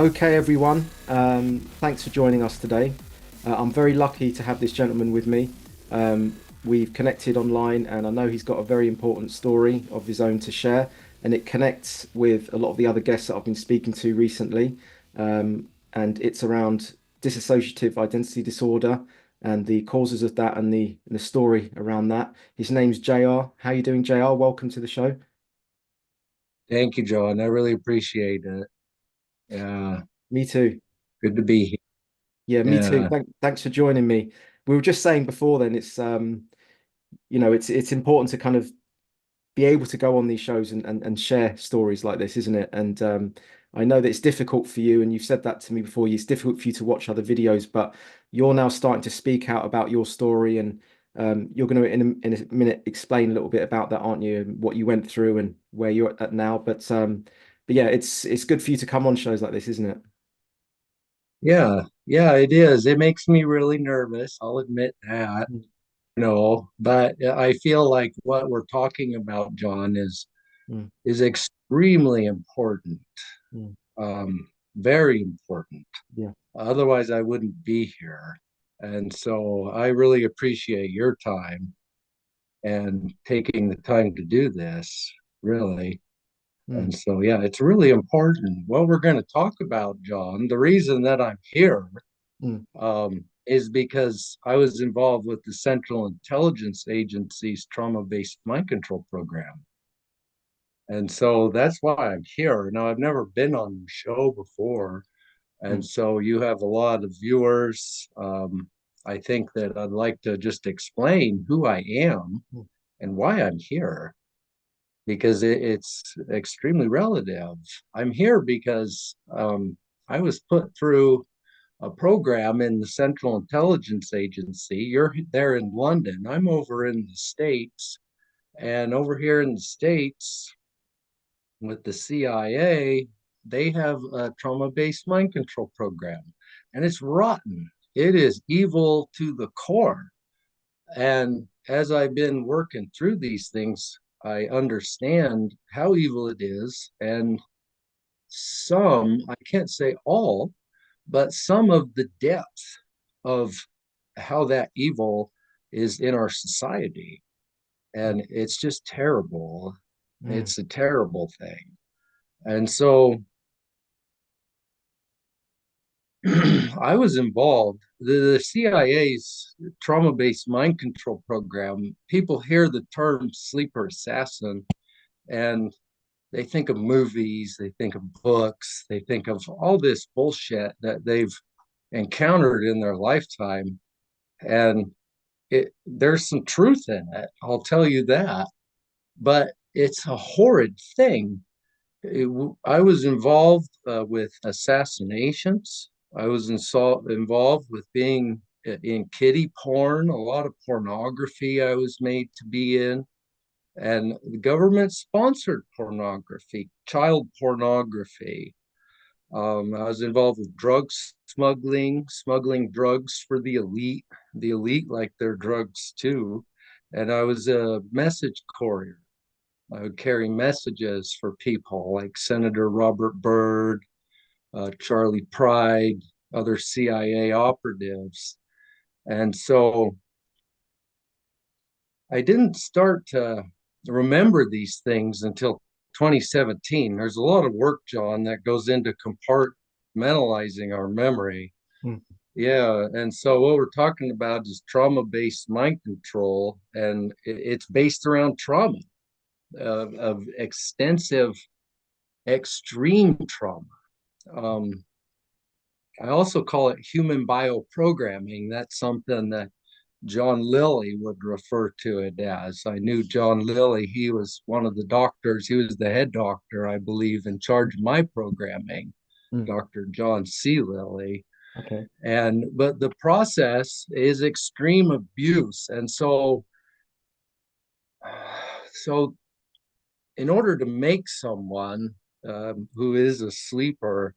Okay, everyone. Thanks for joining us today. I'm very lucky to have this gentleman with me. We've connected online, and I know he's got a very important story of his own to share, and it connects with a lot of the other guests that I've been speaking to recently. And it's around dissociative identity disorder and the causes of that and the story around that. His name's JR. How you doing, JR? Welcome to the show. Thank you, John. I really appreciate it. Yeah, Me too. good to be Yeah, me too. here. Thanks for joining me. We were just saying before then, it's it's important to kind of be able to go on these shows and share stories like this, isn't it? And I know that it's difficult for you, and you've said that to me before. It's difficult for you to watch other videos, but you're now starting to speak out about your story, and you're going to in a minute explain a little bit about that, aren't you? And what you went through and where you're at now. But yeah, it's good for you to come on shows like this, isn't it? Yeah, it is. It makes me really nervous. I'll admit that, Mm, but I feel like what we're talking about, John, mm, is extremely important. mm. Very important. Yeah. Otherwise, I wouldn't be here. And so I really appreciate your time and taking the time to do this, really. Mm, And so, yeah, it's really important. What we're going to talk about, John, the reason that I'm here mm, is because I was involved with the Central Intelligence Agency's trauma based mind control program. And so that's why I'm here. Now, I've never been on the show before. And mm, so you have a lot of viewers. I think that I'd like to just explain who I am mm, and why I'm here because it's extremely relative. I'm here because I was put through a program in the Central Intelligence Agency. You're there in London. I'm over in the States. And over here in the States with the CIA, they have a trauma based mind control program. And it's rotten. It is evil to the core. And as I've been working through these things, I understand how evil it is. And I can't say all, but some of the depth of how that evil is in our society. And it's just terrible. mm, It's a terrible thing. And so I was involved. The CIA's trauma based mind control program, people hear the term sleeper assassin and they think of movies, they think of books, they think of all this bullshit that they've encountered in their lifetime. And there's some truth in it, I'll tell you that. But it's a horrid thing. I was involved with assassinations. I was involved with being in kiddie porn, a lot of pornography I was made to be in, and the government sponsored pornography, child pornography. I was involved with drugs smuggling drugs for the elite like their drugs too. And I was a message courier. I would carry messages for people like Senator Robert Byrd, Charlie Pride, other CIA operatives. And so I didn't start to remember these things until 2017. There's a lot of work, John, that goes into compartmentalizing our memory. mm, Yeah, and so what we're talking about is trauma-based mind control, and it's based around trauma of extensive, extreme trauma. Um, I also call it human bioprogramming. That's something that John Lilly would refer to it as. I knew John Lilly. He was one of the doctors. He was the head doctor, I believe, in charge of my programming, mm. Dr. John C. Lilly. Okay. And but the process is extreme abuse. And so in order to make someone who is a sleeper,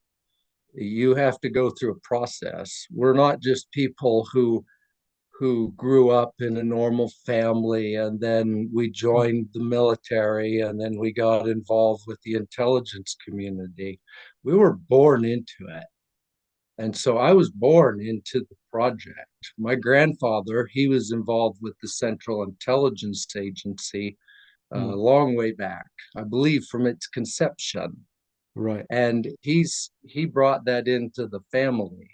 you have to go through a process. We're not just people who grew up in a normal family and then we joined the military and then we got involved with the intelligence community. we were born into it. And so I was born into the project. My grandfather, he was involved with the Central Intelligence Agency a Mm. long way back, I believe from its conception. Right. And he brought that into the family.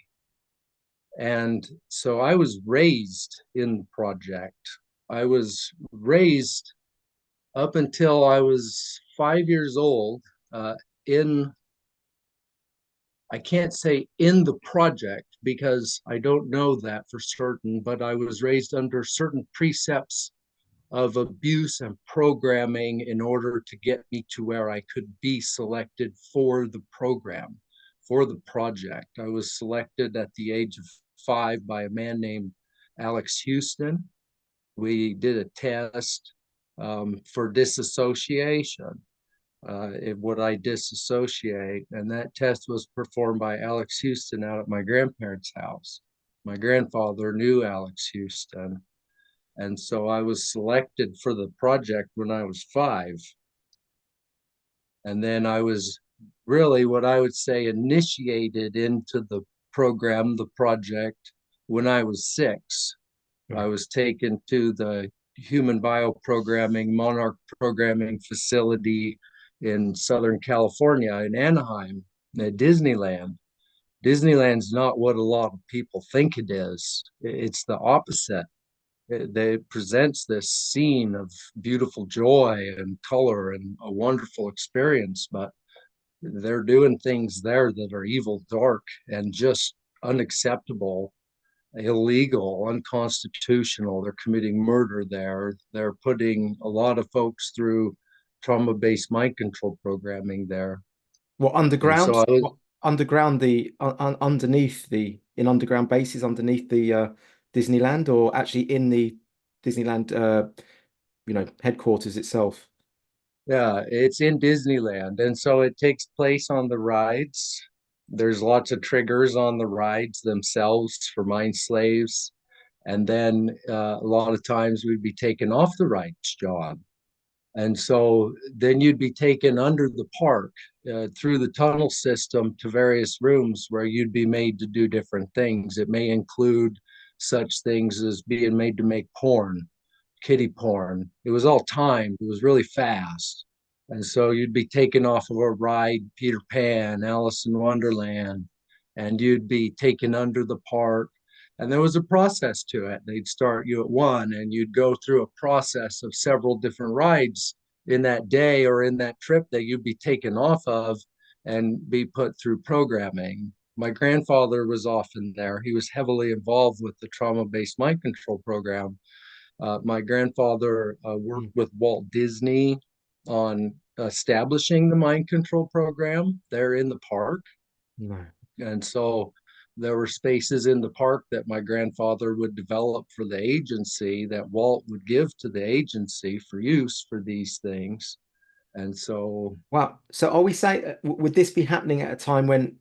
And so I was raised in the project. I was raised up until I was 5 years old in, I can't say in the project because I don't know that for certain, but I was raised under certain precepts of abuse and programming in order to get me to where I could be selected for the program, for the project. I was selected at the age of 5 by a man named Alex Houston. We did a test for disassociation. Would I disassociate? And that test was performed by Alex Houston out at my grandparents' house. My grandfather knew Alex Houston. And so I was selected for the project when I was 5. And then I was really what I would say initiated into the program, the project, when I was 6. I Right. was taken to the human bioprogramming, monarch programming facility in Southern California, in Anaheim, at Disneyland. Disneyland's not what a lot of people think it is. It's the opposite. It presents this scene of beautiful joy and color and a wonderful experience, but they're doing things there that are evil, dark, and just unacceptable, illegal, unconstitutional. They're committing murder there. They're putting a lot of folks through trauma-based mind control programming there. What And so underground? I was, What underground the underneath the in underground bases underneath the Disneyland, or actually in the Disneyland headquarters itself? yeah, it's in Disneyland. And so it takes place on the rides. There's lots of triggers on the rides themselves for mind slaves. And then a lot of times we'd be taken off the rides, John. And so then you'd be taken under the park through the tunnel system to various rooms where you'd be made to do different things. It may include such things as being made to make porn, kiddie porn. It was all timed, it was really fast. And so you'd be taken off of a ride, Peter Pan, Alice in Wonderland, and you'd be taken under the park. And there was a process to it. They'd start you at one, and you'd go through a process of several different rides in that day or in that trip that you'd be taken off of and be put through programming. My grandfather was often there. He was heavily involved with the trauma based mind control program. My grandfather worked Mm. with Walt Disney on establishing the mind control program there in the park. No. And so there were spaces in the park that my grandfather would develop for the agency that Walt would give to the agency for use for these things. And so Wow. So are we saying would this be happening at a time when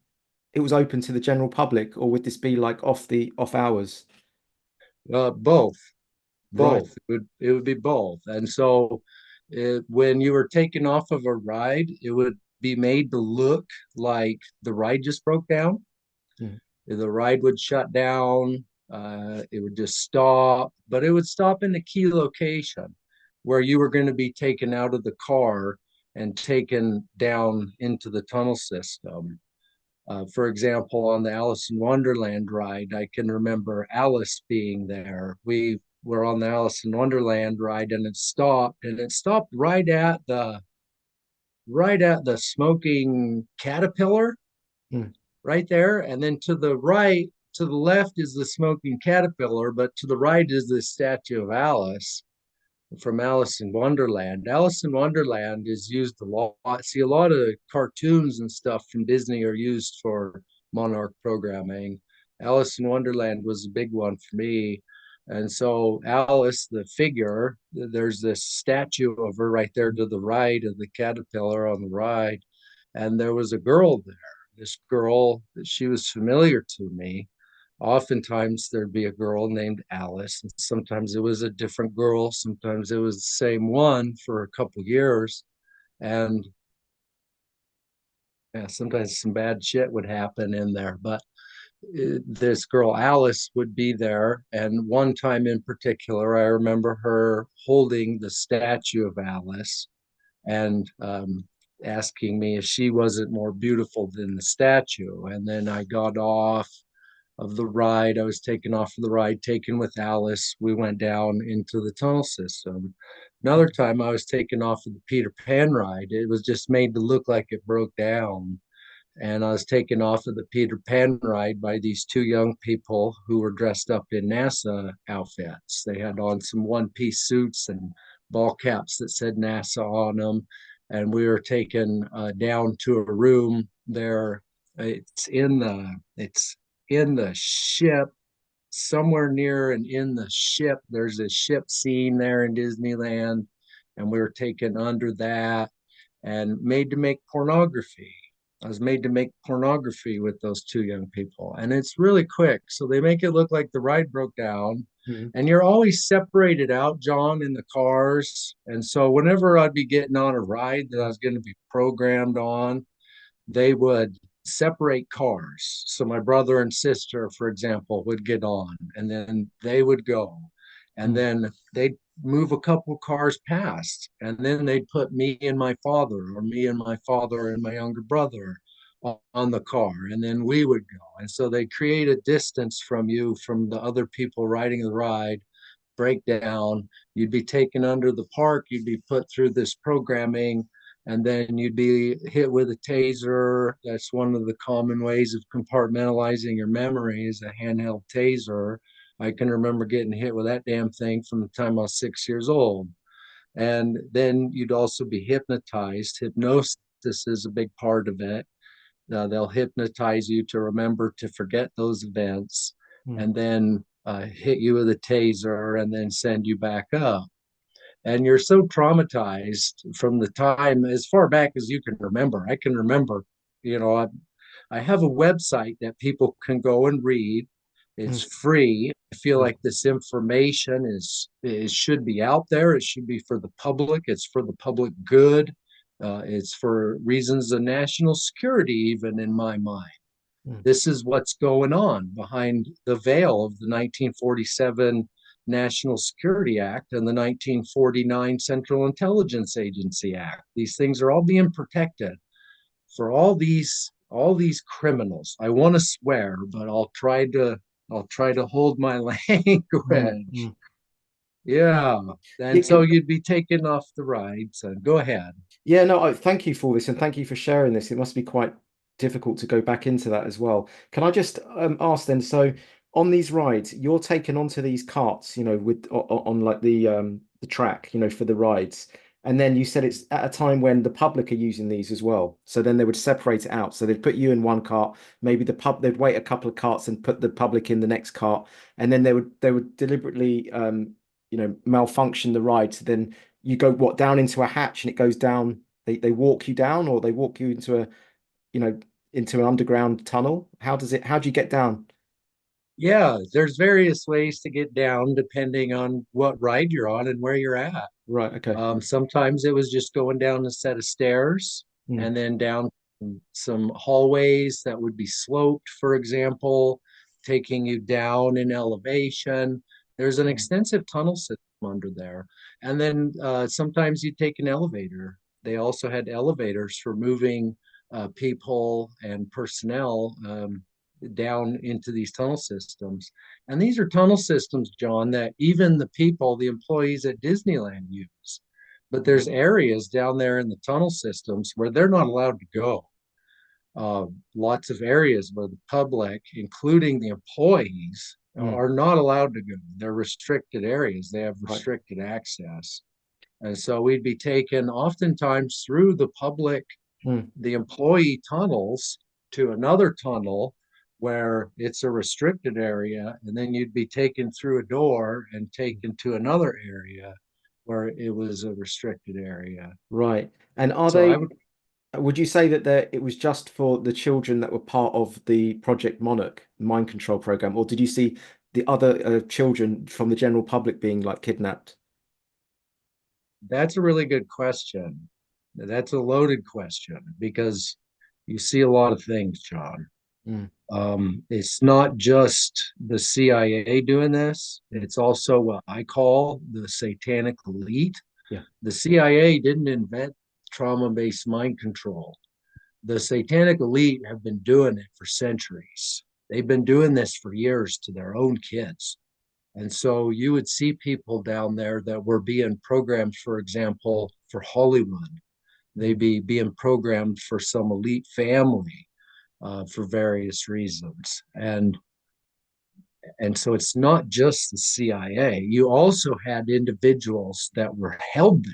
it was open to the general public, or would this be like off hours? both, Right. it would be both. And so when you were taken off of a ride, it would be made to look like the ride just broke down. Mm. The ride would shut down. It would just stop, but it would stop in a key location where you were going to be taken out of the car and taken down into the tunnel system. For example, on the Alice in Wonderland ride, I can remember Alice being there. We were on the Alice in Wonderland ride, and it stopped right at the smoking caterpillar Mm. right there. And then to the right, to the left is the smoking caterpillar, but to the right is the statue of Alice from Alice in Wonderland. Alice in Wonderland is used a lot. See, a lot of cartoons and stuff from Disney are used for monarch programming. Alice in Wonderland was a big one for me. And so Alice, the figure, there's this statue of her right there to the right of the caterpillar on the right. And there was a girl there. This girl, she was familiar to me. Oftentimes there'd be a girl named Alice, and sometimes it was a different girl, sometimes it was the same one for a couple years. And Yeah, sometimes some bad shit would happen in there, but this girl Alice would be there. And one time in particular, I remember her holding the statue of Alice and asking me if she wasn't more beautiful than the statue. And then I got off of the ride. I was taken off of the ride, taken with Alice. We went down into the tunnel system. Another time I was taken off of the Peter Pan ride. It was just made to look like it broke down. And I was taken off of the Peter Pan ride by these two young people who were dressed up in NASA outfits. They had on some one-piece suits and ball caps that said NASA on them. And we were taken down to a room there. It's in the ship somewhere near and in the ship. There's a ship scene there in Disneyland, and we were taken under that and made to make pornography. I was made to make pornography with those two young people, and it's really quick. So they make it look like the ride broke down, Mhm. and you're always separated out, John, in the cars. And so whenever I'd be getting on a ride that I was going to be programmed on, they would separate cars. So my brother and sister, for example, would get on and then they would go. And Mm. then they'd move a couple cars past. And then they'd put me and my father, or me and my father and my younger brother on the car. And then we would go. And so they create a distance from you, from the other people riding the ride, breakdown. You'd be taken under the park, you'd be put through this programming, and then you'd be hit with a taser. That's one of the common ways of compartmentalizing your memory, is a handheld taser. I can remember getting hit with that damn thing from the time I was 6 years old. And then you'd also be hypnotized. Hypnosis is a big part of it. They'll hypnotize you to remember to forget those events, Mm. and then hit you with a taser and then send you back up. And you're so traumatized from the time as far back as you can remember. I can remember, you know, I have a website that people can go and read. It's Mm. free. I feel Right. like this information is should be out there. It should be for the public. It's for the public good. It's for reasons of national security, even in my mind. Mm. This is what's going on behind the veil of the 1947 National Security Act and the 1949 Central Intelligence Agency Act. These things are all being protected for all these criminals. I want to swear, but I'll try to hold my Mm. language. Mm. Yeah. Yeah, And so you'd be taken off the ride. So go ahead. yeah, no, thank you for this and thank you for sharing this. It must be quite difficult to go back into that as well. Can I just ask then, so on these rides, you're taken onto these carts, with on like the track, for the rides. And then you said it's at a time when the public are using these as well. So then they would separate it out. So they'd put you in one cart, maybe they'd wait a couple of carts and put the public in the next cart, and then they would deliberately malfunction the ride. So then you go what down into a hatch and it goes down. They walk you down or they walk you into a you know into an underground tunnel. How do you get down? Yeah, there's various ways to get down depending on what ride you're on and where you're at. Right, okay. Sometimes it was just going down a set of stairs Mm. and then down some hallways that would be sloped, for example, taking you down in elevation. There's an Mm. extensive tunnel system under there. And then sometimes you take an elevator. They also had elevators for moving people and personnel down into these tunnel systems. And these are tunnel systems, John, that even the people, the employees at Disneyland use. But there's areas down there in the tunnel systems where they're not allowed to go. Lots of areas where the public, including the employees, Mm. are not allowed to go. They're restricted areas, they have Right. restricted access. And so we'd be taken oftentimes through the public, Mm. the employee tunnels, to another tunnel where it's a restricted area, and then you'd be taken through a door and taken to another area where it was a restricted area. Right. And So I would would you say that it was just for the children that were part of the Project Monarch mind control program, or did you see the other children from the general public being like kidnapped? That's a really good question. That's a loaded question because You see a lot of things, John. Mm, It's not just the CIA doing this, mm, it's also what I call the satanic elite. yeah, The CIA didn't invent trauma based mind control. The satanic elite have been doing it for centuries. They've been doing this for years to their own kids. And so you would see people down there that were being programmed, for example, for Hollywood. They'd mm, be being programmed for some elite family for various reasons. And so it's not just the CIA. You also had individuals that were held there.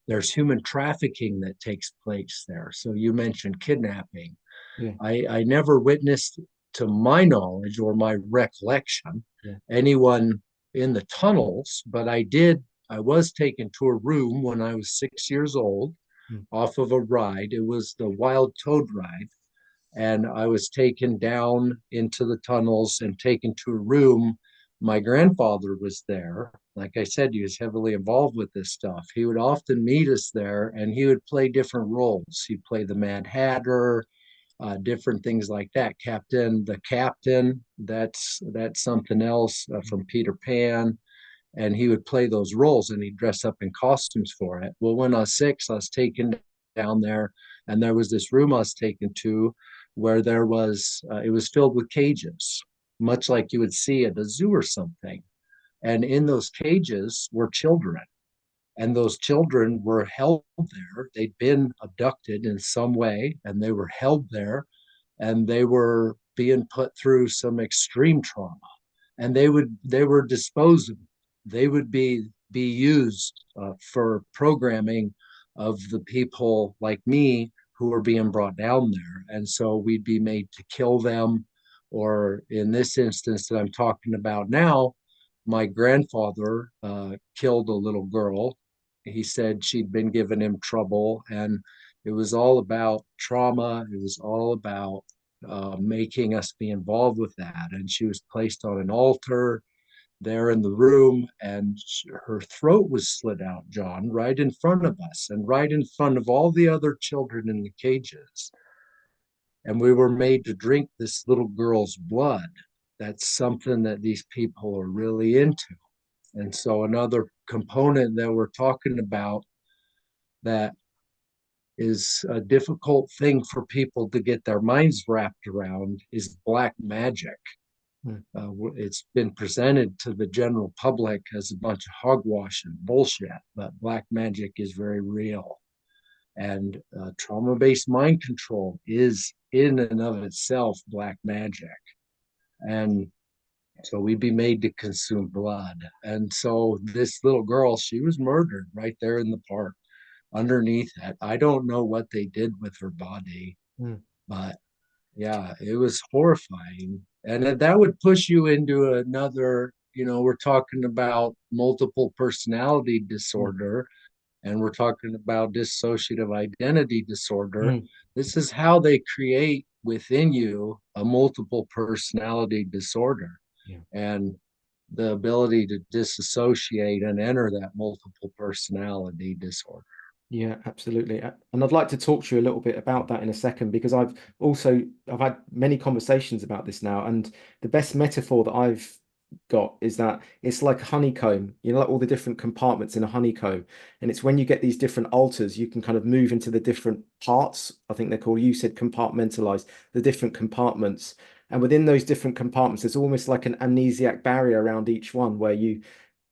There's human trafficking that takes place there. So you mentioned kidnapping. yeah, I never witnessed, to my knowledge or my recollection, yeah, anyone in the tunnels, but I was taken to a room when I was 6 years old mm, off of a ride. It was the Wild Toad ride. And I was taken down into the tunnels and taken to a room. My grandfather was there. Like I said, he was heavily involved with this stuff. He would often meet us there and he would play different roles. He'd play the Mad Hatter, different things like that. The captain, that's something else mm, from Peter Pan. And he would play those roles and he'd dress up in costumes for it. Well, when I was 6, I was taken down there and there was this room I was taken to where it was filled with cages, much like you would see at a zoo or something. And in those cages were children. And those children were held there. They'd been abducted in some way and they were held there and they were being put through some extreme trauma and they were disposed of. They would be used for programming of the people like me who were being brought down there, and so we'd be made to kill them, or in this instance that I'm talking about now, my grandfather killed a little girl. He said she'd been giving him trouble, and it was all about trauma. It was all about making us be involved with that. And she was placed on an altar there in the room, and her throat was slit out, John, right in front of us and right in front of all the other children in the cages. And we were made to drink this little girl's blood. That's something that these people are really into. And so, another component that we're talking about that is a difficult thing for people to get their minds wrapped around is black magic. mm, It's been presented to the general public as a bunch of hogwash and bullshit, but black magic is very real. And trauma based mind control is, in and of itself, black magic. And so we'd be made to consume blood. And so this little girl, she was murdered right there in the park underneath it. I don't know what they did with her body, mm, but yeah, it was horrifying. And that would push you into another, we're talking about multiple personality mm, disorder and we're talking about dissociative identity disorder. mm, This is how they create within you a multiple personality disorder yeah. and the ability to disassociate and enter that multiple personality disorder. Yeah, absolutely. And I'd like to talk to you a little bit about that in a second because I've had many conversations about this now, and the best metaphor that I've got is that it's like a honeycomb, like all the different compartments in a honeycomb. And it's when you get these different altars, you can kind of move into the different parts. I think they're called, you said compartmentalize, the different compartments. And within those different compartments, there's almost like an amnesiac barrier around each one where you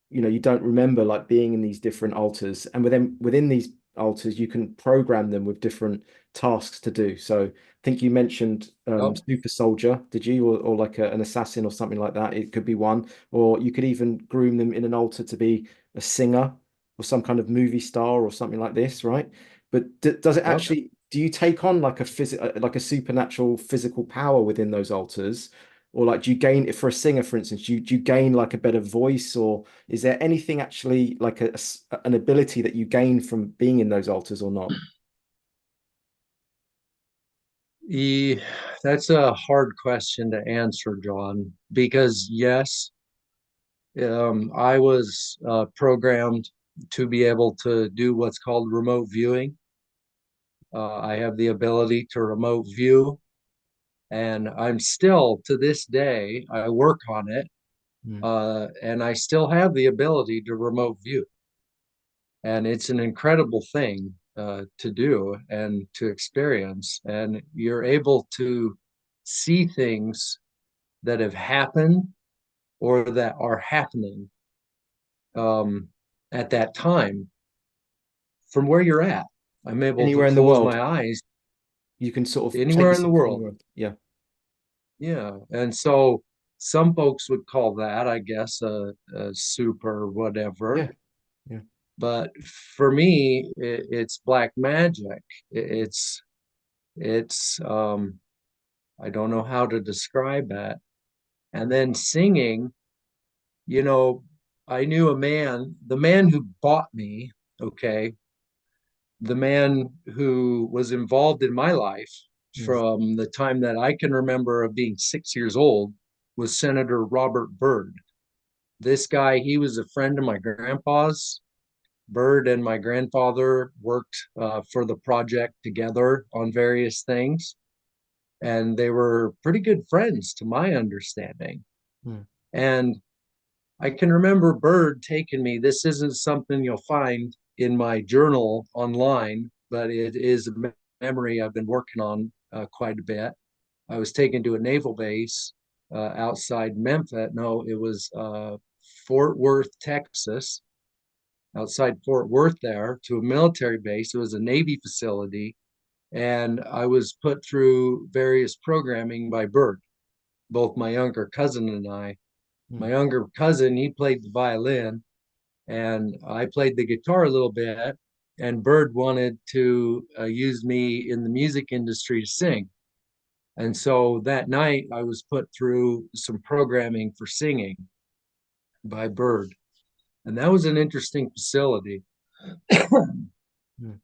don't remember like being in these different altars, and within these altars you can program them with different tasks to do. So I think you mentioned Yep, super soldier, did you, or like an assassin or something like that? It could be one, or you could even groom them in an altar to be a singer or some kind of movie star or something like this, right? But does it yep. actually, do you take on like like a supernatural physical power within those altars? Or like, do you gain it for a singer, for instance? Do you gain like a better voice, or is there anything actually like an ability that you gain from being in those altars or not? E, that's a hard question to answer, John, because yes, I was programmed to be able to do what's called remote viewing. I have the ability to remote view, and I'm still to this day, I work on it, Mm. and I still have the ability to remote view. And it's an incredible thing to do and to experience. And you're able to see things that have happened or that are happening um, at that time from where you're at. I'm able to Anywhere in the close world, my eyes you can sort of take anywhere in the yourself world. anywhere. Yeah. Yeah. And so some folks would call that, I guess, a super whatever. Yeah. Yeah. But for me, it's black magic. It's I don't know how to describe it. And then singing, you know, I knew a man, the man who bought me, okay, the man who was involved in my life Mm. from the time that I can remember of being 6 years old was Senator Robert Byrd. This guy, he was a friend of my grandpa's. Byrd and my grandfather worked for the project together on various things, and they were pretty good friends, to my understanding. Mm. And I can remember Byrd taking me. This isn't something you'll find in my journal online, but it is a memory I've been working on quite a bit. I was taken to a naval base outside Memphis. No, it was Fort Worth, Texas, outside Fort Worth there to a military base. It was a Navy facility. And I was put through various programming by Byrd, both my younger cousin and I. My Mm. younger cousin, he played the violin, and I played the guitar a little bit. And Byrd wanted to use me in the music industry to sing. And so that night, I was put through some programming for singing by Byrd. And that was an interesting facility. Mm.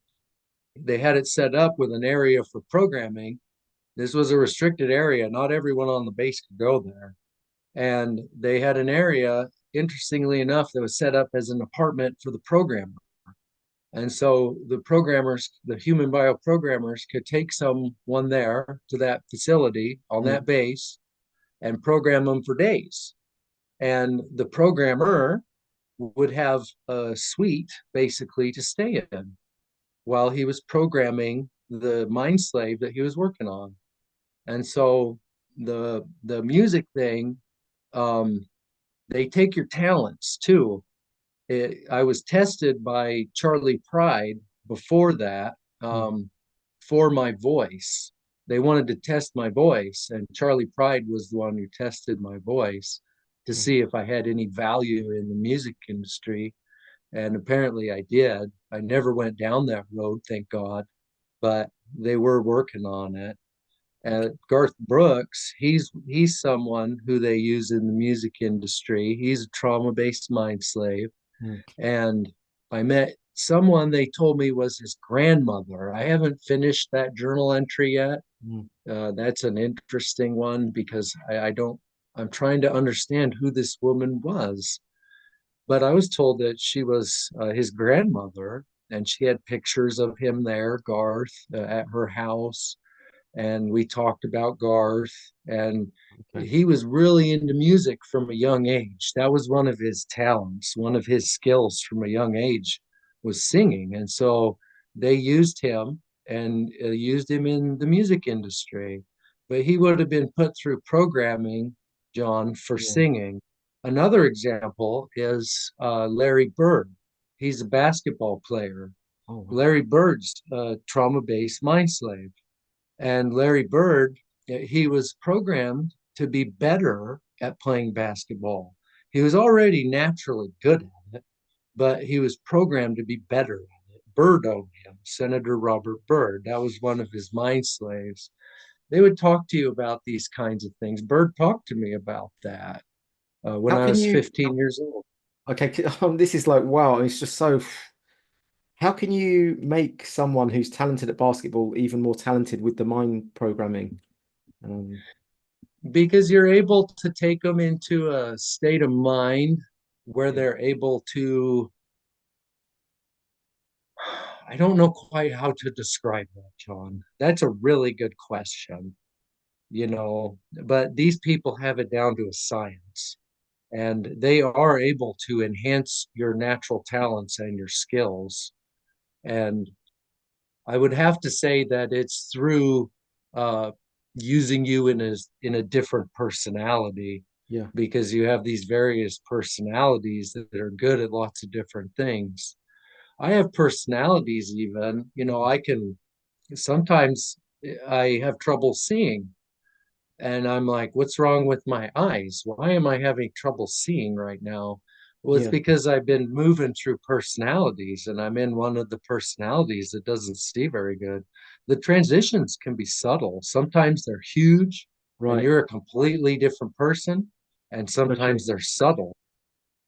They had it set up with an area for programming. This was a restricted area. Not everyone on the base could go there. And they had an area, interestingly enough, that was set up as an apartment for the programmer. And so the programmers, the human bioprogrammers, could take someone there to that facility on Mm. that base and program them for days. And the programmer would have a suite basically to stay in while he was programming the mind slave that he was working on. And so the music thing, um, they take your talents too. I was tested by Charlie Pride before that Mm. for my voice. They wanted to test my voice, and Charlie Pride was the one who tested my voice to Mm. see if I had any value in the music industry. And apparently I did. I never went down that road, thank God, but they were working on it. Okay. Garth Brooks, he's someone who they use in the music industry. He's a trauma-based mind slave. Mm. And I met someone they told me was his grandmother. I haven't finished that journal entry yet. Mm. That's an interesting one because I don't, I'm trying to understand who this woman was. But I was told that she was his grandmother, and she had pictures of him there, Garth, at her house, and we talked about Garth, and Okay. he was really into music from a young age. That was one of his talents, one of his skills from a young age was singing. And so they used him and used him in the music industry. But he would have been put through programming, John, for Yeah. singing. Another example is Larry Bird. He's a basketball player. Oh, wow. Larry Bird's trauma-based mind slave. And Larry Bird, he was programmed to be better at playing basketball. He was already naturally good at it, but he was programmed to be better at it. Bird owned him, Senator Robert Byrd. That was one of his mind slaves. They would talk to you about these kinds of things. Byrd talked to me about that when How I can was you? 15 years old. Okay, this is like wow. It's just so. How can you make someone who's talented at basketball even more talented with the mind programming? Um, Because you're able to take them into a state of mind where yeah. they're able to I don't know quite how to describe that, John. That's a really good question, but these people have it down to a science, and they are able to enhance your natural talents and your skills. And I would have to say that it's through uh, using you in a different personality, Yeah. because you have these various personalities that are good at lots of different things. I have personalities even, I can sometimes I have trouble seeing. And I'm like, what's wrong with my eyes? Why am I having trouble seeing right now? Well, it's Yeah. because I've been moving through personalities and I'm in one of the personalities that doesn't see very good. The transitions can be subtle. Sometimes they're huge and Right. you're a completely different person, and Okay. sometimes they're subtle.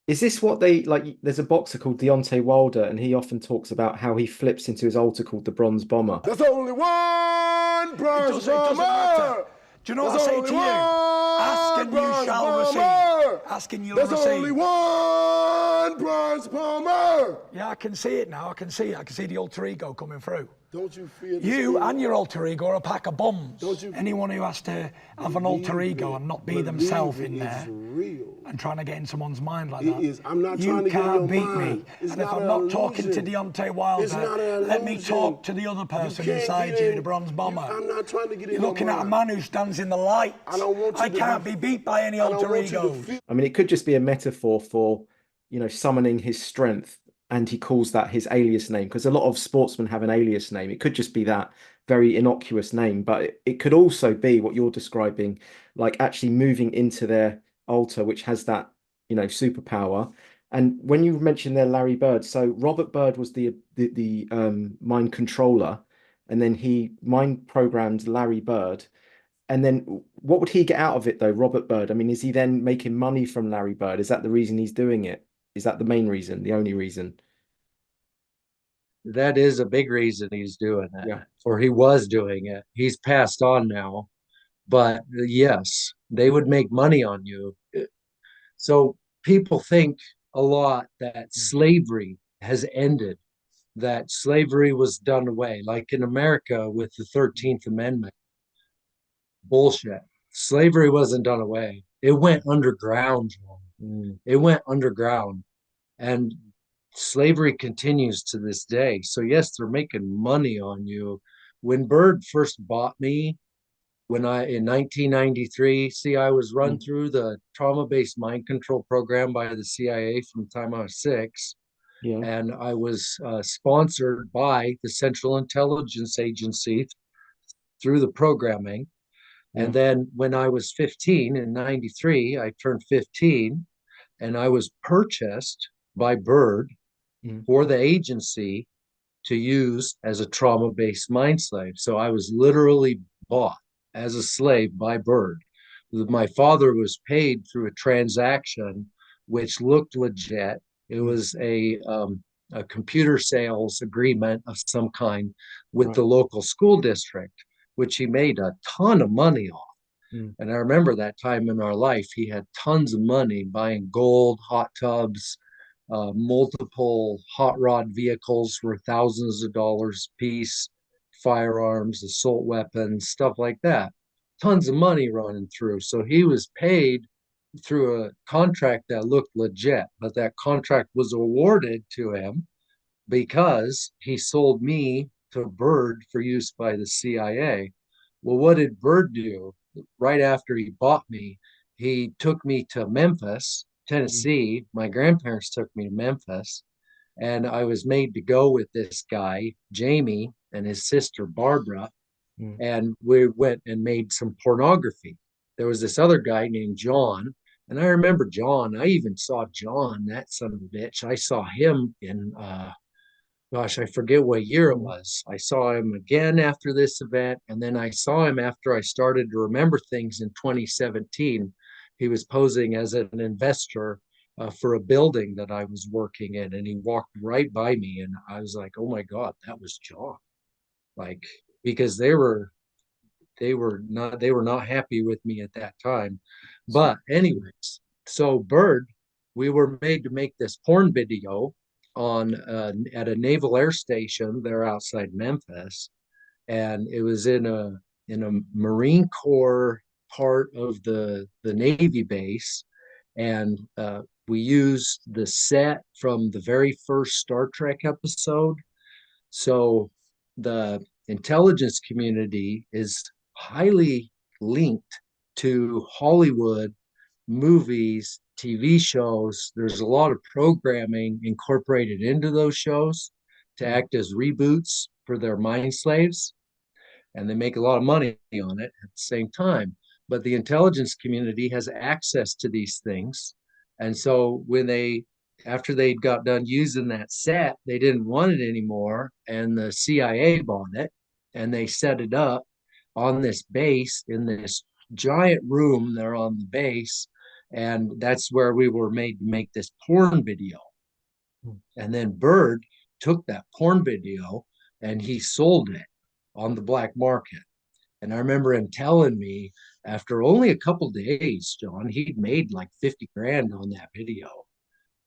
Is this what they like? There's a boxer called Deontay Wilder, and he often talks about how he flips into his alter called the Bronze Bomber. There's only one bronze It doesn't matter. bomber. Do you know There's what I say only to you? Ask one and you bronze shall receive. bomber. Ask and you'll There's receive. only one bronze bomber. Yeah, I can see it now. I can see it. I can see the alter ego coming through. Don't you fear the You spirit? and your alter ego are a pack of bums. Don't you- Anyone who has to have an alter ego and not be themselves in there Real. and trying to get in someone's mind like It that. is. I'm not You trying to get in can't your beat mind. me. It's And if not I'm an not talking to illusion. Deontay It's Wilder, not an let me illusion. talk to the other person You can't inside get you, in- the Bronze Bomber. I'm not trying to get in You're your looking at a mind. man who stands in the light. I don't want you I to can't be beat by any I don't alter want you to egos. feel. I mean, it could just be a metaphor for, summoning his strength, and he calls that his alias name because a lot of sportsmen have an alias name. It could just be that very innocuous name, but it could also be what you're describing, like actually moving into their altar, which has that, superpower. And when you mentioned there Larry Bird, so Robert Bird was the mind controller, and then he mind programmed Larry Bird. And then what would he get out of it though, Robert Bird? I mean, is he then making money from Larry Bird? Is that the reason he's doing it? Is that the main reason, the only reason? That is a big reason he's doing it, Yeah. or he was doing it. He's passed on now, but yes, they would make money on you. So people think a lot that slavery has ended, that slavery was done away, like in America with the 13th Amendment. Bullshit. Slavery wasn't done away. It went underground, John. Mm. It went underground. And slavery continues to this day. So yes, they're making money on you. When Bird first bought me, when I in 1993, see, I was run Mm. through the trauma-based mind control program by the CIA from the time I was 6, Yeah. and I was sponsored by the Central Intelligence Agency through the programming. Yeah. And then when I was 15 in 93, I turned 15 and I was purchased by Bird Mm. for the agency to use as a trauma-based mind slave. So I was literally bought as a slave by Bird. My father was paid through a transaction which looked legit. It Mm. was a computer sales agreement of some kind with Right. the local school district, which he made a ton of money off. Mm. And I remember that time in our life, he had tons of money buying gold, hot tubs, multiple hot rod vehicles for thousands of dollars a piece, firearms, assault weapons, stuff like that. Tons of money running through. So he was paid through a contract that looked legit, but that contract was awarded to him because he sold me to Bird for use by the CIA. Well, what did Bird do? Right after he bought me, he took me to Memphis, Mm. Tennessee. My grandparents took me to Memphis, and I was made to go with this guy, Jamie, and his sister, Barbara, Mm. and we went and made some pornography. There was this other guy named John, and I remember John. I even saw John, that son of a bitch. I saw him in gosh, I forget what year it Mm. was. I saw him again after this event, and then I saw him after I started to remember things in 2017. He was posing as an investor for a building that I was working in, and he walked right by me, and I was like, "Oh my God, that was John!" Like, because they were not happy with me at that time. But anyways, so Bird, we were made to make this porn video, on at a naval air station there outside Memphis, and it was in a Marine Corps part of the Navy base, and we used the set from the very first Star Trek episode. So the intelligence community is highly linked to Hollywood movies, TV shows. There's a lot of programming incorporated into those shows to act as reboots for their mind slaves. And they make a lot of money on it at the same time. But the intelligence community has access to these things. And so after they got done using that set, they didn't want it anymore. And the CIA bought it and they set it up on this base in this giant room there on the base. And that's where we were made to make this porn video. And then Bird took that porn video and he sold it on the black market. And I remember him telling me after only a couple of days, John, he'd made like 50 grand on that video.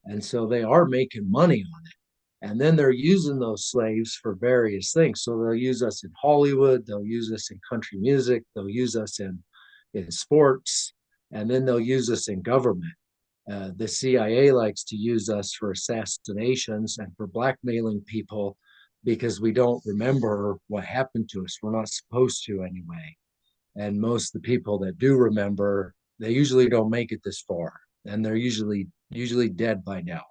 And so they are making money on it. And then they're using those slaves for various things. So they'll use us in Hollywood, they'll use us in country music, they'll use us in sports, and then they'll use us in government. The CIA likes to use us for assassinations and for blackmailing people because we don't remember what happened to us. We're not supposed to anyway. And most of the people that do remember, they usually don't make it this far, and they're usually dead by now.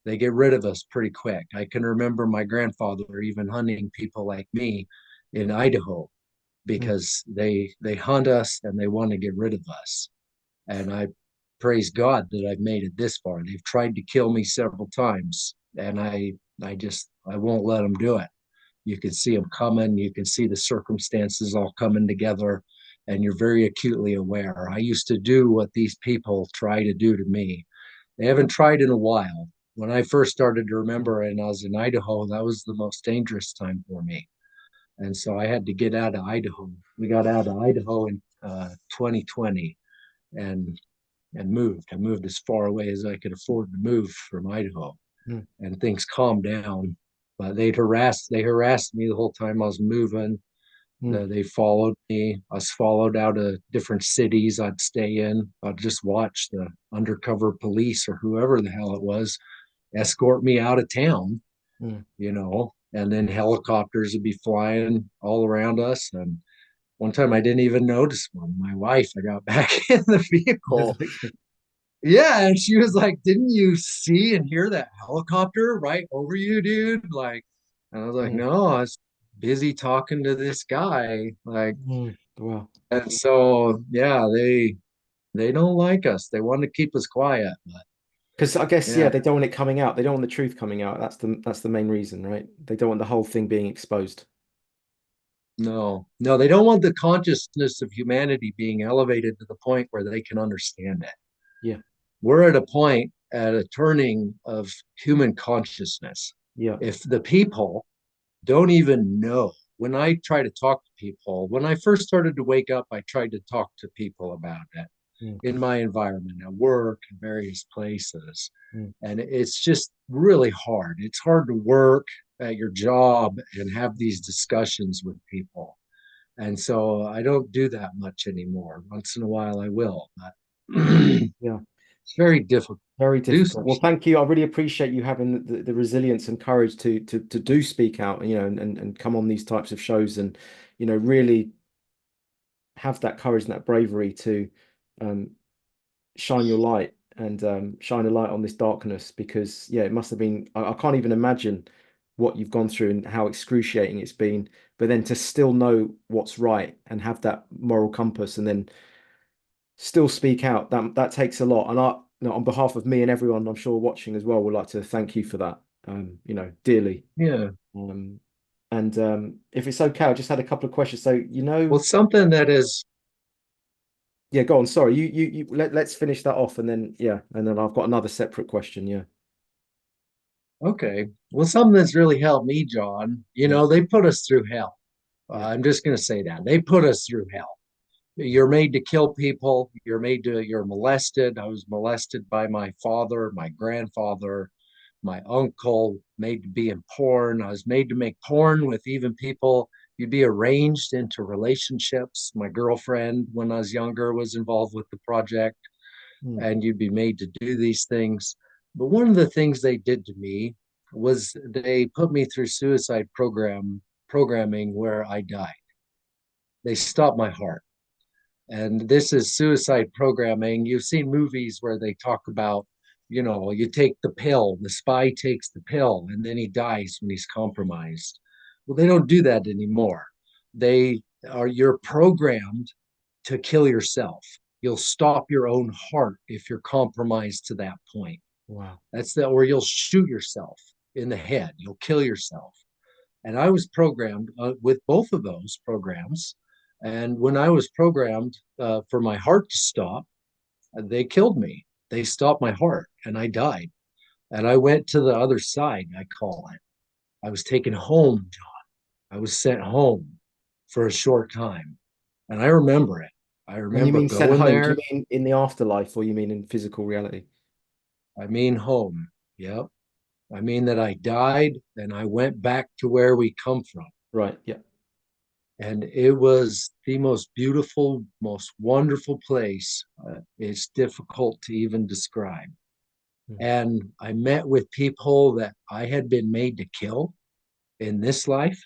They get rid of us pretty quick. I can remember my grandfather even hunting people like me in Idaho because they hunt us and they want to get rid of us. And I praise God that I've made it this far. They've tried to kill me several times, and I won't let them do it. You can see them coming. You can see the circumstances all coming together, and you're very acutely aware. I used to do what these people try to do to me. They haven't tried in a while. When I first started to remember and I was in Idaho, that was the most dangerous time for me. And so I had to get out of Idaho. We got out of Idaho in 2020 and moved. I moved as far away as I could afford to move from Idaho. And things calmed down. But they harassed me the whole time I was moving. They followed me. I was followed out of different cities I'd stay in. I'd just watch the undercover police or whoever the hell it was escort me out of town, and then helicopters would be flying all around us. And one time I didn't even notice one. My wife, I got back in the vehicle. Yeah, and she was like, "Didn't you see and hear that helicopter right over you, dude?" Like, and I was like, "No, I was busy talking to this guy." Like, Wow. and so yeah, they don't like us. They want to keep us quiet, but Because I guess they don't want it coming out. They don't want the truth coming out. That's the main reason, right? They don't want the whole thing being exposed. no, they don't want the consciousness of humanity being elevated to the point where they can understand it. Yeah. We're at a point at a turning of human consciousness. Yeah. If the people don't even know, when I try to talk to people, when I first started to wake up, I tried to talk to people about it in my environment, at work, in various places. And it's just really hard. It's hard to work at your job and have these discussions with people. And so I don't do that much anymore. Once in a while I will, but Yeah. it's very difficult. Very difficult. Well, thank you. I really appreciate you having the resilience and courage to do speak out, and come on these types of shows and, really have that courage and that bravery to shine your light and shine a light on this darkness, because it must have been, I can't even imagine what you've gone through and how excruciating it's been, but then to still know what's right and have that moral compass and then still speak out, that takes a lot. And on behalf of me and everyone I'm sure watching as well, would like to thank you for that, dearly. Yeah. And if it's okay, I just had a couple of questions. So, well, something that is, yeah, go on. Sorry, let's finish that off, and then I've got another separate question. Yeah. Okay. Well, something that's really helped me, John, they put us through hell. I'm just going to say that. They put us through hell. You're made to kill people. You're molested. I was molested by my father, my grandfather, my uncle made to be in porn. I was made to make porn with even people. You'd be arranged into relationships. My girlfriend, when I was younger, was involved with the project, and you'd be made to do these things. But one of the things they did to me was they put me through suicide programming where I died. They stopped my heart. And this is suicide programming. You've seen movies where they talk about, you take the pill, the spy takes the pill, and then he dies when he's compromised. Well, they don't do that anymore. You're programmed to kill yourself. You'll stop your own heart if you're compromised to that point. Wow. Or you'll shoot yourself in the head. You'll kill yourself. And I was programmed with both of those programs. And when I was programmed for my heart to stop, they killed me. They stopped my heart and I died. And I went to the other side, I call it. I was taken home, John. I was sent home for a short time. And I remember it. I When you remember mean sent going home, there. do you mean in the afterlife or you mean in physical reality? I mean home. Yep. I mean that I died and I went back to where we come from. Right. Yeah. And it was the most beautiful, most wonderful place. It's difficult to even describe. And I met with people that I had been made to kill in this life.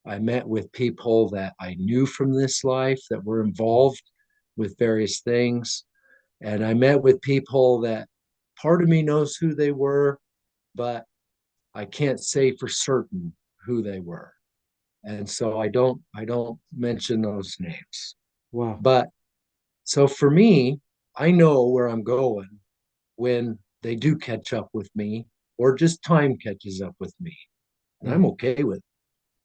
I met with people that I knew from this life that were involved with various things. And I met with people that part of me knows who they were, but I can't say for certain who they were. And so I don't mention those names. Wow. But so for me, I know where I'm going when they do catch up with me, or just time catches up with me. And I'm okay with it.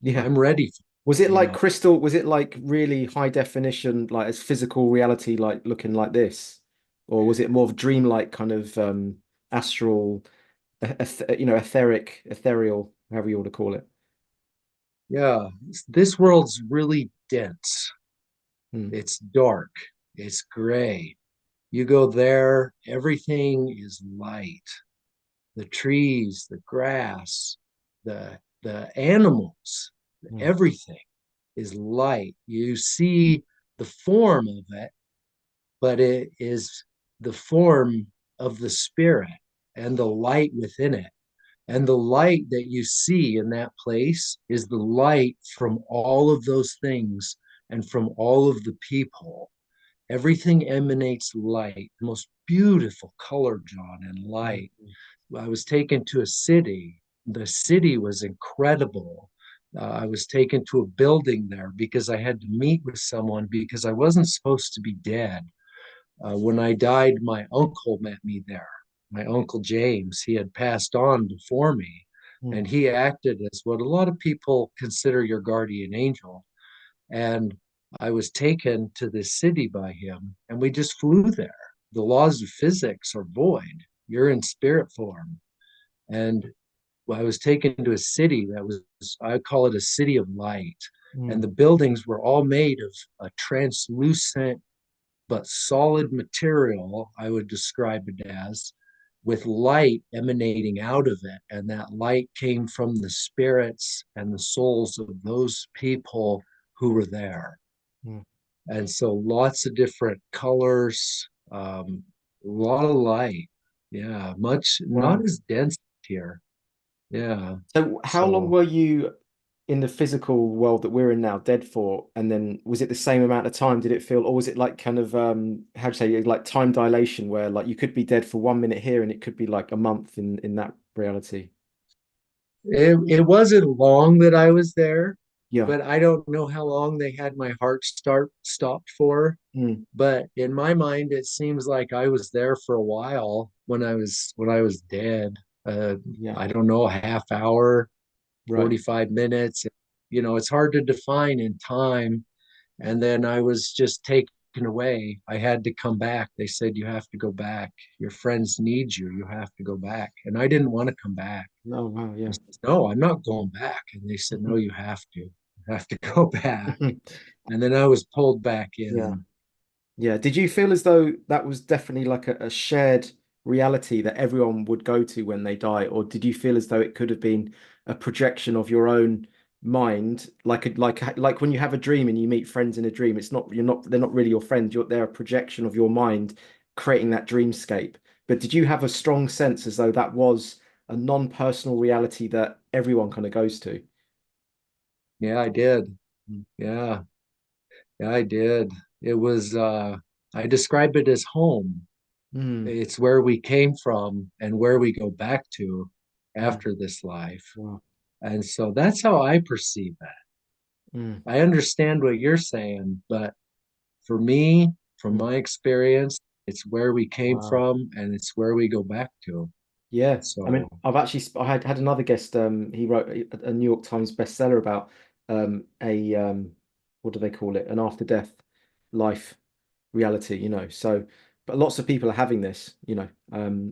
Yeah. I'm ready. Was it like crystal? Was it like really high definition, like as physical reality, like looking like this? Or was it more of dreamlike kind of astral, ethereal, however you want to call it? Yeah, this world's really dense. It's dark. It's gray. You go there, everything is light. The trees, the grass, the animals, everything is light. You see the form of it, but it is the form of the spirit and the light within it. And the light that you see in that place is the light from all of those things and from all of the people. Everything emanates light, the most beautiful color, John, and light. I was taken to a city. The city was incredible. I was taken to a building there because I had to meet with someone because I wasn't supposed to be dead. When I died, my uncle met me there. My uncle James, he had passed on before me, and he acted as what a lot of people consider your guardian angel. And I was taken to this city by him, and we just flew there. The laws of physics are void. You're in spirit form. And I was taken to a city that was, I call it a city of light. And the buildings were all made of a translucent but solid material, I would describe it as, with light emanating out of it. And that light came from the spirits and the souls of those people who were there. And so lots of different colors, a lot of light. Yeah, not as dense here. Yeah. So how long were you in the physical world that we're in now, dead for? And then was it the same amount of time? Did it feel, or was it like kind of how to say, like time dilation, where like you could be dead for 1 minute here and it could be like a month in that reality? It wasn't long that I was there, Yeah. but I don't know how long they had my heart stopped for. But in my mind, it seems like I was there for a while when I was dead. I don't know, a half hour, 45 minutes. It's hard to define in time. And then I was just taken away. I had to come back. They said, you have to go back. Your friends need you. You have to go back. And I didn't want to come back. No, wow, yeah. I said, no, I'm not going back. And they said, no, you have to. You have to go back. And then I was pulled back in. Yeah. Yeah. Did you feel as though that was definitely like a shared reality that everyone would go to when they die, or did you feel as though it could have been a projection of your own mind, like when you have a dream and you meet friends in a dream, it's not you're not they're not really your friends, they're a projection of your mind creating that dreamscape. But did you have a strong sense as though that was a non-personal reality that everyone kind of goes to? Yeah, I did. Yeah, yeah, I did. It was I describe it as home. Mm, It's where we came from and where we go back to mm, after this life. wow. And so that's how I perceive that. Mm, I understand what you're saying, but for me, from mm, my experience, it's where we came wow. from and it's where we go back to. Yeah, I mean, So, I had another guest. He wrote a New York Times bestseller about a what do they call it? An after death life reality, So, but lots of people are having this,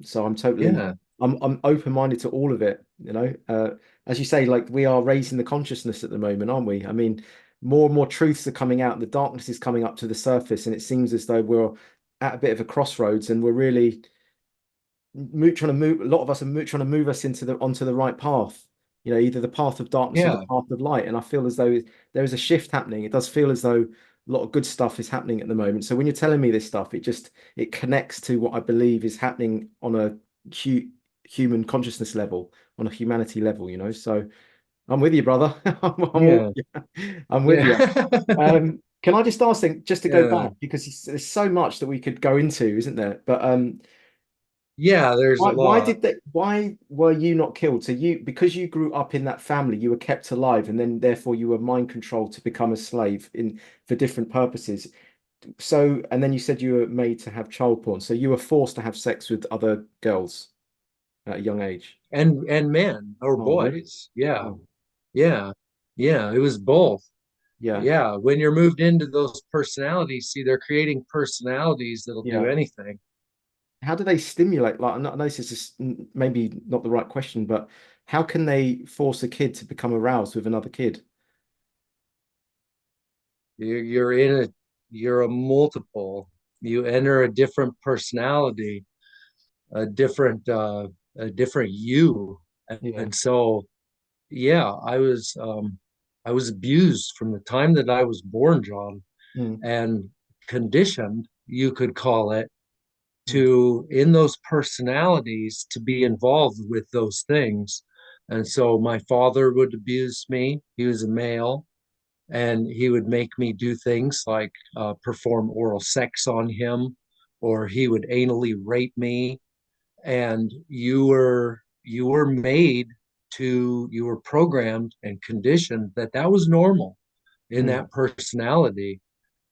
So yeah, I'm open-minded to all of it. As you say, like we are raising the consciousness at the moment, aren't we? I mean, more and more truths are coming out, and the darkness is coming up to the surface, and it seems as though we're at a bit of a crossroads, and we're really trying to move. A lot of us are trying to move us into the onto the right path. Either the path of darkness or the yeah, path of light. And I feel as though there is a shift happening. It does feel as though a lot of good stuff is happening at the moment. So when you're telling me this stuff, it connects to what I believe is happening on a human consciousness level, on a humanity level. So I'm with you, brother. I'm all, yeah, I'm with you. yeah, Can I just ask, just to go yeah. back, because there's so much that we could go into, isn't there? But Yeah, there's a lot. why were you not killed? So because you grew up in that family, you were kept alive, and then therefore you were mind controlled to become a slave for different purposes. So, and then you said you were made to have child porn. So you were forced to have sex with other girls at a young age. And men or Oh, really? boys. Yeah, Oh, yeah, yeah. It was both. yeah, Yeah, when you're moved into those personalities, see, they're creating personalities that'll do yeah. anything. How do they stimulate? Like, I know this is just maybe not the right question, but how can they force a kid to become aroused with another kid? You're in a you're a multiple. You enter a different personality, a different you. Yeah. And so yeah, I was abused from the time that I was born, John, Mm, and conditioned, you could call it, mm, to in those personalities to be involved with those things. And so my father would abuse me. He was a male, and he would make me do things like perform oral sex on him, or he would anally rape me. And you were programmed and conditioned that that was normal in mm, that personality,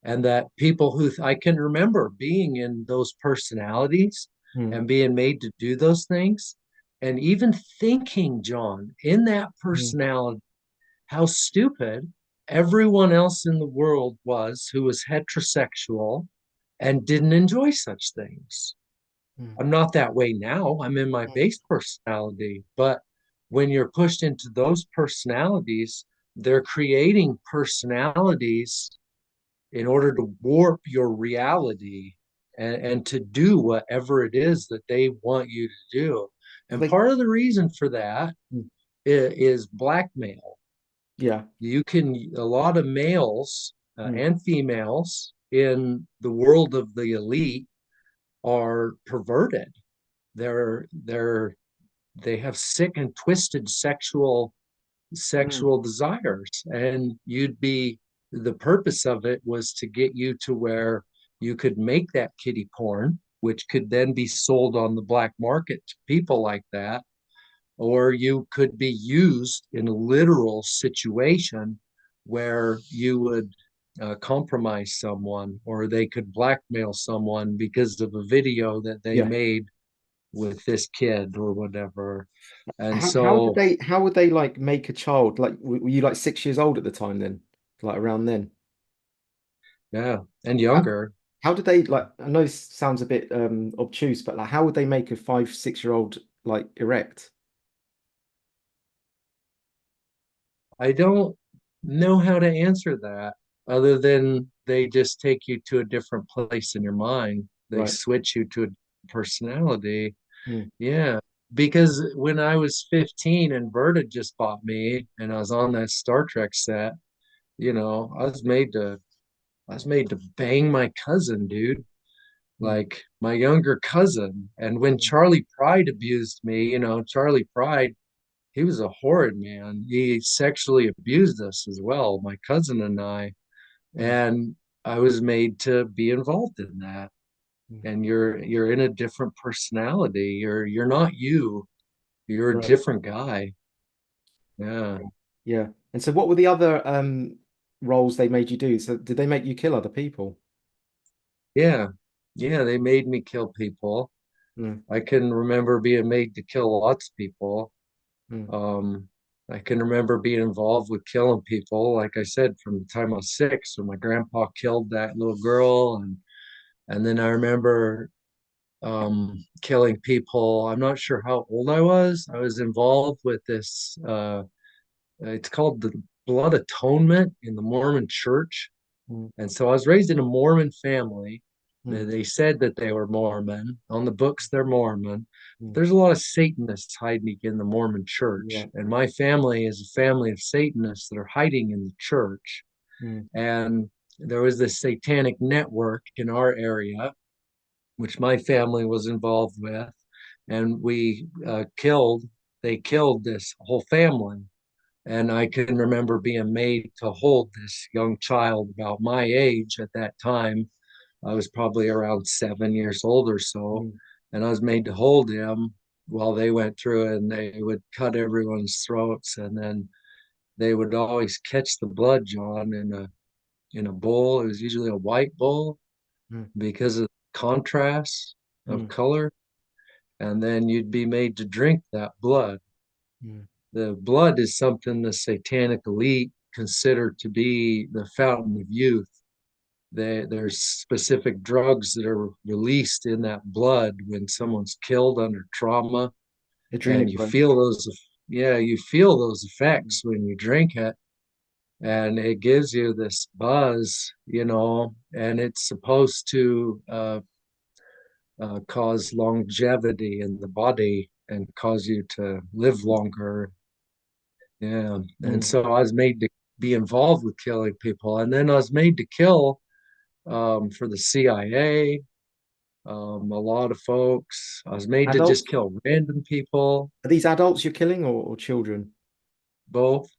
and that people who I can remember being in those personalities mm, and being made to do those things, and even thinking, John, in that mm, personality, how stupid everyone else in the world was who was heterosexual and didn't enjoy such things. mm, I'm not that way now. I'm in my mm. base personality. But when you're pushed into those personalities, they're creating personalities in order to warp your reality and to do whatever it is that they want you to do. So And part of the reason for that mm, is blackmail. yeah. A lot of males Mm, and females in the world of the elite are perverted. They're they have sick and twisted mm, sexual desires, and you'd be the purpose of it was to get you to where you could make that kiddie porn, which could then be sold on the black market to people like that, or you could be used in a literal situation where you would compromise someone, or they could blackmail someone because of a video that they yeah. made with this kid or whatever. And How so, would they like make a child? Like, were you like 6 years old at the time then? Like around then? yeah, and How, younger. how did they like? I know this sounds a bit obtuse, but like, how would they make a 5, 6 year old like erect? I don't know how to answer that other than they just take you to a different place in your mind. They Right. switch you to personality. Mm. Yeah, because when I was 15 and Bert had just bought me and I was on that Star Trek set, I was made to bang my cousin, dude, Mm. like my younger cousin. And when Mm. Charlie Pride abused me, Charlie Pride, he was a horrid man. He sexually abused us as well, my cousin and I. Mm. And I was made to be involved in that. Mm. And you're in a different personality. You're not you. You're a Right. different guy. Yeah. Yeah. And so what were the other roles they made you do? So did they make you kill other people? Yeah. Yeah, they made me kill people. Mm. I can remember being made to kill lots of people. Mm. Um, I can remember being involved with killing people, like I said, from the time I was 6 when my grandpa killed that little girl, and then I remember killing people. I'm not sure how old I was. I was involved with this. It's called the Blood Atonement in the Mormon Church. Mm. And so I was raised in a Mormon family. Mm. They said that they were Mormon. On the books, they're Mormon. Mm. There's a lot of Satanists hiding in the Mormon Yeah. church. And my family is a family of Satanists that are hiding in the church. Mm. And there was this satanic network in our area, which my family was involved with. And they killed this whole family. And I can remember being made to hold this young child about my age at that time. I was probably around 7 years old or so. Mm. And I was made to hold him while they went through it, and they would cut everyone's throats. And then they would always catch the blood, John, in a bowl. It was usually a white bowl Mm. because of contrast of Mm. color. And then you'd be made to drink that blood. Mm. The blood is something the satanic elite consider to be the fountain of youth. There's specific drugs that are released in that blood when someone's killed under trauma, and Adrenochrome. you feel those effects when you drink it, and it gives you this buzz, and it's supposed to cause longevity in the body and cause you to live longer. Yeah. And Mm. so I was made to be involved with killing people. And then I was made to kill for the CIA, a lot of folks. I was made to just Adults? kill random people, Are these adults you're killing or children? both.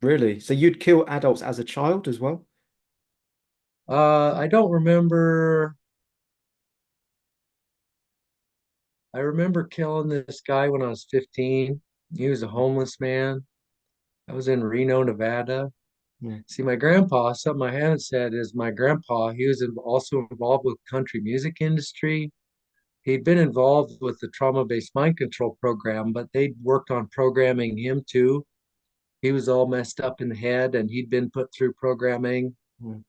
Really? So you'd kill adults as a child as well? I don't remember. I remember killing this guy when I was 15. He was a homeless man. I was in Reno, Nevada. Mm. See, my grandpa, something I haven't said is my grandpa, he was also involved with country music industry. He'd been involved with the trauma-based mind control program, but they'd worked on programming him too. He was all messed up in the head and he'd been put through programming, Mm.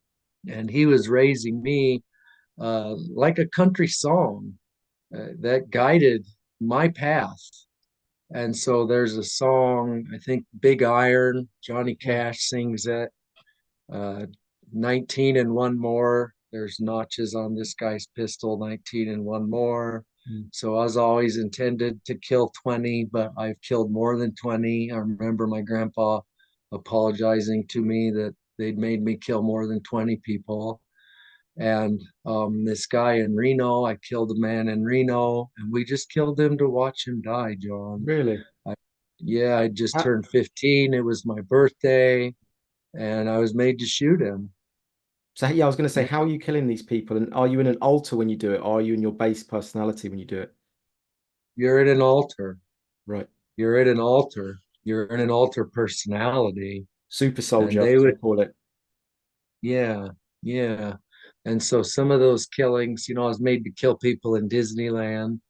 and he was raising me like a country song that guided my path. And so there's a song, I think Big Iron, Johnny Mm. Cash sings it. Uh, 19 and one more. There's notches on this guy's pistol, 19 and one more. Mm. So I was always intended to kill 20, but I've killed more than 20. I remember my grandpa apologizing to me that they'd made me kill more than 20 people. And this guy in Reno, I killed a man in Reno, and we just killed him to watch him die, John. Really? I, yeah, I just How, turned 15. It was my birthday, and I was made to shoot him. so yeah, I was going to say, Yeah, how are you killing these people? And are you in an alter when you do it? Or are you in your base personality when you do it? you're in an altar. Right. You're in an altar. You're in an altar personality. Super And soldier, they they would, call it. yeah, yeah. And so some of those killings, I was made to kill people in Disneyland.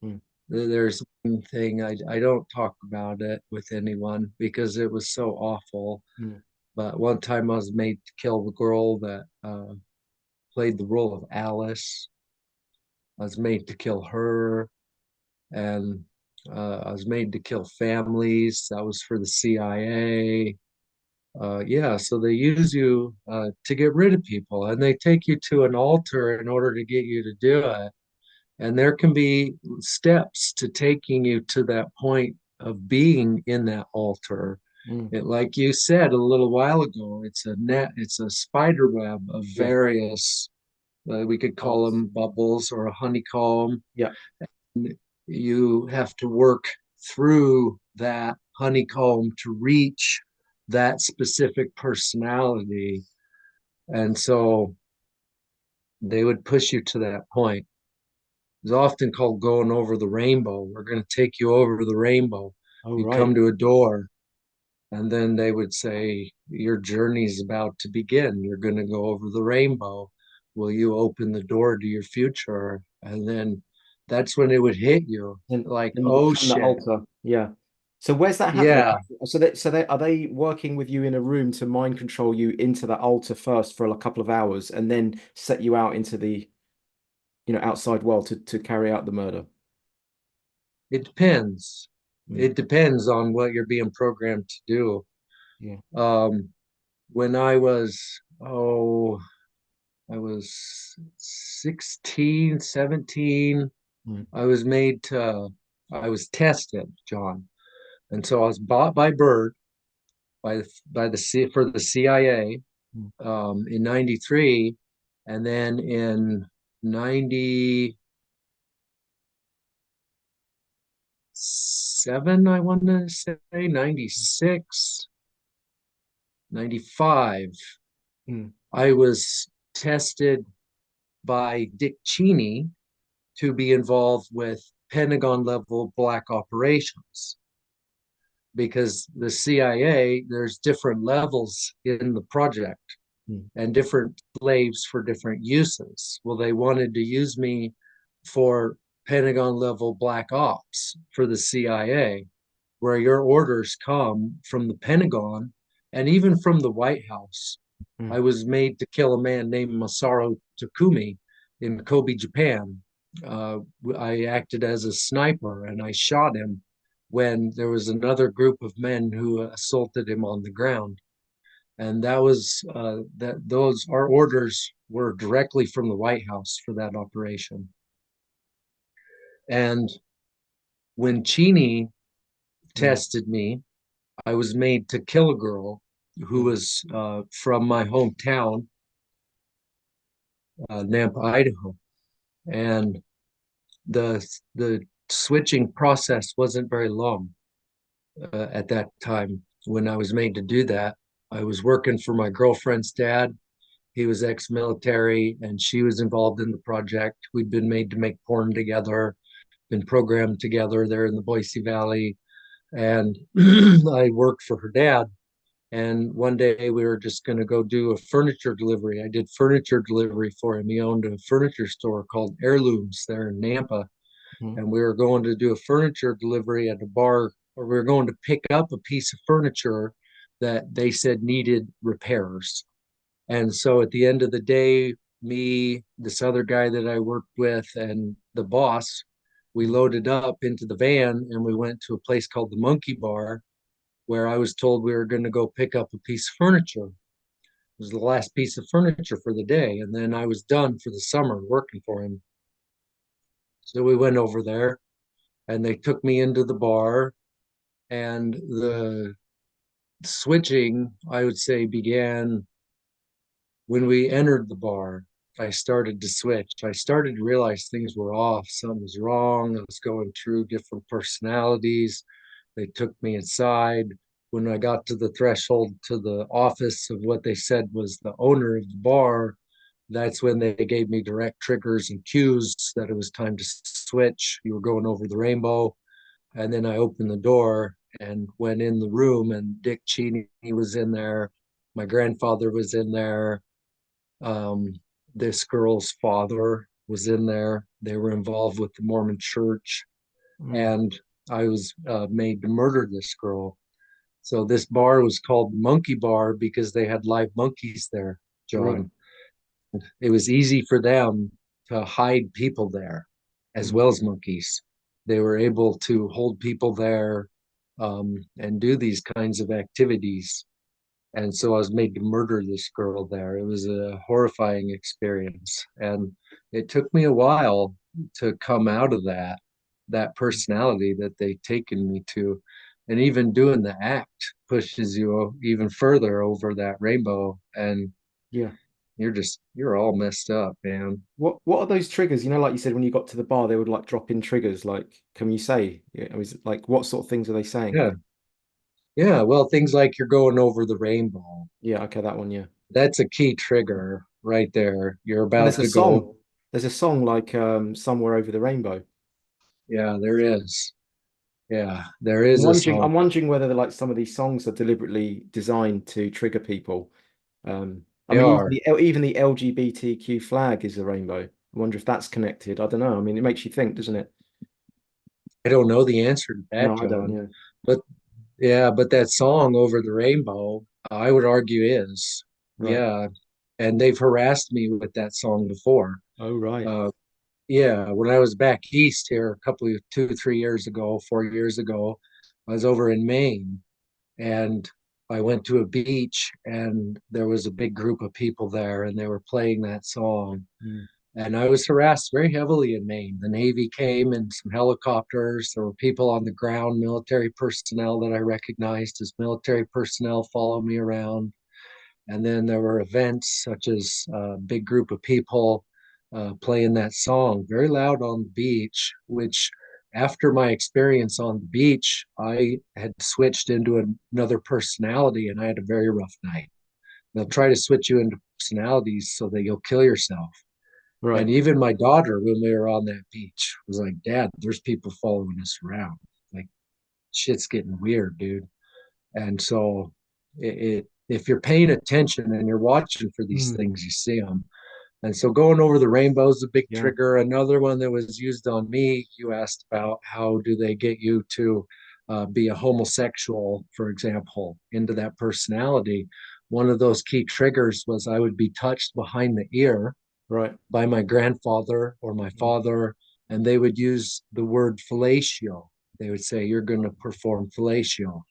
Mm. There's one thing I don't talk about it with anyone because it was so awful. Mm. But one time I was made to kill the girl that played the role of Alice. I was made to kill her, and I was made to kill families. That was for the CIA. Yeah, so they use you to get rid of people, and they take you to an altar in order to get you to do it. And there can be steps to taking you to that point of being in that altar. Like you said a little while ago, it's a net, it's a spider web of Yeah. various, we could call them bubbles or a honeycomb. Yeah. You have to work through that honeycomb to reach that specific personality. And so they would push you to that point. It's often called going over the rainbow. We're going to take you over the rainbow. Oh, You right. come to a door, and then they would say, your journey's about to begin. You're going to go over the rainbow. Will you open the door to your future? And then that's when it would hit you, like, And you oh become the shit. altar. Yeah. So where's that happening? Yeah, So they are they working with you in a room to mind control you into that altar first for a couple of hours and then set you out into the, outside world to carry out the murder? it depends. Mm. It depends on what you're being programmed to do. Yeah. When I was, I was 16, 17. Mm. I was tested, John. And so I was bought by Bird for the CIA in 93. And then in 97, I want to say, 96, 95, I was tested by Dick Cheney to be involved with Pentagon level black operations. Because the CIA, there's different levels in the project and different slaves for different uses. Well, they wanted to use me for Pentagon level black ops for the CIA, where your orders come from the Pentagon and even from the White House. I was made to kill a man named Masaru Takumi in Kobe, Japan. I acted as a sniper and I shot him when there was another group of men who assaulted him on the ground. And that was our orders were directly from the White House for that operation. And when Cheney tested me, I was made to kill a girl who was from my hometown, Nampa, Idaho. And the switching process wasn't very long at that time when I was made to do that. I was working for my girlfriend's dad. He was ex-military and she was involved in the project. We'd been made to make porn together, been programmed together there in the Boise Valley. And I worked for her dad. And one day we were just going to go do a furniture delivery. I did furniture delivery for him. He owned a furniture store called Heirlooms there in Nampa. And we were going to do a furniture delivery at a bar, or we were going to pick up a piece of furniture that they said needed repairs. And so at the end of the day, me, this other guy that I worked with, and the boss, we loaded up into the van and we went to a place called the Monkey Bar, where I was told we were going to go pick up a piece of furniture. It was the last piece of furniture for the day. And then I was done for the summer working for him. So we went over there and they took me into the bar, and the switching, I would say, began when we entered the bar. I started to switch. I started to realize things were off. Something was wrong. I was going through different personalities. They took me inside. When I got to the threshold to the office of what they said was the owner of the bar, that's when they gave me direct triggers and cues that it was time to switch. You were going over the rainbow. And then I opened the door and went in the room, and Dick Cheney was in there. My grandfather was in there. This girl's father was in there. They were involved with the Mormon church. And I was made to murder this girl. So this bar was called Monkey Bar because they had live monkeys there, John. Right. It was easy for them to hide people there as well as monkeys. They were able to hold people there and do these kinds of activities. And so I was made to murder this girl there. It was a horrifying experience. And it took me a while to come out of that personality that they've taken me to. And even doing the act pushes you even further over that rainbow, and Yeah. you're all messed up, man. What are those triggers? You know, like you said, when you got to the bar, they would like drop in triggers. Like, can you say? Yeah, I was like, what sort of things are they saying? Yeah. Yeah. Well, things like you're going over the rainbow. Yeah, okay, that one, yeah. That's a key trigger right there. You're And about to go. there's a song like Somewhere Over the Rainbow. Yeah, there is. Yeah, there is a song. I'm wondering whether like some of these songs are deliberately designed to trigger people. I They mean, are. even the LGBTQ flag is a rainbow. I wonder if that's connected. I don't know. I mean, it makes you think, doesn't it? I don't know the answer to that, No, I don't. John. Yeah. But yeah, but that song Over the Rainbow, I would argue is. Right. Yeah. And they've harassed me with that song before. Oh, right. Uh, yeah, when I was back east here a couple of 2, 3 years ago, 4 years ago, I was over in Maine, and I went to a beach, and there was a big group of people there, and they were playing that song. Mm. And I was harassed very heavily in Maine. The Navy came and some helicopters. There were people on the ground, military personnel that I recognized as military personnel follow me around. And then there were events such as a big group of people playing that song very loud on the beach, which after my experience on the beach, I had switched into another personality and I had a very rough night. They'll try to switch you into personalities so that you'll kill yourself. And Right. even my daughter, when we were on that beach, was like, Dad, there's people following us around. Like, shit's getting weird, dude. And so if you're paying attention and you're watching for these Mm. things, you see them. And so going over the rainbow is a big Yeah. trigger. Another one that was used on me, you asked about how do they get you to be a homosexual, for example, into that personality. One of those key triggers was I would be touched behind the ear Right. by my grandfather or my father, and they would use the word fellatio. They would say, You're going to perform fellatio.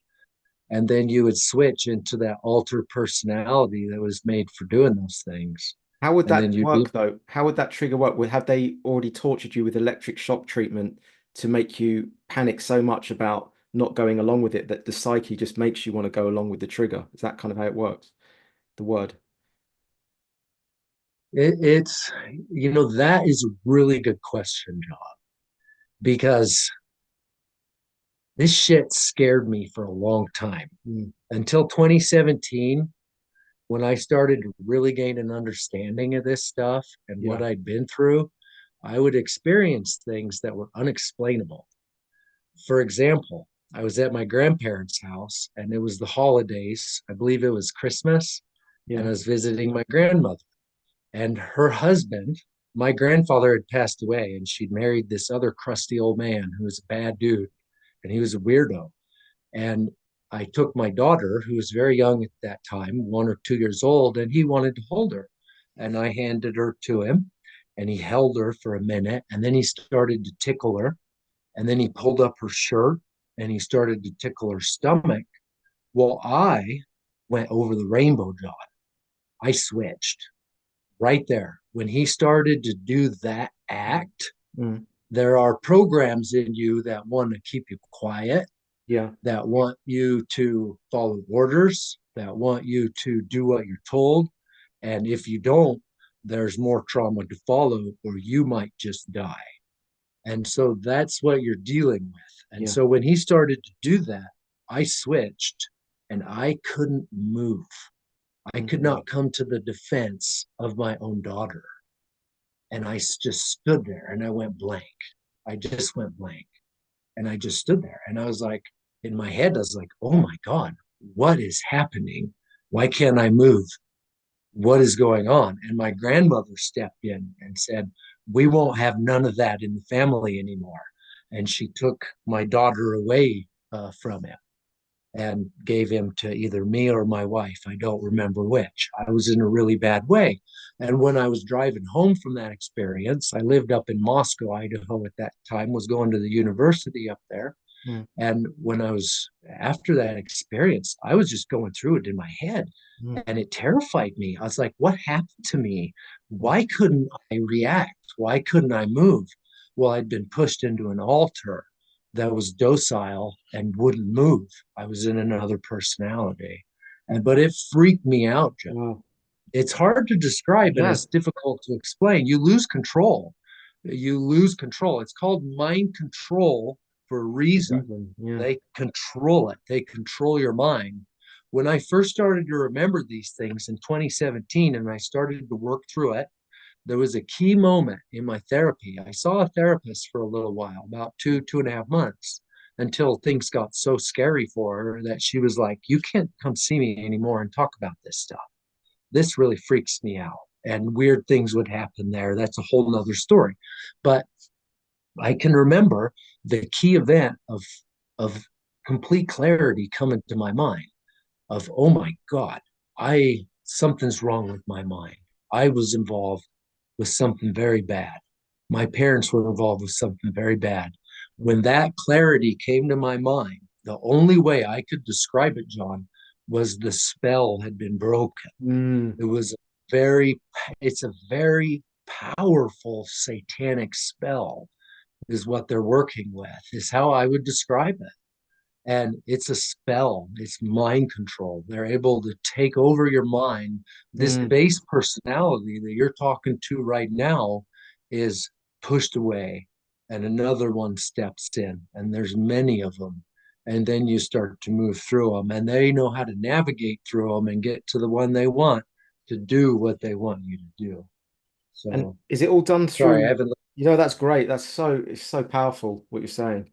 And then you would switch into that altered personality that was made for doing those things. How would And then that you'd be, work though? How would that trigger work? Have they already tortured you with electric shock treatment to make you panic so much about not going along with it that the psyche just makes you want to go along with the trigger? Is that kind of how it works? The word. it's, that is a really good question, John, because this shit scared me for a long time Mm. until 2017 when I started to really gain an understanding of this stuff and what Yeah. I'd been through. I would experience things that were unexplainable. For example, I was at my grandparents' house and it was the holidays. I believe it was Christmas, and Yeah. I was visiting my grandmother and her husband. My grandfather had passed away and she'd married this other crusty old man who was a bad dude and he was a weirdo. And I took my daughter, who was very young at that time, 1 or 2 years old, and he wanted to hold her. And I handed her to him, and he held her for a minute, and then he started to tickle her. And then he pulled up her shirt and he started to tickle her stomach. Well, I went over the rainbow, John. I switched right there. When he started to do that act, Mm. there are programs in you that want to keep you quiet, Yeah. that want you to follow orders, that want you to do what you're told. And if you don't, there's more trauma to follow, or you might just die. And so that's what you're dealing with. And Yeah. so when he started to do that, I switched and I couldn't move. I could Mm. not come to the defense of my own daughter. And I just stood there and I went blank. I just went blank. And I just stood there. And I was like, in my head, I was like, oh my God, what is happening? Why can't I move? What is going on? And my grandmother stepped in and said, we won't have none of that in the family anymore. And she took my daughter away from him and gave him to either me or my wife. I don't remember which. I was in a really bad way. And when I was driving home from that experience, I lived up in Moscow, Idaho at that time, was going to the university up there. Mm. And when I was after that experience, I was just going through it in my head Mm. and it terrified me. I was like, what happened to me? Why couldn't I react? Why couldn't I move? Well, I'd been pushed into an altar that was docile and wouldn't move. I was in another personality. But it freaked me out, Joe. Wow. It's hard to describe and Yeah. it's difficult to explain. You lose control. You lose control. It's called mind control for a reason. Yeah. They control it. They control your mind. When I first started to remember these things in 2017 and I started to work through it, there was a key moment in my therapy. I saw a therapist for a little while, about 2.5 months, until things got so scary for her that she was like, "You can't come see me anymore and talk about this stuff. This really freaks me out." And weird things would happen there. That's a whole nother story. But I can remember the key event of complete clarity coming to my mind of, oh my God, something's wrong with my mind. I was involved with something very bad. My parents were involved with something very bad. When that clarity came to my mind, the only way I could describe it, John, was the spell had been broken. Mm. It was very, it's a very powerful satanic spell, is what they're working with, is how I would describe it. And it's a spell, it's mind control. They're able to take over your mind. This base personality that you're talking to right now is pushed away, and another one steps in, and there's many of them. And then you start to move through them, and they know how to navigate through them and get to the one they want to do what they want you to do. And So, is it all done sorry, I through, haven't. that's great. It's so powerful what you're saying.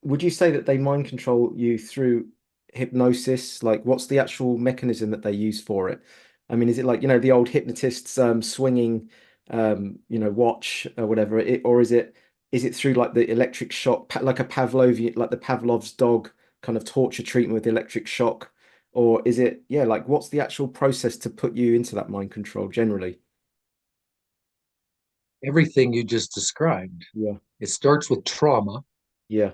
Would you say that they mind control you through hypnosis? Like, what's the actual mechanism that they use for it? I mean, is it like, the old hypnotists swinging, watch or whatever, or is it through like the electric shock, like a Pavlovian, like the Pavlov's dog kind of torture treatment with electric shock? Or is it, yeah, like what's the actual process to put you into that mind control generally? Everything you just described. Yeah. It starts with trauma. Yeah.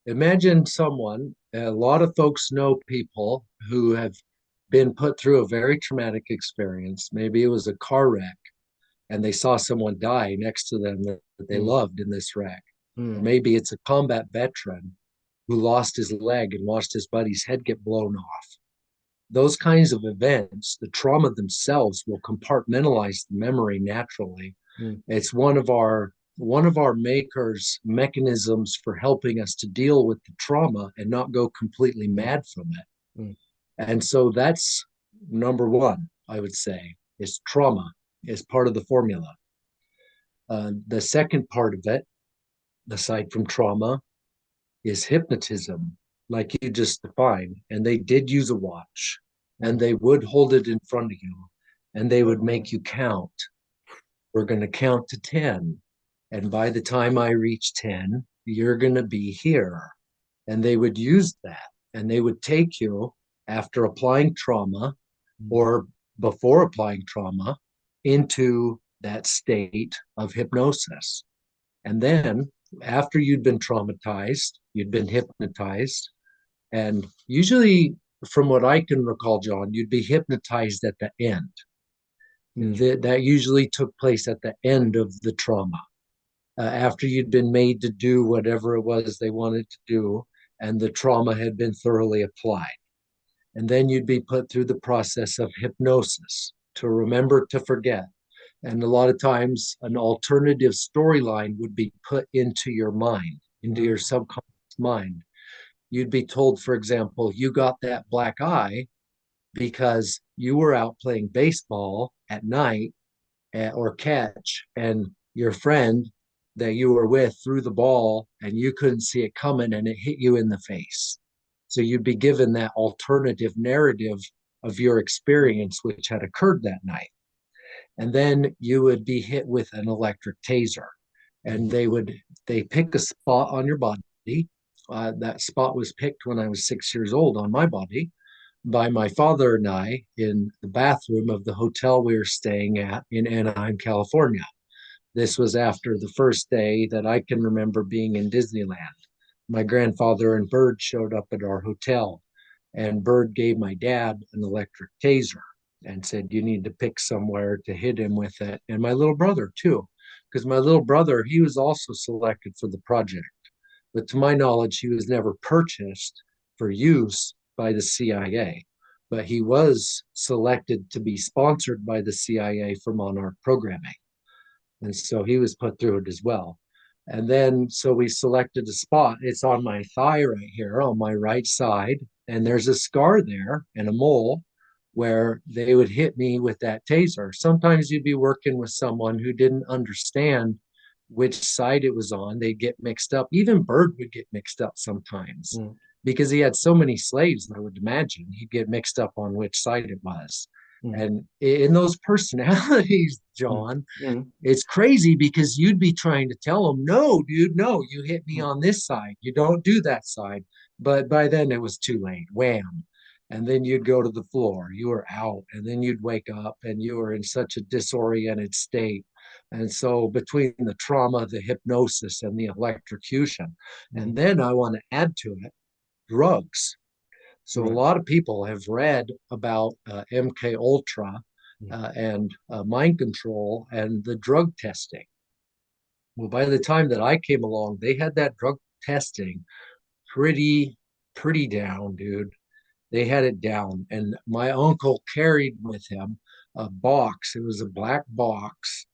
Imagine someone, a lot of folks know people who have been put through a very traumatic experience. Maybe it was a car wreck and they saw someone die next to them that they Mm. loved in this wreck. Or Mm. maybe it's a combat veteran who lost his leg and watched his buddy's head get blown off. Those kinds of events, the trauma themselves will compartmentalize the memory naturally. Mm. It's one of our makers mechanisms for helping us to deal with the trauma and not go completely mad from it. Mm. And so that's number one, I would say, is trauma is part of the formula. The second part of it, aside from trauma, is hypnotism, like you just defined. And they did use a watch, and they would hold it in front of you, and they would make you count. We're going to count to 10. And by the time I reach 10, you're going to be here. And they would use that. And they would take you after applying trauma or before applying trauma into that state of hypnosis. And then after you'd been traumatized, you'd been hypnotized. And usually, from what I can recall, John, you'd be hypnotized at the end. That usually took place at the end of the trauma, after you'd been made to do whatever it was they wanted to do, and the trauma had been thoroughly applied. And then you'd be put through the process of hypnosis to remember to forget. And a lot of times, an alternative storyline would be put into your mind, into your subconscious mind. You'd be told, for example, you got that black eye because you were out playing baseball at night or catch, and your friend that you were with threw the ball and you couldn't see it coming and it hit you in the face. So you'd be given that alternative narrative of your experience, which had occurred that night. And then you would be hit with an electric taser, and they pick a spot on your body. That spot was picked when I was 6 years old on my body by my father and I in the bathroom of the hotel we were staying at in Anaheim, California. This was after the first day that I can remember being in Disneyland. My grandfather and Bird showed up at our hotel, and Bird gave my dad an electric taser and said, "You need to pick somewhere to hit him with it." And my little brother, too, because my little brother, he was also selected for the project. But to my knowledge, he was never purchased for use by the CIA. But he was selected to be sponsored by the CIA for Monarch programming. And so he was put through it as well. And then, so we selected a spot. It's on my thigh right here on my right side. And there's a scar there and a mole where they would hit me with that taser. Sometimes you'd be working with someone who didn't understand which side it was on. They'd get mixed up. Even Bird would get mixed up sometimes because he had so many slaves, I would imagine he'd get mixed up on which side it was. And in those personalities, John, it's crazy because you'd be trying to tell them, no, dude, no, you hit me on this side. You don't do that side. But by then it was too late. Wham. And then you'd go to the floor. You were out. And then you'd wake up and you were in such a disoriented state. And so between the trauma, the hypnosis, and the electrocution, and then I want to add to it drugs. So a lot of people have read about MKUltra and mind control and the drug testing. Well, by the time that I came along, they had that drug testing pretty down, dude. They had it down. And my uncle carried with him a box. It was a black box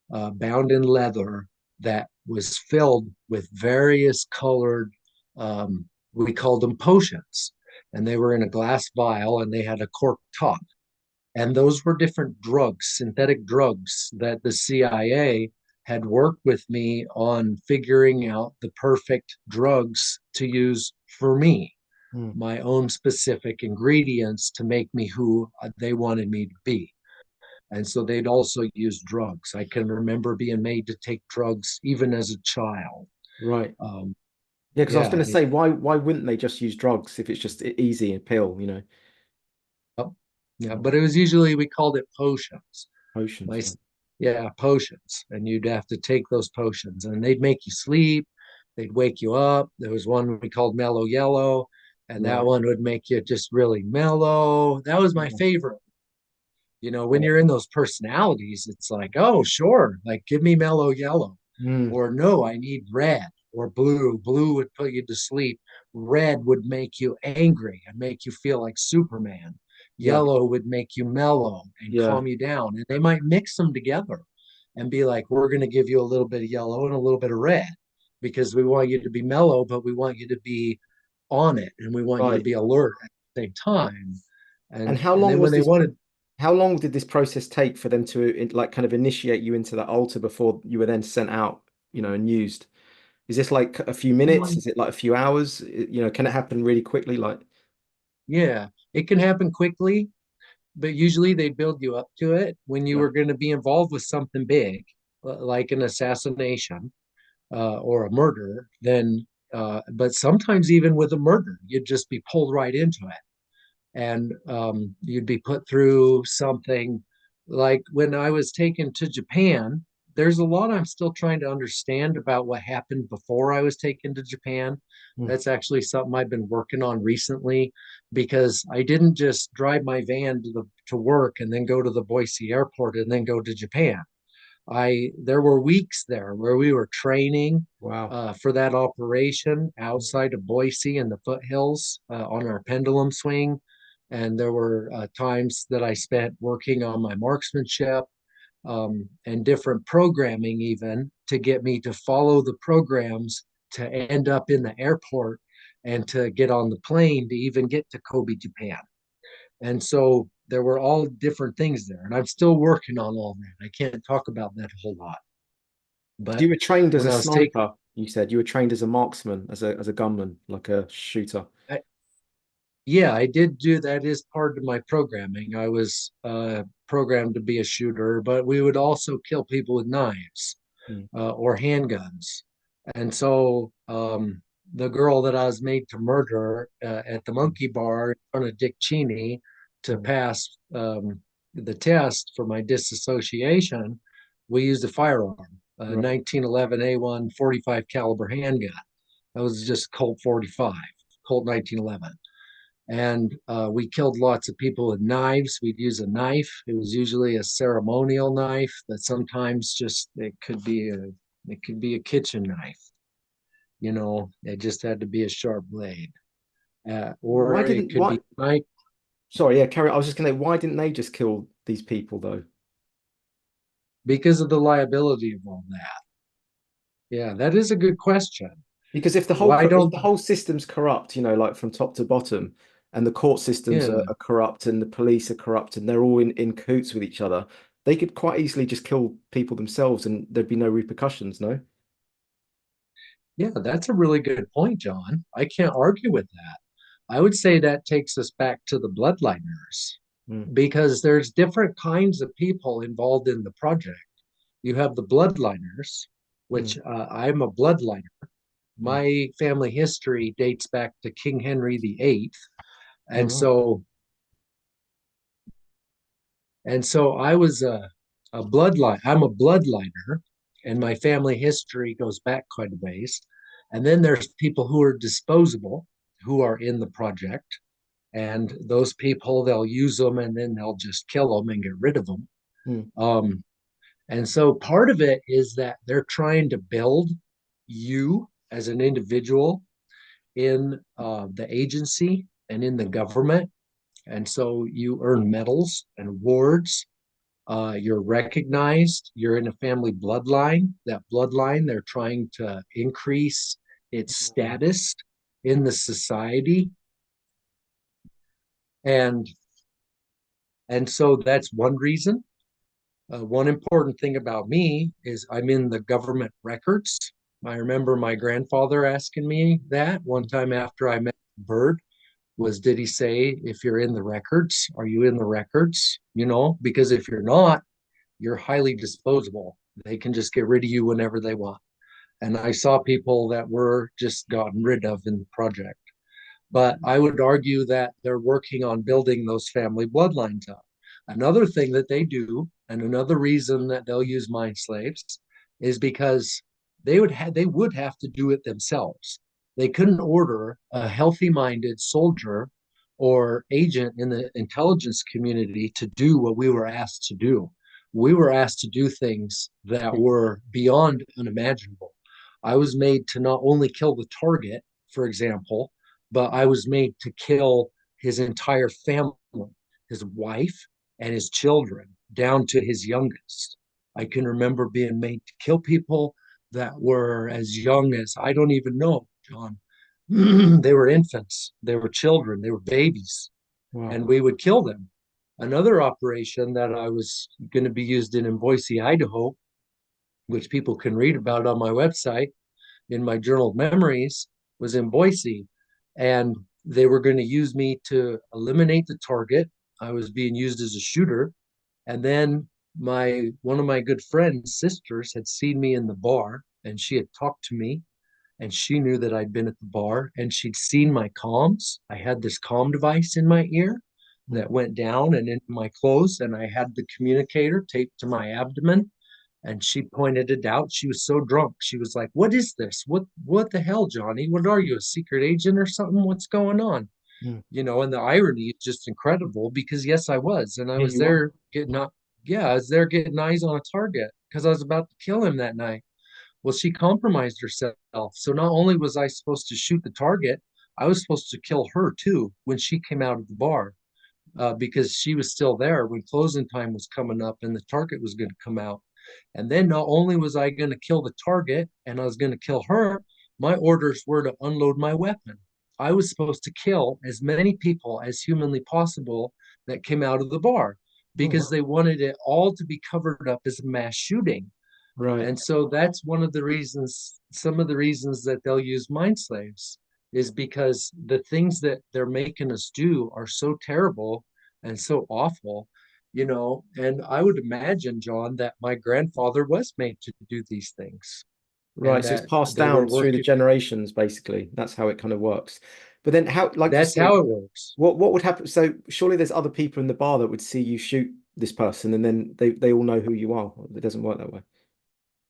bound in leather that was filled with various colored, we called them potions. And they were in a glass vial and they had a cork top. And those were different drugs, synthetic drugs that the CIA had worked with me on figuring out the perfect drugs to use for me, my own specific ingredients to make me who they wanted me to be. And so they'd also use drugs. I can remember being made to take drugs even as a child. Right. Yeah, because I was going to say, why wouldn't they just use drugs if it's just easy, a pill, you know? Yeah, but it was usually, we called it potions. Potions. Yeah, potions. And you'd have to take those potions and they'd make you sleep. They'd wake you up. There was one we called mellow yellow, and that one would make you just really mellow. That was my favorite. You know, when you're in those personalities, it's like, oh, sure, like give me mellow yellow. Or no, I need red or blue. Blue would put you to sleep. Red would make you angry and make you feel like Superman. Yellow would make you mellow and calm you down. And they might mix them together and be like, we're going to give you a little bit of yellow and a little bit of red because we want you to be mellow, but we want you to be on it and we want you to be alert at the same time. And how long was this? How long did this process take for them to like kind of initiate you into that altar before you were then sent out, you know, and used? Is this like a few minutes? Is it like a few hours? You know, can it happen really quickly? Like, yeah, it can happen quickly, but usually they build you up to it when you were going to be involved with something big, like an assassination or a murder. Then, but sometimes even with a murder, you'd just be pulled right into it. And you'd be put through something like when I was taken to Japan. There's a lot I'm still trying to understand about what happened before I was taken to Japan. That's actually something I've been working on recently because I didn't just drive my van to work and then go to the Boise airport and then go to Japan. There were weeks there where we were training for that operation outside of Boise in the foothills on our pendulum swing. And there were times that I spent working on my marksmanship and different programming even to get me to follow the programs to end up in the airport and to get on the plane to even get to Kobe, Japan. And so there were all different things there. And I'm still working on all that. I can't talk about that a whole lot. But you were trained as a sniper, you said you were trained as a marksman, as a gunman, like a shooter. Yeah, I did do that as part of my programming. I was programmed to be a shooter, but we would also kill people with knives or handguns. And so the girl that I was made to murder at the monkey bar in front of Dick Cheney to pass the test for my disassociation, we used a firearm, a 1911 A1 45 caliber handgun. That was just Colt 45, Colt 1911. And we killed lots of people with knives. We'd use a knife. It was usually a ceremonial knife, but sometimes just it could be a kitchen knife. You know, it just had to be a sharp blade, Why or it didn't could be why? knife. Sorry, yeah, carry. I was just gonna. Why didn't they just kill these people though? Because of the liability of all that. Yeah, that is a good question. Because Why if don't, the whole system's corrupt, like from top to bottom, and the court systems yeah, are corrupt, and the police are corrupt, and they're all in cahoots with each other, they could quite easily just kill people themselves, and there'd be no repercussions. No. yeah, that's a really good point, John. I can't argue with that. I would say that takes us back to the bloodliners Mm, because there's different kinds of people involved in the project. You have the bloodliners, which mm, I'm a bloodliner. mm. My family history dates back to King Henry VIII. All And right. so I was a bloodline. I'm a bloodliner, and my family history goes back quite a ways. And then there's people who are disposable, who are in the project, and those people they'll use them and then they'll just kill them and get rid of them. Mm, Um, and so part of it is that they're trying to build you as an individual in the agency and in the government. And so you earn medals and awards. You're recognized. You're in a family bloodline. That bloodline, they're trying to increase its mm. status in the society. And so that's one reason. One important thing about me is I'm in the government records. I remember my grandfather asking me that one time after I met Bird was, did he say, if you're in the records, are you in the records? Because if you're not, you're highly disposable. They can just get rid of you whenever they want. And I saw people that were just gotten rid of in the project. But I would argue that they're working on building those family bloodlines up. Another thing that they do, and another reason that they'll use mind slaves, is because they would have to do it themselves. They couldn't order a healthy-minded soldier or agent in the intelligence community to do what we were asked to do. We were asked to do things that were beyond unimaginable. I was made to not only kill the target, for example, but I was made to kill his entire family, his wife and his children, down to his youngest. I can remember being made to kill people that were as young as, I don't even know, John. They were infants, they were children, they were babies, Wow. and we would kill them. Another operation that I was going to be used in Boise, Idaho, which people can read about on my website in my journal of memories, was in Boise. And they were going to use me to eliminate the target. I was being used as a shooter. And then one of my good friend's sisters had seen me in the bar and she had talked to me and she knew that I'd been at the bar and she'd seen my comms. I had this comm device in my ear Mm. that went down and into my clothes, and I had the communicator taped to my abdomen. And she pointed it out. She was so drunk. She was like, "What is this? What the hell, Johnny? What are you, a secret agent or something? What's going on?" Mm. And the irony is just incredible because yes, I was, and I Yeah, was you are. there getting up. Yeah, I was there getting eyes on a target because I was about to kill him that night. Well, she compromised herself. So not only was I supposed to shoot the target, I was supposed to kill her too when she came out of the bar, because she was still there when closing time was coming up and the target was going to come out. And then not only was I going to kill the target and I was going to kill her, my orders were to unload my weapon. I was supposed to kill as many people as humanly possible that came out of the bar Oh, because wow. they wanted it all to be covered up as a mass shooting. Right. And so that's one of the reasons, some of the reasons that they'll use mind slaves is because the things that they're making us do are so terrible and so awful. And I would imagine, John, that my grandfather was made to do these things and Right. So it's that passed they were down through the working. generations, basically. That's how it kind of works. But then how, like you That's say, how it works. what would happen? So surely there's other people in the bar that would see you shoot this person and then they all know who you are. It doesn't work that way.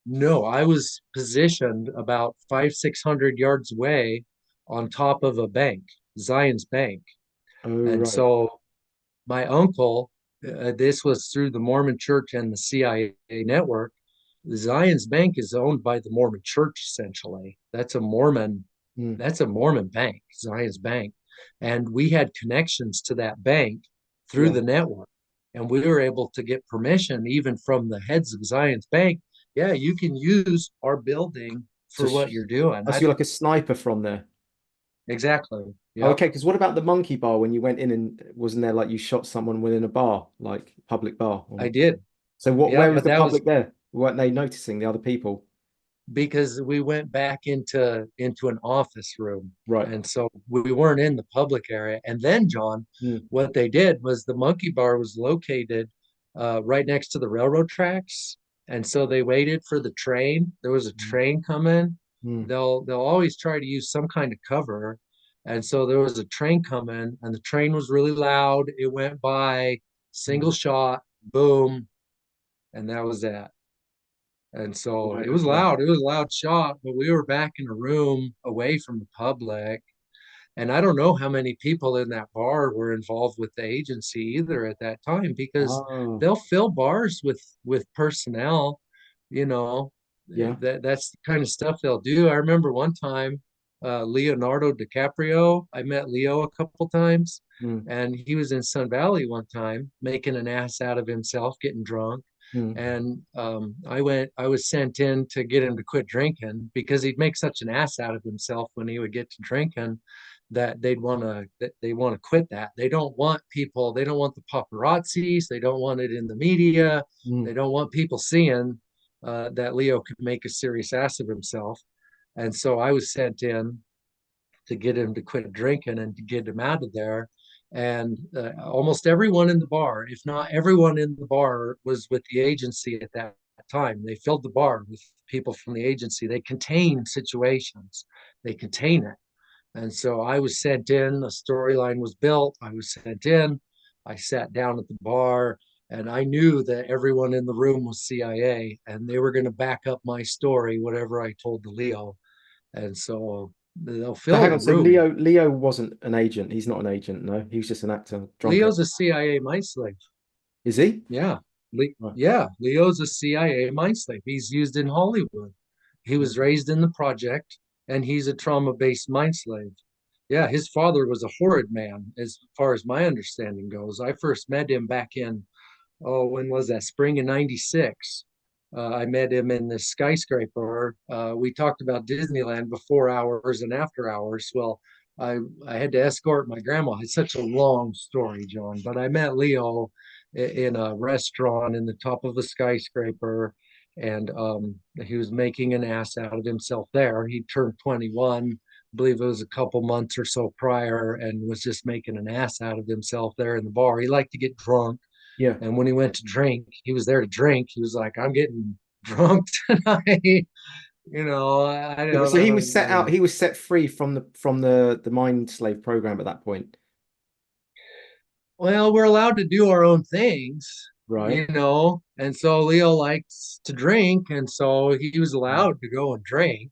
No, I was positioned about 500, 600 yards away on top of a bank, Zion's Bank. Oh, And right. so my uncle, this was through the Mormon Church and the CIA network. The Zion's Bank is owned by the Mormon Church, essentially. Mm. That's a Mormon bank, Zion's Bank. And we had connections to that bank through Yeah. the network. And we were able to get permission even from the heads of Zion's Bank. Yeah, you can use our building for what Just, you're doing. I see like a sniper from there. Exactly. Yep. Okay, because what about the monkey bar when you went in and wasn't there like you shot someone within a bar, like public bar? I did. So what? Yeah, Where was but the that was public there? Weren't they noticing the other people? because we went back into an office room, Right. and so we weren't in the public area. And then, John, Mm. what they did was the monkey bar was located right next to the railroad tracks, and so they waited for the train. There was a train coming. Mm. They'll always try to use some kind of cover, and so there was a train coming, and the train was really loud. It went by, single Mm. shot, boom, and that was that. And so Right. it was Okay. loud. It was a loud shot, but we were back in a room away from the public. And I don't know how many people in that bar were involved with the agency either at that time, because Oh, they'll fill bars with personnel, you know, yeah. that's the kind of stuff they'll do. I remember one time, Leonardo DiCaprio, I met Leo a couple times, Mm. and he was in Sun Valley one time making an ass out of himself, getting drunk. Mm. And I was sent in to get him to quit drinking because he'd make such an ass out of himself when he would get to drinking that they want to quit that. They don't want people, they don't want the paparazzis, they don't want it in the media, they Mm. don't want people seeing that Leo could make a serious ass of himself. And so I was sent in to get him to quit drinking and to get him out of there. And almost everyone in the bar, if not everyone in the bar, was with the agency at that time. They filled the bar with people from the agency. They contain situations, they contain it. And so I was sent in, a storyline was built. I was sent in, I sat down at the bar, and I knew that everyone in the room was CIA and they were going to back up my story, whatever I told the Leo. And so they'll So fill hang the on. So room. Leo wasn't an agent. He's not an agent. No, he was just an actor, drunk actor. Leo's a CIA mind slave. Is he? Yeah. Right. Yeah. Leo's a CIA mind slave. He's used in Hollywood. He was raised in the project and he's a trauma-based mind slave. Yeah, his father was a horrid man, as far as my understanding goes. I first met him back in, oh, when was that? Spring of '96. I met him in this skyscraper. We talked about Disneyland before hours and after hours. Well, I had to escort my grandma. It's such a long story, John, but I met Leo in a restaurant in the top of a skyscraper, and he was making an ass out of himself there. He turned 21, I believe it was a couple months or so prior, and was just making an ass out of himself there in the bar. He liked to get drunk. Yeah. And when he went to drink, he was there to drink. He was like, I'm getting drunk tonight. Yeah, but so I he was don't set out. know. He was set free from the mind slave program at that point. Well, we're allowed to do our own things, Right. and so Leo likes to drink. And so he was allowed to go and drink.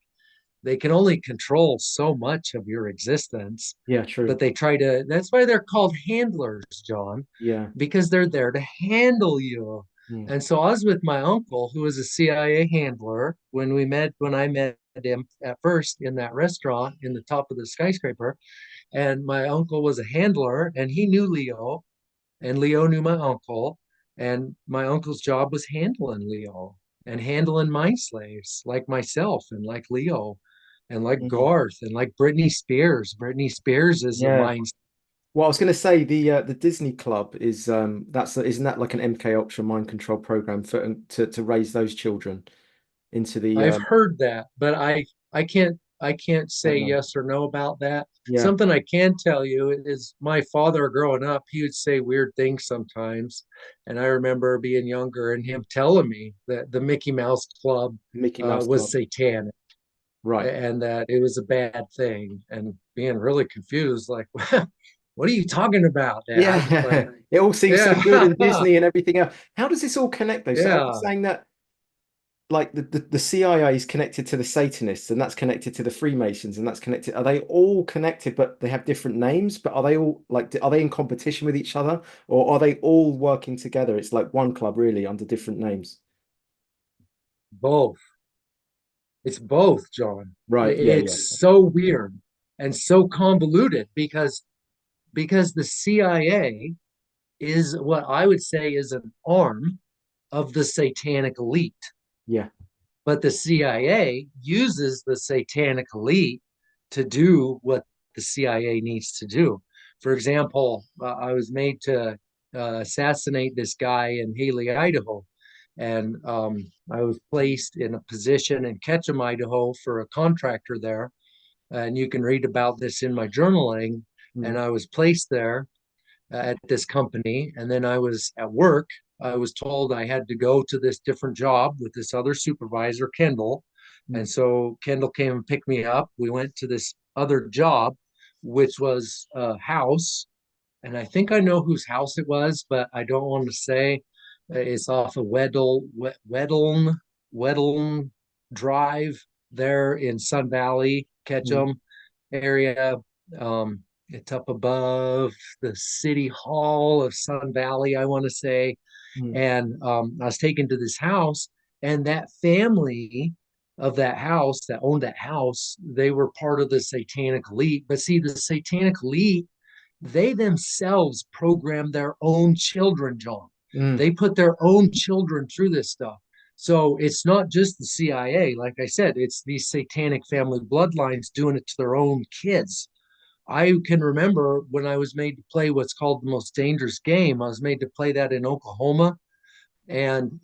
They can only control so much of your existence, Yeah. but True. that's why they're called handlers, John, Yeah. because they're there to handle you. Mm. And so I was with my uncle, who was a CIA handler, when I met him at first in that restaurant in the top of the skyscraper. And my uncle was a handler and he knew Leo, and Leo knew my uncle. And my uncle's job was handling Leo and handling mind slaves like myself and like Leo and like Mm. Garth and like Britney Spears. Britney Spears is a Yeah. mind. Well, I was going to say the Disney Club is isn't that like an MK Ultra mind control program for to raise those children into the I've heard that, but I can't say don't know. yes or no about that. Yeah. Something I can tell you is my father growing up, he would say weird things sometimes. And I remember being younger and him telling me that the Mickey Mouse Club Mickey Mouse was Club. satanic Right. and that it was a bad thing, and being really confused, like, what are you talking about, Dad? Like, Yeah. It all seems so good yeah, in Disney and everything else. How does this all connect though? So are you yeah. saying that like the CIA is connected to the Satanists, and that's connected to the Freemasons, and that's connected. Are they all connected, but they have different names? But are they all like, are they in competition with each other, or are they all working together? It's like one club, really, under different names. Both. It's both, John. Right. Yeah. Yeah. It's so weird and so convoluted because the CIA is what I would say is an arm of the satanic elite. Yeah. But the CIA uses the satanic elite to do what the CIA needs to do. For example, I was made to assassinate this guy in Haley, Idaho. And I was placed in a position in Ketchum, Idaho for a contractor there. And you can read about this in my journaling. And Mm. I was placed there at this company. And then I was at work. I was told I had to go to this different job with this other supervisor, Kendall. Mm. And so Kendall came and picked me up. We went to this other job, which was a house. And I think I know whose house it was, but I don't want to say. It's off of Weddle Drive there in Sun Valley, Mm. Ketchum area. It's up above the city hall of Sun Valley, I want to say. Mm. And I was taken to this house, and that family of that house that owned that house, they were part of the satanic elite. But see, the satanic elite, they themselves program their own children, John. Mm. They put their own children through this stuff. So it's not just the CIA. Like I said, it's these satanic family bloodlines doing it to their own kids. I can remember when I was made to play what's called the most dangerous game. I was made to play that in Oklahoma, and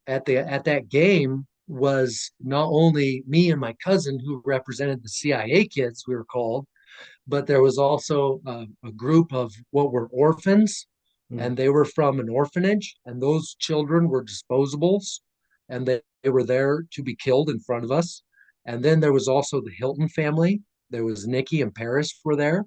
at that game was not only me and my cousin who represented the CIA kids, we were called, but there was also a group of what were orphans, Mm. and they were from an orphanage, and those children were disposables, and they were there to be killed in front of us. And then there was also the Hilton family. There was Nikki and Paris were there,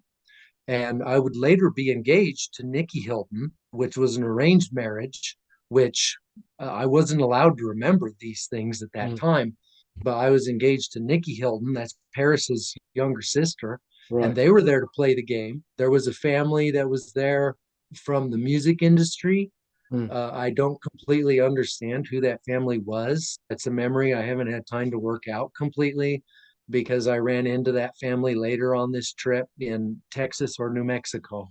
and I would later be engaged to Nikki Hilton, which was an arranged marriage, which I wasn't allowed to remember these things at that Mm. time. But I was engaged to Nikki Hilton, that's Paris's younger sister, and Right. they were there to play the game. There was a family that was there from the music industry. Mm. I don't completely understand who that family was. It's a memory I haven't had time to work out completely because I ran into that family later on this trip in Texas or New Mexico.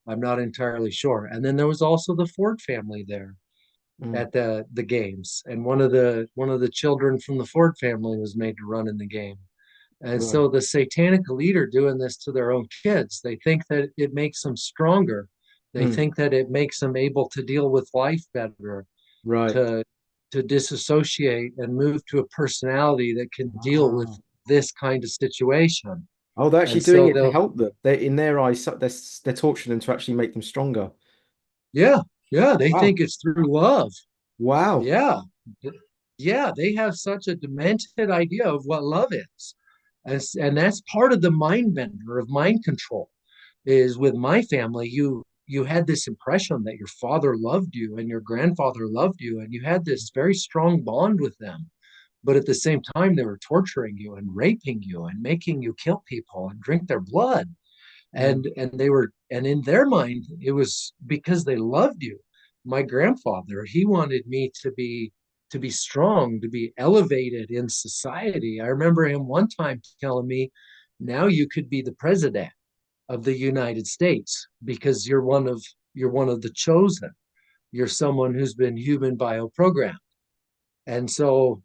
I'm not entirely sure. And then there was also the Ford family there Mm. at the games, and one of the children from the Ford family was made to run in the game. And Right. so the satanic elite are doing this to their own kids. They think that it makes them stronger. They Mm. think that it makes them able to deal with life better, Right. to disassociate and move to a personality that can deal with Ah. this kind of situation. Oh, they're actually And doing so it to they'll, help them. They're in their eyes, they're torturing them to actually make them stronger. yeah, yeah, they Wow. think it's through love. Wow. Yeah, yeah, they have such a demented idea of what love is. And that's part of the mind bender of mind control is with my family, you had this impression that your father loved you and your grandfather loved you, and you had this very strong bond with them. But at the same time, they were torturing you and raping you and making you kill people and drink their blood. Mm. And in their mind, it was because they loved you. My grandfather, he wanted me to be strong, to be elevated in society. I remember him one time telling me, now you could be the president of the United States because you're one of the chosen. You're someone who's been human bioprogrammed. And so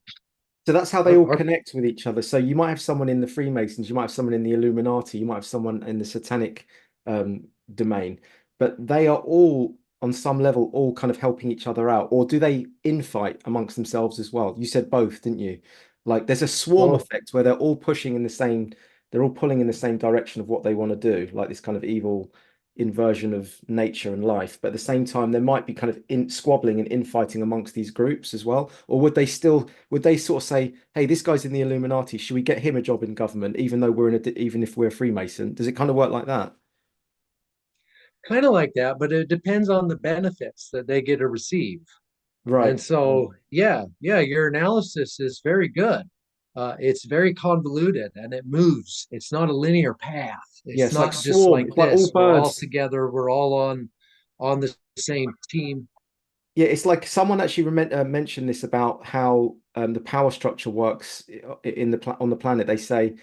So that's how they all our connect with each other. So you might have someone in the Freemasons, you might have someone in the Illuminati, you might have someone in the satanic domain, but they are all on some level all kind of helping each other out. Or do they infight amongst themselves as well? You said both, didn't you? Like there's a swarm both effect where they're all pushing in the same, they're all pulling in the same direction of what they want to do, like this kind of evil inversion of nature and life. But at the same time, there might be kind of squabbling and infighting amongst these groups as well. Or would they sort of say, hey, this guy's in the Illuminati, should we get him a job in government, even though even if we're a Freemason? Does it kind of work like that? kind of like that, but it depends on the benefits that they get to receive. Right. And so, yeah, your analysis is very good. It's very convoluted and it moves. It's not a linear path. Yeah, It's it's like not just swarm. like It's like all this. We're all birds. together. We're all on the same team. Yeah, it's like someone actually mentioned this about how the power structure works in the on the planet. They say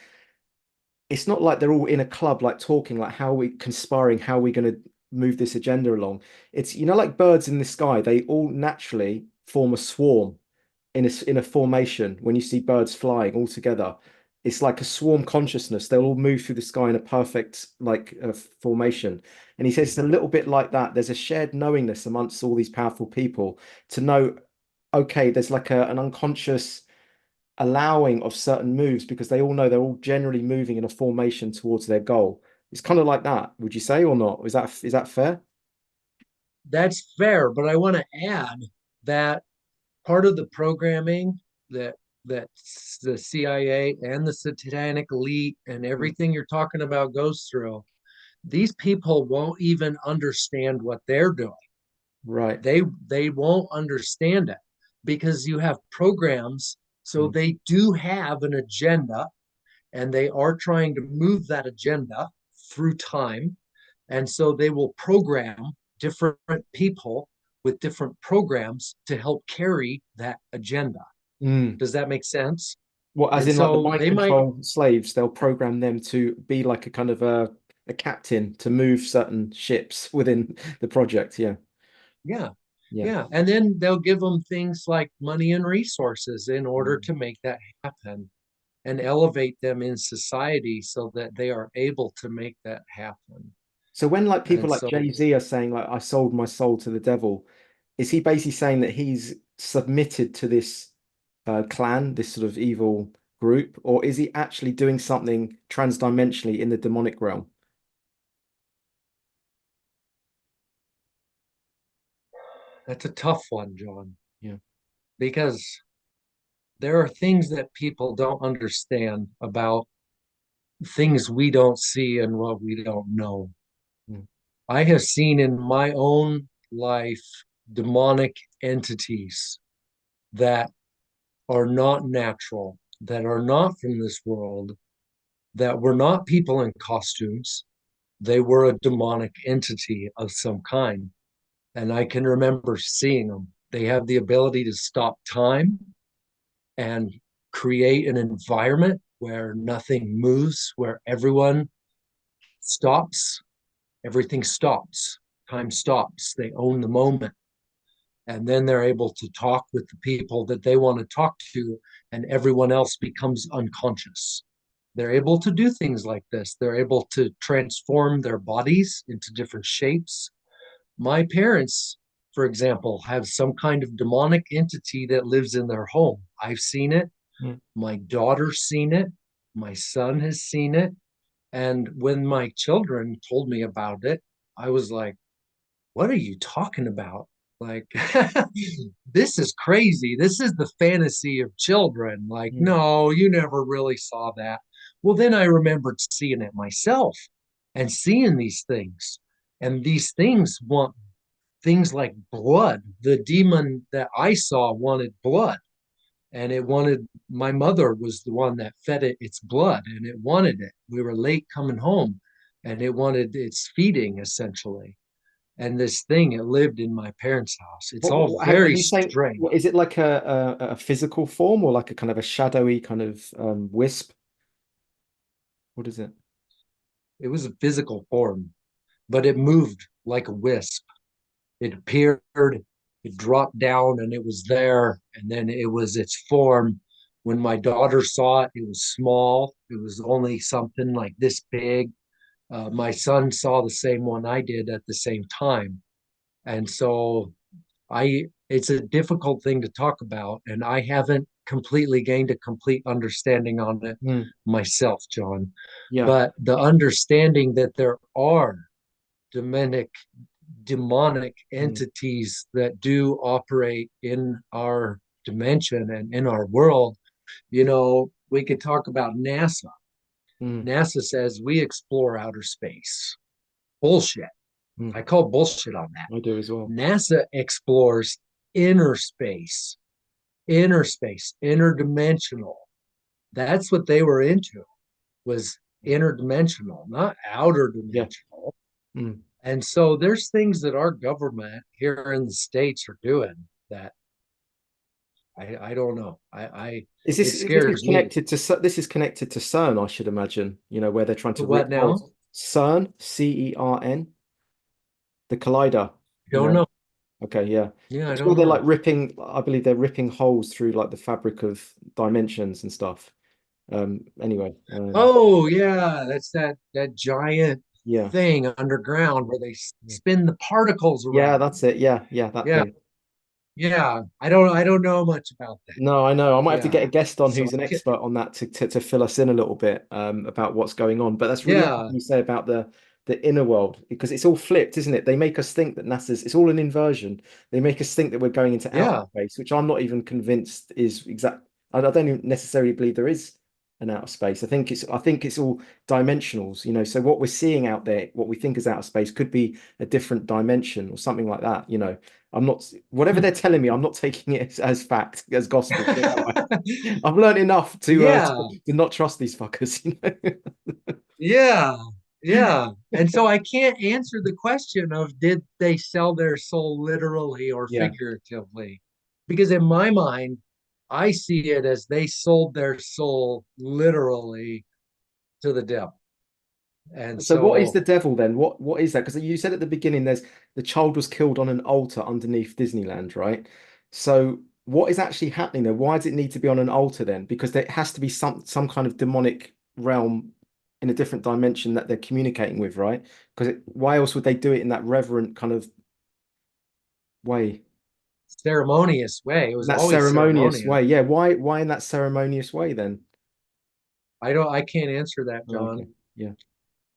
it's not like they're all in a club, like talking, like how we conspiring, how we're going to move this agenda along. It's, like birds in the sky, they all naturally form a swarm in a formation. When you see birds flying all together, it's like a swarm consciousness. They'll all move through the sky in a perfect like formation. And he says it's a little bit like that. There's a shared knowingness amongst all these powerful people to know, okay, there's like an unconscious allowing of certain moves because they all know they're all generally moving in a formation towards their goal. It's kind of like that, would you say, or not? Is that fair? That's fair, but I want to add that part of the programming that that the CIA and the satanic elite and Mm. everything you're talking about goes through, these people won't even understand what they're doing. Right. They won't understand it because you have programs, so Mm. they do have an agenda and they are trying to move that agenda through time. And so they will program different people with different programs to help carry that agenda. Mm. Does that make sense? Well, as And in like the so mind they might, control slaves, they'll program them to be like a kind of a captain to move certain ships within the project. Yeah. yeah, Yeah. yeah. And then they'll give them things like money and resources in order Mm. to make that happen and elevate them in society so that they are able to make that happen. So when like people And like so Jay-Z are saying like I sold my soul to the devil, is he basically saying that he's submitted to this clan, this sort of evil group, or is he actually doing something transdimensionally in the demonic realm? that's a tough one, John, Yeah. because there are things that people don't understand about things we don't see and what we don't know. Mm. I have seen in my own life demonic entities that are not natural, that are not from this world, that were not people in costumes. They were a demonic entity of some kind. And I can remember seeing them. They have the ability to stop time and create an environment where nothing moves, where everyone stops, everything stops, time stops. They own the moment. And then they're able to talk with the people that they want to talk to, and everyone else becomes unconscious. They're able to do things like this. They're able to transform their bodies into different shapes. My parents, for example, have some kind of demonic entity that lives in their home. I've seen it. Mm. My daughter's seen it. My son has seen it. And when my children told me about it, I was like, what are you talking about? Like, this is crazy. This is the fantasy of children. Like, Mm. no, you never really saw that. Well, then I remembered seeing it myself and seeing these things. And these things want things like blood. The demon that I saw wanted blood, and it wanted, my mother was the one that fed it its blood, and it wanted it. We were late coming home, and it wanted its feeding essentially. And this thing, it lived in my parents' house. It's all And very you're saying, strange. is it like a physical form or like a kind of a shadowy kind of wisp? What is it? It was a physical form, but it moved like a wisp. It appeared, it dropped down, and it was there. And then it was its form. When my daughter saw it, it was small. It was only something like this big. My son saw the same one I did at the same time. And so it's a difficult thing to talk about. And I haven't completely gained a complete understanding on it Mm. myself, John. Yeah. But the understanding that there are demonic demonic Mm. entities that do operate in our dimension and in our world. We could talk about NASA. Mm. NASA says we explore outer space. Bullshit. Mm. I call bullshit on that. I do as well. NASA explores inner space, interdimensional. That's what they were into, was interdimensional, not outer Yeah. dimensional. Mm. And so there's things that our government here in the States are doing that I don't know. Is It this is scares me. connected to this is connected to CERN, I should imagine, where they're trying to To rip what now? holes. CERN, CERN, the collider, you Don't know. know. Okay, yeah. Yeah, I It's where don't they're know. like ripping, I believe they're ripping holes through like the fabric of dimensions and stuff. Anyway, Oh yeah, that's that giant yeah. thing underground where they spin the particles Yeah, around. that's it. Yeah, yeah, that Yeah, thing. yeah. I don't know much about that. No, I know. I might have to get a Yeah. guest on So who's an expert on that to fill us in a little bit about what's going on. But that's really yeah, interesting you say about the inner world because it's all flipped, isn't it? They make us think that NASA's it's all an inversion. They make us think that we're going into outer yeah. space, which I'm not even convinced is exact. I don't even necessarily believe there is an outer space. I think it's all dimensionals, So what we're seeing out there, what we think is outer space, could be a different dimension or something like that. I'm not whatever they're telling me, I'm not taking it as fact, as gospel. Put it that way. I've learned enough Yeah, to not trust these fuckers. yeah, yeah. And so I can't answer the question of did they sell their soul literally or Yeah. figuratively? Because in my mind, I see it as they sold their soul literally to the devil. And So what is so, the devil then? What is that? Because you said at the beginning there's the child was killed on an altar underneath Disneyland, right? So what is actually happening there? Why does it need to be on an altar then? Because there has to be some kind of demonic realm in a different dimension that they're communicating with, right? Because why else would they do it in that reverent kind of way? ceremonious way, it was That always ceremonious ceremonious. way. Yeah, why in that ceremonious way then? I can't answer that, Oh, okay. John. Yeah.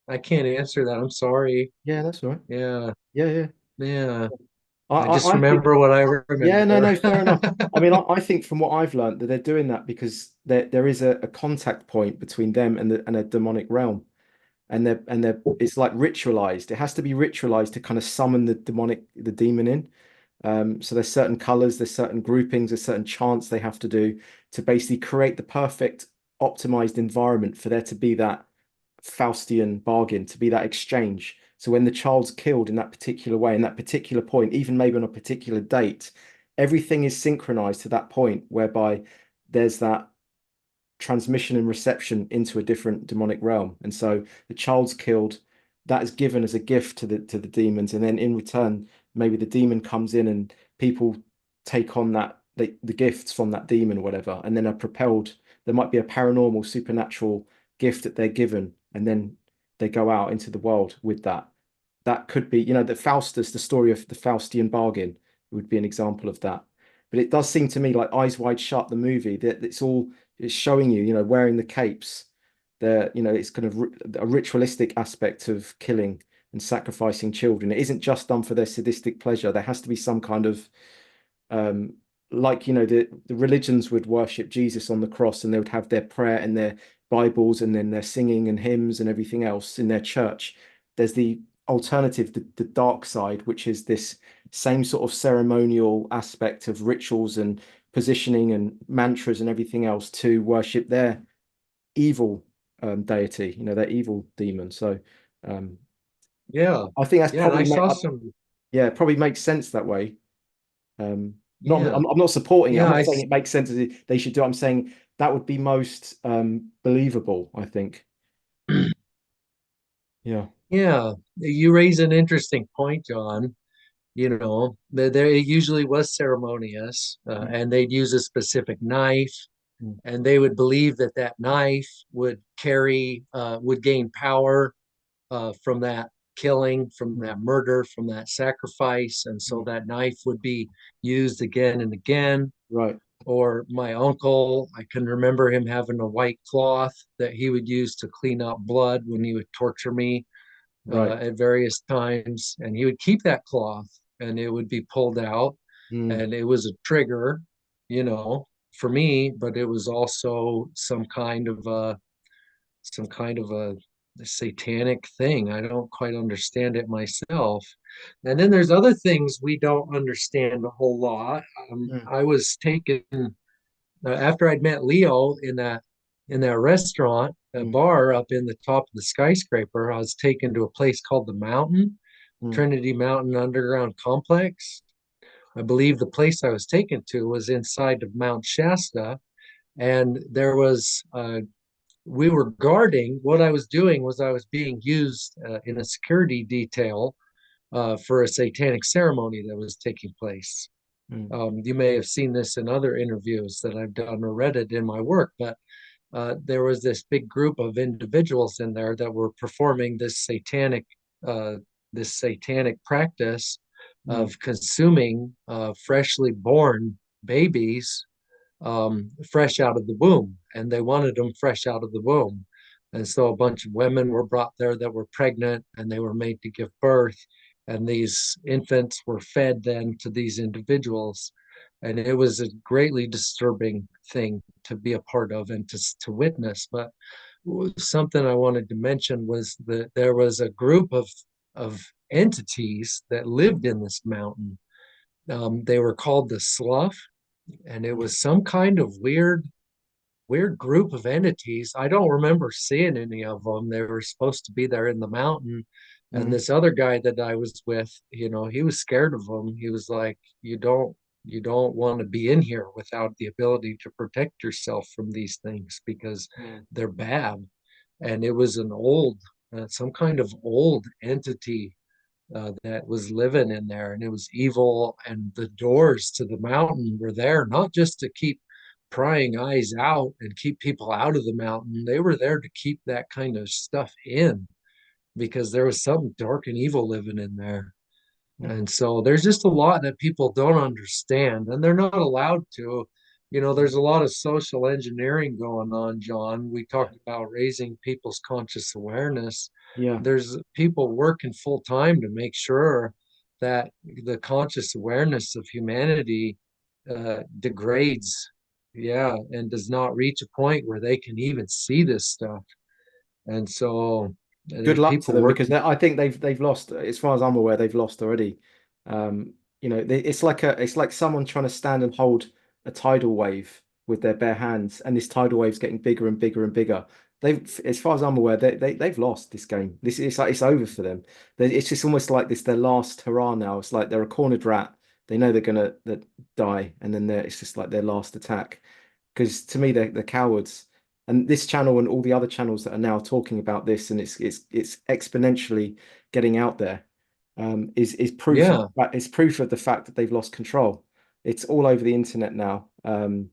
I can't answer that. I'm sorry. Yeah, that's all right. Yeah, Yeah, yeah. yeah. I, I just I think remember what I yeah, no, remember. no, fair enough. I mean, I think from what I've learned that they're doing that because there is a contact point between them and a demonic realm. And they're it's like ritualized. It has to be ritualized to kind of summon the demon in. So there's certain colors, there's certain groupings, there's certain chants they have to do to basically create the perfect optimized environment for there to be that Faustian bargain, to be that exchange. So when the child's killed in that particular way, in that particular point, even maybe on a particular date, everything is synchronized to that point whereby there's that transmission and reception into a different demonic realm. And so the child's killed, that is given as a gift to the demons, and then in return, maybe the demon comes in and people take on the gifts from that demon or whatever, and then are propelled. There might be a paranormal, supernatural gift that they're given, and then they go out into the world with that. That could be, the Faustus, the story of the Faustian bargain would be an example of that. But it does seem to me like Eyes Wide Shut, the movie, that it's showing you, wearing the capes. It's kind of a ritualistic aspect of killing and sacrificing children. It isn't just done for their sadistic pleasure. There has to be some kind of um, like the religions would worship Jesus on the cross, and they would have their prayer and their Bibles and then their singing and hymns and everything else in their church. There's the alternative, the dark side, which is this same sort of ceremonial aspect of rituals and positioning and mantras and everything else to worship their evil deity, their evil demon. So um, Yeah, I think that's yeah. And I probably saw some. yeah, it probably makes sense that way. Not, Yeah, I'm not supporting it. I'm yeah. not saying it makes sense as they should do it. I'm saying that would be most believable, I think. Yeah. Yeah. You raise an interesting point, John. There it usually was ceremonious, Mm, and they'd use a specific knife, mm, and they would believe that that knife would gain power from that killing, from mm, that murder, from that sacrifice. And so mm. that knife would be used again and again. Right, Or my uncle, I can remember him having a white cloth that he would use to clean out blood when he would torture me right. at various times. And he would keep that cloth and it would be pulled out. Mm, And it was a trigger, for me, but it was also some kind of a satanic thing. I don't quite understand it myself. And then there's other things we don't understand a whole lot. Mm, I was taken after I'd met Leo in that restaurant, a mm, bar up in the top of the skyscraper. I was taken to a place called the Mountain, mm, Trinity Mountain Underground Complex. I believe the place I was taken to was inside of Mount Shasta, and there was we were guarding. What I was doing was I was being used in a security detail for a satanic ceremony that was taking place. mm, You may have seen this in other interviews that I've done or read it in my work, but there was this big group of individuals in there that were performing uh, this satanic practice mm, of consuming freshly born babies fresh out of the womb, and they wanted them fresh out of the womb. And so a bunch of women were brought there that were pregnant, and they were made to give birth. And these infants were fed then to these individuals. And it was a greatly disturbing thing to be a part of and to witness. But something I wanted to mention was that there was a group of entities that lived in this mountain. They were called the Slough, and it was some kind of weird group of entities. I don't remember seeing any of them. They were supposed to be there in the mountain. And mm, this other guy that I was with, he was scared of them. He was like, you don't want to be in here without the ability to protect yourself from these things because mm, they're bad. And it was some kind of old entity that was living in there, and it was evil. And the doors to the mountain were there not just to keep prying eyes out and keep people out of the mountain. They were there to keep that kind of stuff in because there was something dark and evil living in there. mm, And so there's just a lot that people don't understand, and they're not allowed to. There's mm. a lot of social engineering going on, John. We Yeah, talked about raising people's conscious awareness. yeah, There's people working full time to make sure that the conscious awareness of humanity degrades, yeah, and does not reach a point where they can even see this stuff. And so good there's luck to people them because working. I think they've lost. As far as I'm aware, they've lost already. It's like someone trying to stand and hold a tidal wave with their bare hands, and this tidal wave's getting bigger and bigger and bigger. As far as I'm aware, they've lost this game. This it's like it's over for them. It's just almost like this their last hurrah now. It's like they're a cornered rat. They know they're gonna die, and then it's just like their last attack. Because to me, they're cowards. And this channel and all the other channels that are now talking about this, and it's exponentially getting out there, is proof of Yeah, it's proof of the fact that they've lost control. It's all over the internet now. And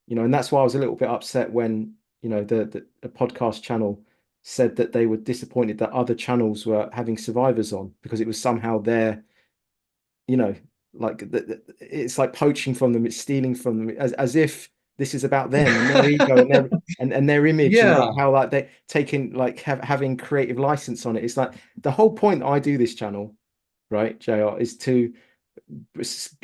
that's why I was a little bit upset when the podcast channel said that they were disappointed that other channels were having survivors on because it was somehow their, you know, like it's like poaching from them, it's stealing from them, as if this is about them and their ego and their image and yeah, like how like they taking like having creative license on it. It's like the whole point I do this channel, right, JR, is to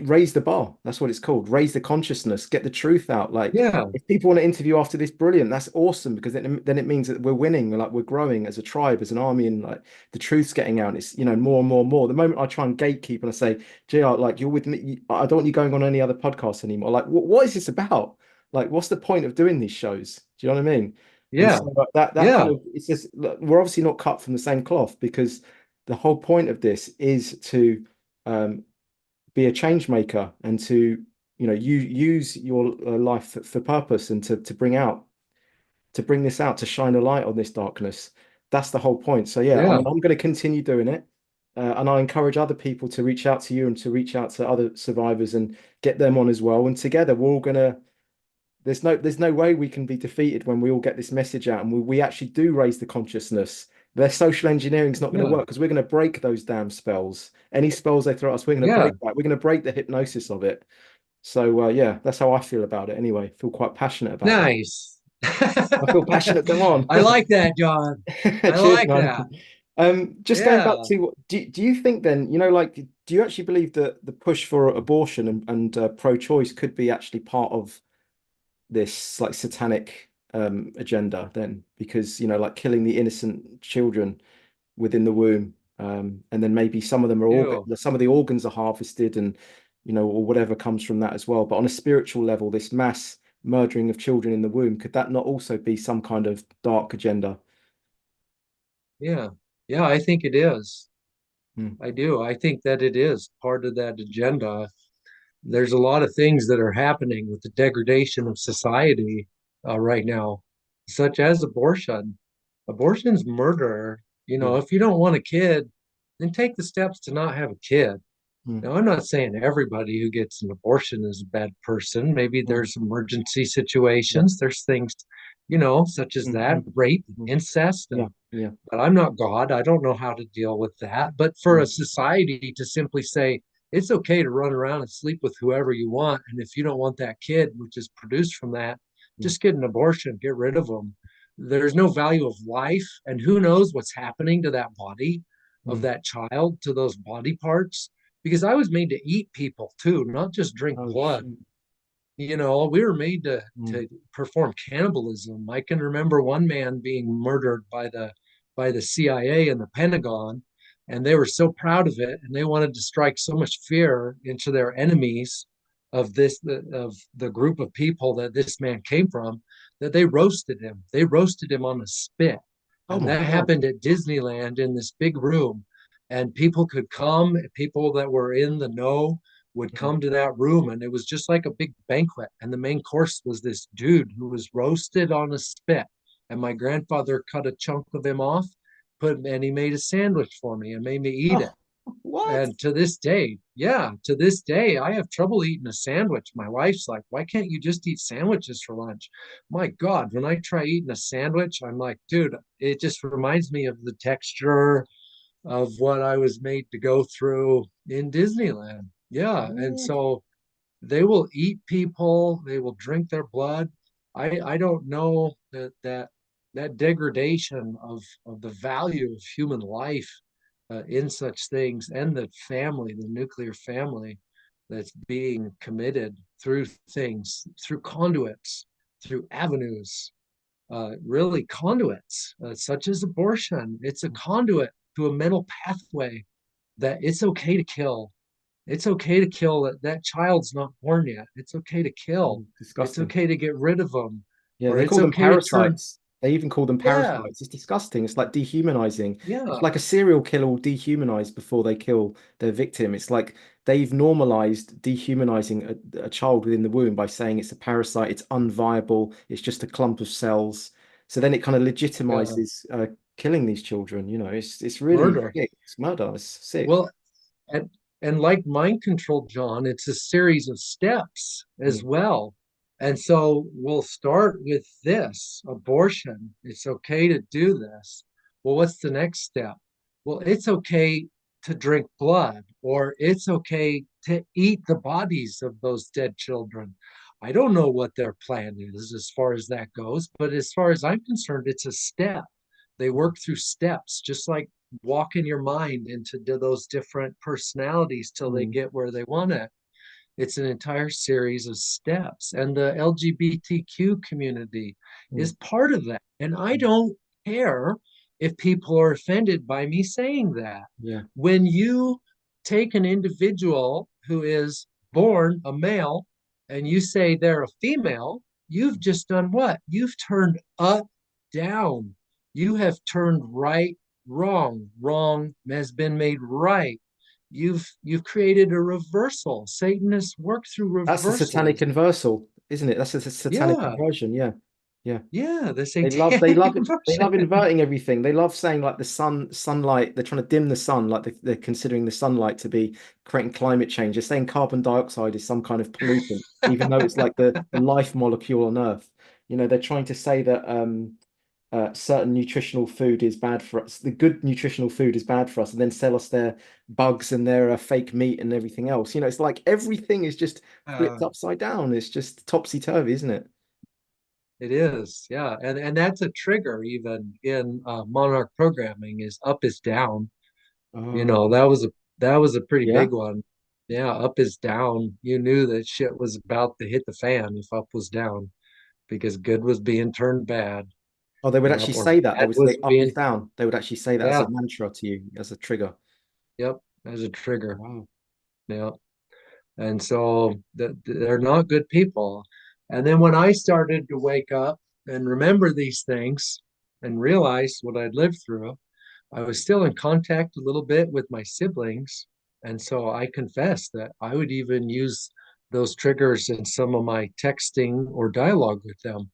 raise the bar. That's what it's called. Raise the consciousness, get the truth out. Like yeah, if people want to interview after this, brilliant. That's awesome because then it means that we're winning, like we're growing as a tribe, as an army, and like the truth's getting out. And it's more and more and more. The moment I try and gatekeep and I say, JR, like you're with me, I don't want you going on any other podcasts anymore. Like what is this about? Like what's the point of doing these shows? Do you know what I mean? And yeah, so that kind yeah, of it's just look, we're obviously not cut from the same cloth because the whole point of this is to um, be a change maker and to you use your life for purpose and to bring this out, to shine a light on this darkness. That's the whole point. So yeah, I yeah, mean, I'm going to continue doing it, and I encourage other people to reach out to you and to reach out to other survivors and get them on as well, and together we're all gonna there's no way we can be defeated when we all get this message out and we actually do raise the consciousness. Their social engineering is not going to yeah, work because we're going to break those damn spells. Any spells they throw at us, we're going to yeah. break that. We're going to break the hypnosis of it. So yeah, that's how I feel about it. Anyway, I feel quite passionate about it. Nice. I feel passionate. Come on. I like that, John. I Cheers, like man. that. Just going back Yeah. to do you think then, like, do you actually believe that the push for abortion and pro-choice could be actually part of this like satanic agenda then, because like killing the innocent children within the womb, and then maybe some of them are Yeah. some of the organs are harvested, and or whatever comes from that as well. But on a spiritual level, this mass murdering of children in the womb, could that not also be some kind of dark agenda? Yeah. Yeah, I think it is. Hmm. I do. I think that it is part of that agenda. There's a lot of things that are happening with the degradation of society right now, such as abortion. Abortion's murder. Yeah. If you don't want a kid, then take the steps to not have a kid. Hmm. Now, I'm not saying everybody who gets an abortion is a bad person. Maybe Hmm. there's emergency situations. There's things, such as that, Hmm. rape, Hmm. incest, Yeah. and Yeah. but I'm not God. I don't know how to deal with that. But for Hmm. a society to simply say it's okay to run around and sleep with whoever you want, and if you don't want that kid, which is produced from that, Hmm. just get an abortion, get rid of them. There's no value of life, and who knows what's happening to that body of Hmm. that child, to those body parts. Because I was made to eat people too, not just drink Oh, blood. shoot. We were made to Hmm. to perform cannibalism. I can remember one man being murdered by the CIA and the Pentagon, and they were so proud of it, and they wanted to strike so much fear into their enemies of the group of people that this man came from, that they roasted him. They roasted him on a spit, Oh and my that God. happened at Disneyland in this big room, and people could come, people that were in the know would Hmm. come to that room, and it was just like a big banquet, and the main course was this dude who was roasted on a spit, and my grandfather cut a chunk of him off, and he made a sandwich for me and made me eat it. Oh, what? And to this day, yeah, to this day, I have trouble eating a sandwich. My wife's like, why can't you just eat sandwiches for lunch? My God, when I try eating a sandwich, I'm like, dude, it just reminds me of the texture of what I was made to go through in Disneyland. Yeah. And What? so they will eat people, they will drink their blood. I don't know that degradation of the value of human life in such things, and the family, the nuclear family that's being committed through things, through conduits, through avenues, really conduits, such as abortion. It's a conduit to a mental pathway that it's okay to kill. It's okay to kill that child's not born yet. It's okay to kill. It's Disgusting. okay to get rid of them, Yeah, or they it's call them okay to turn. parasites. They even call them Yeah, parasites. It's disgusting. It's like dehumanizing. It's yeah, like a serial killer will dehumanize before they kill their victim. It's like they've normalized dehumanizing a child within the womb by saying it's a parasite, it's unviable, it's just a clump of cells. So then it kind of yeah. legitimizes killing these children. It's really Murder. sick. It's murder. It's sick. Well, and like mind control, John, it's a series of steps as Mm, well. And so we'll start with this abortion. It's okay to do this. Well, what's the next step? Well, it's okay to drink blood, or it's okay to eat the bodies of those dead children. I don't know what their plan is as far as that goes, but as far as I'm concerned, it's a step. They work through steps, just like walking your mind into those different personalities till they mm, get where they want it. It's an entire series of steps, and the LGBTQ community mm, is part of that. And I mm. don't care if people are offended by me saying that. Yeah. When you take an individual who is born a male and you say they're a female, you've just done what? You've turned up down. You have turned right wrong. Wrong has been made right. You've created a reversal. Satanists work through That's the satanic reversals. inversal, isn't it? That's the satanic Yeah, inversion. Yeah. Yeah. yeah, the They love they satanic love it. They love inversion. inverting everything. They love saying like the sunlight, they're trying to dim the sun, like they're considering the sunlight to be creating climate change. They're saying carbon dioxide is some kind of pollutant, even though it's like the life molecule on Earth. They're trying to say that certain nutritional food is bad for us. The good nutritional food is bad for us, and then sell us their bugs and their fake meat and everything else. It's like everything is just flipped Uh, upside down. It's just topsy-turvy, isn't it? it is, yeah, and that's a trigger even in monarch programming. Is up is down. Oh, That was a pretty yeah. big one. Yeah, up is down. You knew that shit was about to hit the fan if up was down, because good was being turned bad, Oh, they would you know, actually or say that. They bad would was say up is being, down. They would actually say that as yeah, a mantra to you, as a trigger. yep, as a trigger. Wow. Yeah. And so they're not good people. And then when I started to wake up and remember these things and realize what I'd lived through, I was still in contact a little bit with my siblings. And so I confessed that I would even use those triggers in some of my texting or dialogue with them.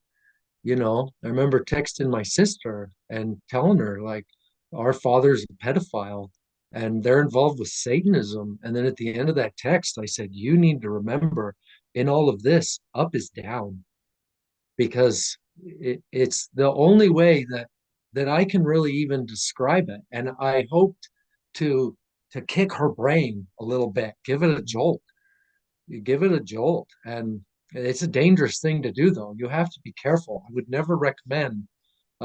You know, I remember texting my sister and telling her, like, our father's a pedophile and they're involved with Satanism. And then at the end of that text, I said, you need to remember in all of this, up is down, because it's the only way that I can really even describe it. And I hoped to kick her brain a little bit, give it a jolt, you give it a jolt. And it's a dangerous thing to do, though. You have to be careful. I would never recommend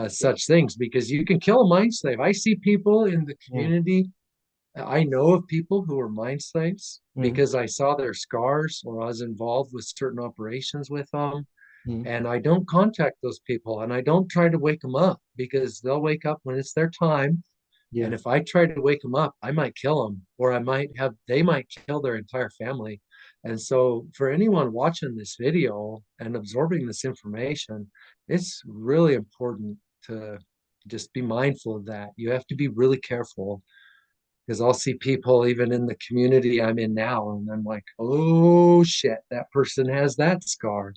such things, because you can kill a mind slave. I see people in the Yeah. community. I know of people who are mind slaves Mm. because I saw their scars or I was involved with certain operations with them. Mm. And I don't contact those people and I don't try to wake them up, because they'll wake up when it's their time. Yeah. And if I try to wake them up, I might kill them, or they might kill their entire family. And so for anyone watching this video and absorbing this information, it's really important to just be mindful of that. You have to be really careful, because I'll see people even in the community I'm in now, and I'm like, oh shit, that person has that scar.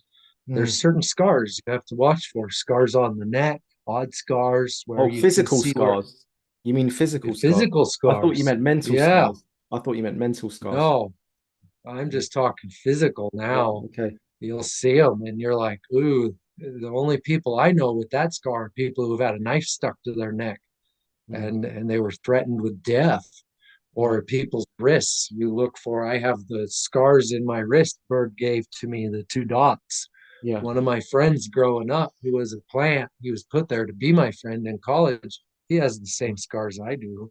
Mm. There's certain scars you have to watch for, scars on the neck, odd scars where Oh, you can physical see where scars. You mean physical scars? physical I thought you scars. meant mental Yeah, scars. I thought you meant mental scars. no, I'm just talking physical Right. now. Okay. You'll see them and you're like, ooh, the only people I know with that scar are people who've had a knife stuck to their neck Mm. and they were threatened with death. Right. Or people's wrists. You look for, I have the scars in my wrist Bird gave to me, the two dots. Yeah. One of my friends growing up, who was a plant, he was put there to be my friend in college. He has the same scars I do,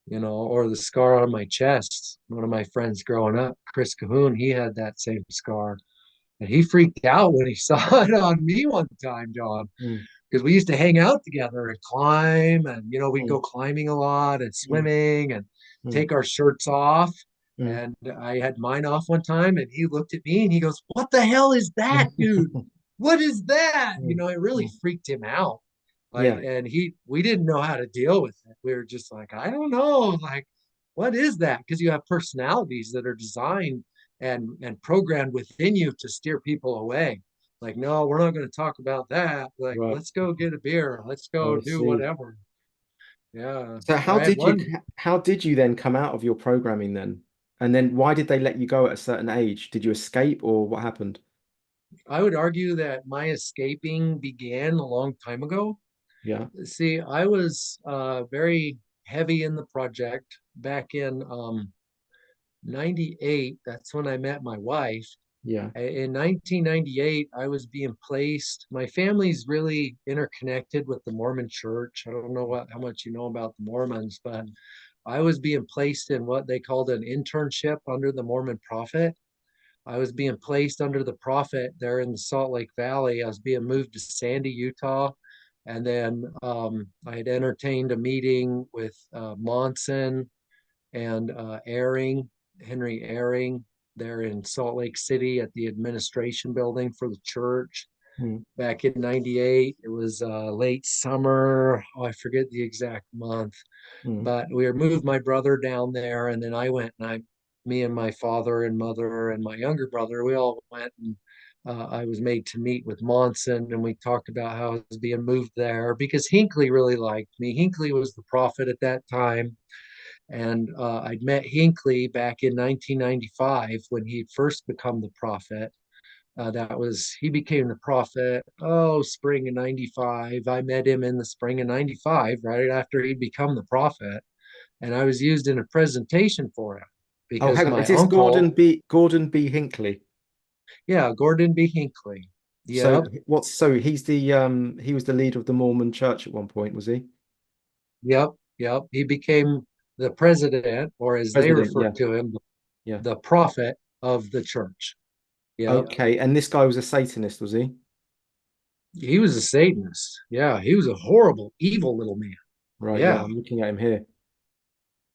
you know, or the scar on my chest. One of my friends growing up, Chris Cahoon, he had that same scar. And he freaked out when he saw it on me one time, John, Mm. because we used to hang out together and climb. And, you know, we'd Mm. go climbing a lot and Mm. swimming and Mm. take our shirts off. Mm. And I had mine off one time and he looked at me and he goes, what the hell is that, dude? What is that? You Mm. know, it really Mm. freaked him out. Like, Yeah. and we didn't know how to deal with it. We were just like, I don't know, like, what is that? Because you have personalities that are designed and programmed within you to steer people away. Like, no, we're not going to talk about that. Like, Right. let's go get a beer. Let's go I do see. whatever. Yeah. So I had one. how did you then come out of your programming then? And then why did they let you go at a certain age? Did you escape or what happened? I would argue that my escaping began a long time ago. Yeah. See, I was very heavy in the project back in 98. That's when I met my wife. Yeah. In 1998, I was being placed. My family's really interconnected with the Mormon church. I don't know how much you know about the Mormons, but I was being placed in what they called an internship under the Mormon prophet. I was being placed under the prophet there in the Salt Lake Valley. I was being moved to Sandy, Utah. And then I had entertained a meeting with Monson and Henry Airing, there in Salt Lake City at the administration building for the church Mm. back in 98. It was late summer. Oh, I forget the exact month, Mm. but we moved my brother down there. And then I went and me and my father and mother and my younger brother, we all went and I was made to meet with Monson and we talked about how I was being moved there because Hinckley really liked me. Hinckley was the prophet at that time. And I'd met Hinckley back in 1995 when he'd first become the prophet. He became the prophet, spring of 95. I met him in the spring of 95, right after he'd become the prophet. And I was used in a presentation for him Oh, because hang on. my Is this uncle, Gordon B. Hinckley? yeah, Gordon B. Hinckley. So Yep, he was the leader of the Mormon church at one point, was he? yep, yep. He became the president, or as they President, refer yeah. to him, Yeah. the prophet of the church. Yep. Okay. And this guy was a Satanist, was he? He was a Satanist. Yeah, he was a horrible, evil little man. Right. Yeah, Yeah. I'm looking at him here.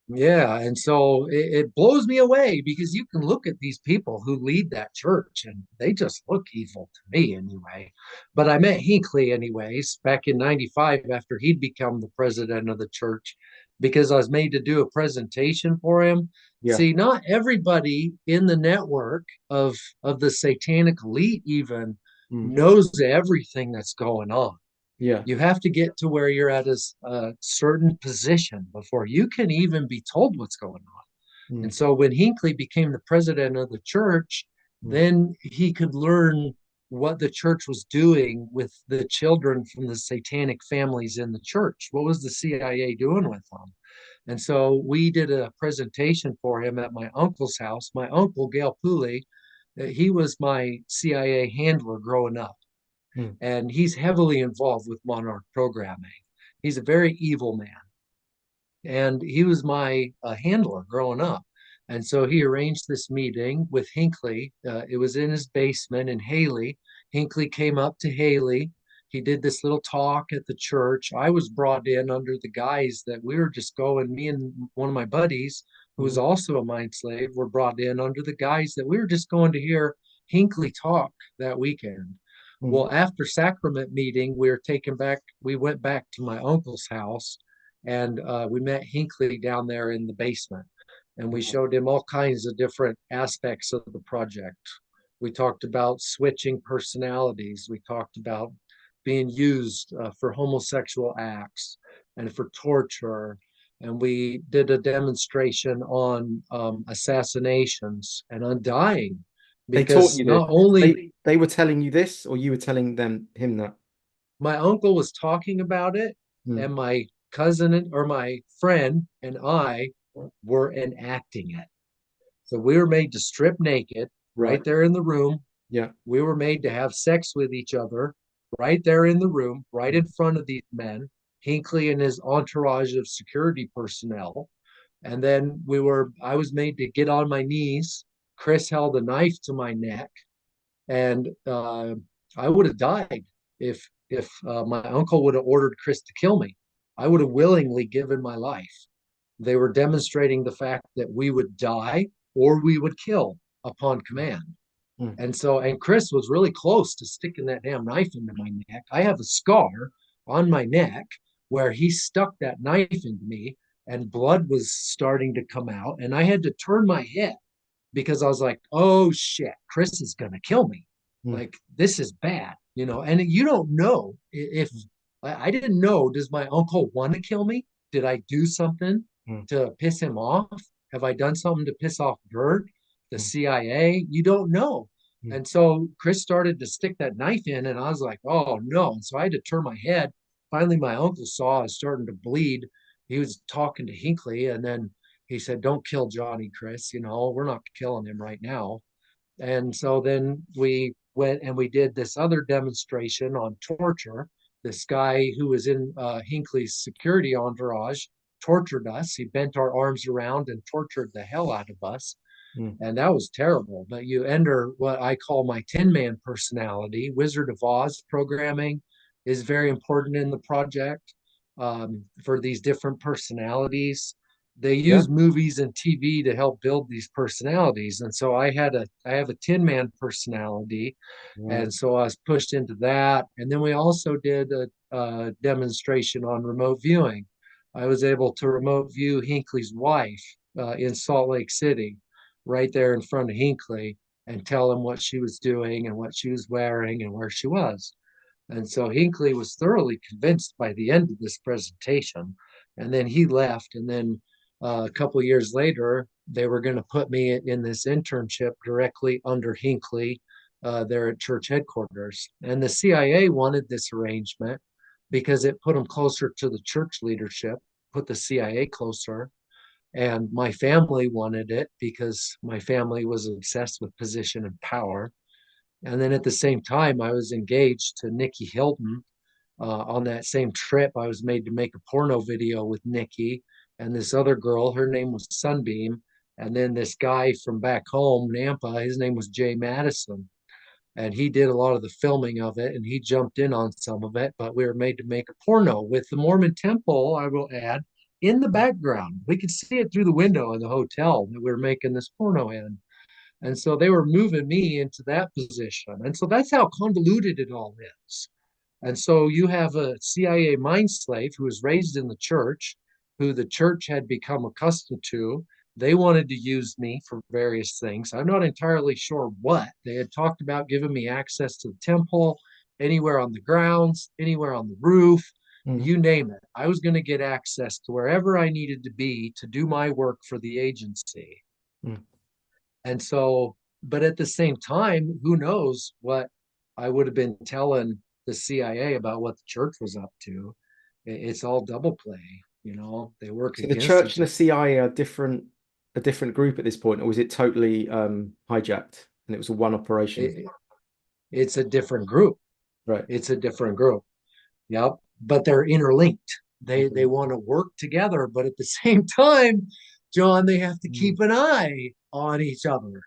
Yeah, and so it blows me away because you can look at these people who lead that church and they just look evil to me anyway. But I met Hinckley anyways back in 95 after he'd become the president of the church because I was made to do a presentation for him. Yeah. See, not everybody in the network of the satanic elite even Mm. knows everything that's going on. Yeah. You have to get to where you're at a certain position before you can even be told what's going on. And Mm. so when Hinckley became the president of the church, Mm. then he could learn what the church was doing with the children from the satanic families in the church. What was the CIA doing with them? And so we did a presentation for him at my uncle's house. My uncle, Gail Pooley, he was my CIA handler growing up, Mm. and he's heavily involved with Monarch programming. He's a very evil man, and he was my handler growing up. And so he arranged this meeting with Hinckley. It was in his basement in Haley. Hinckley came up to Haley. He did this little talk at the church. I was brought in under the guise that we were just going, me and one of my buddies, who was Mm. also a mind slave, were brought in under the guise that we were just going to hear Hinckley talk that weekend. Mm. Well, after sacrament meeting, we went back to my uncle's house, and we met Hinckley down there in the basement, and we Right. showed him all kinds of different aspects of the project. We talked about switching personalities. We talked about being used for homosexual acts and for torture. And we did a demonstration on assassinations and undying, They taught because you this. not only They were telling you this, or you were telling him that? my uncle was talking about it, Mm. and my cousin or my friend and I were enacting it. So we were made to strip naked right Right. there in the room. Yeah. We were made to have sex with each other right there in the room, right in front of these men, Hinckley and his entourage of security personnel. And then I was made to get on my knees. Chris held a knife to my neck, and I would have died if my uncle would have ordered Chris to kill me. I would have willingly given my life. They were demonstrating the fact that we would die or we would kill upon command. Mm. And Chris was really close to sticking that damn knife into my neck. I have a scar on my neck where he stuck that knife into me, and blood was starting to come out. And I had to turn my head because I was like, oh shit, Chris is going to kill me. Mm. Like, this is bad, and you don't know if I didn't know, does my uncle want to kill me? Did I do something Mm. to piss him off? Have I done something to piss off Bert, the Mm. CIA? You don't know. Mm. And so Chris started to stick that knife in, and I was like, oh no. And so I had to turn my head. Finally, my uncle saw I was starting to bleed. He was talking to Hinckley, and then he said, don't kill Johnny, Chris. We're not killing him right now. And so then we went and we did this other demonstration on torture. This guy who was in Hinckley's security entourage tortured us. He bent our arms around and tortured the hell out of us. Mm. And that was terrible. But you enter what I call my Tin Man personality. Wizard of Oz programming is very important in the project, for these different personalities. They Yeah. use movies and TV to help build these personalities. And so I have a Tin Man personality. Right. And so I was pushed into that. And then we also did a demonstration on remote viewing. I was able to remote view Hinckley's wife in Salt Lake City, right there in front of Hinckley, and tell him what she was doing and what she was wearing and where she was. And so Hinckley was thoroughly convinced by the end of this presentation. And then he left. And then a couple of years later, they were going to put me in this internship directly under Hinckley there at church headquarters. And the CIA wanted this arrangement because it put them closer to the church leadership, put the CIA closer. And my family wanted it because my family was obsessed with position and power. And then at the same time, I was engaged to Nikki Hilton. On that same trip, I was made to make a porno video with Nikki and this other girl. Her name was Sunbeam. And then this guy from back home, Nampa, his name was Jay Madison. and he did a lot of the filming of it, and he jumped in on some of it. But we were made to make a porno with the Mormon temple, I will add, in the background. We could see it through the window in the hotel that we were making this porno in. And so they were moving me into that position. And so that's how convoluted it all is. And so you have a CIA mind slave who was raised in the church, who the church had become accustomed to. They wanted to use me for various things. I'm not entirely sure what. They had talked about giving me access to the temple, anywhere on the grounds, anywhere on the roof, you name it. I was going to get access to wherever I needed to be to do my work for the agency. Mm. And so, but at the same time, who knows what I would have been telling the CIA about what the church was up to. It's all double play, you know, they work So the against church each and the other. CIA are a different group at this point, or was it totally hijacked and it was a one operation? It's a different group. Right. It's a different group. Yep. But they're interlinked. They want to work together, but at the same time, John, they have to keep an eye on each other.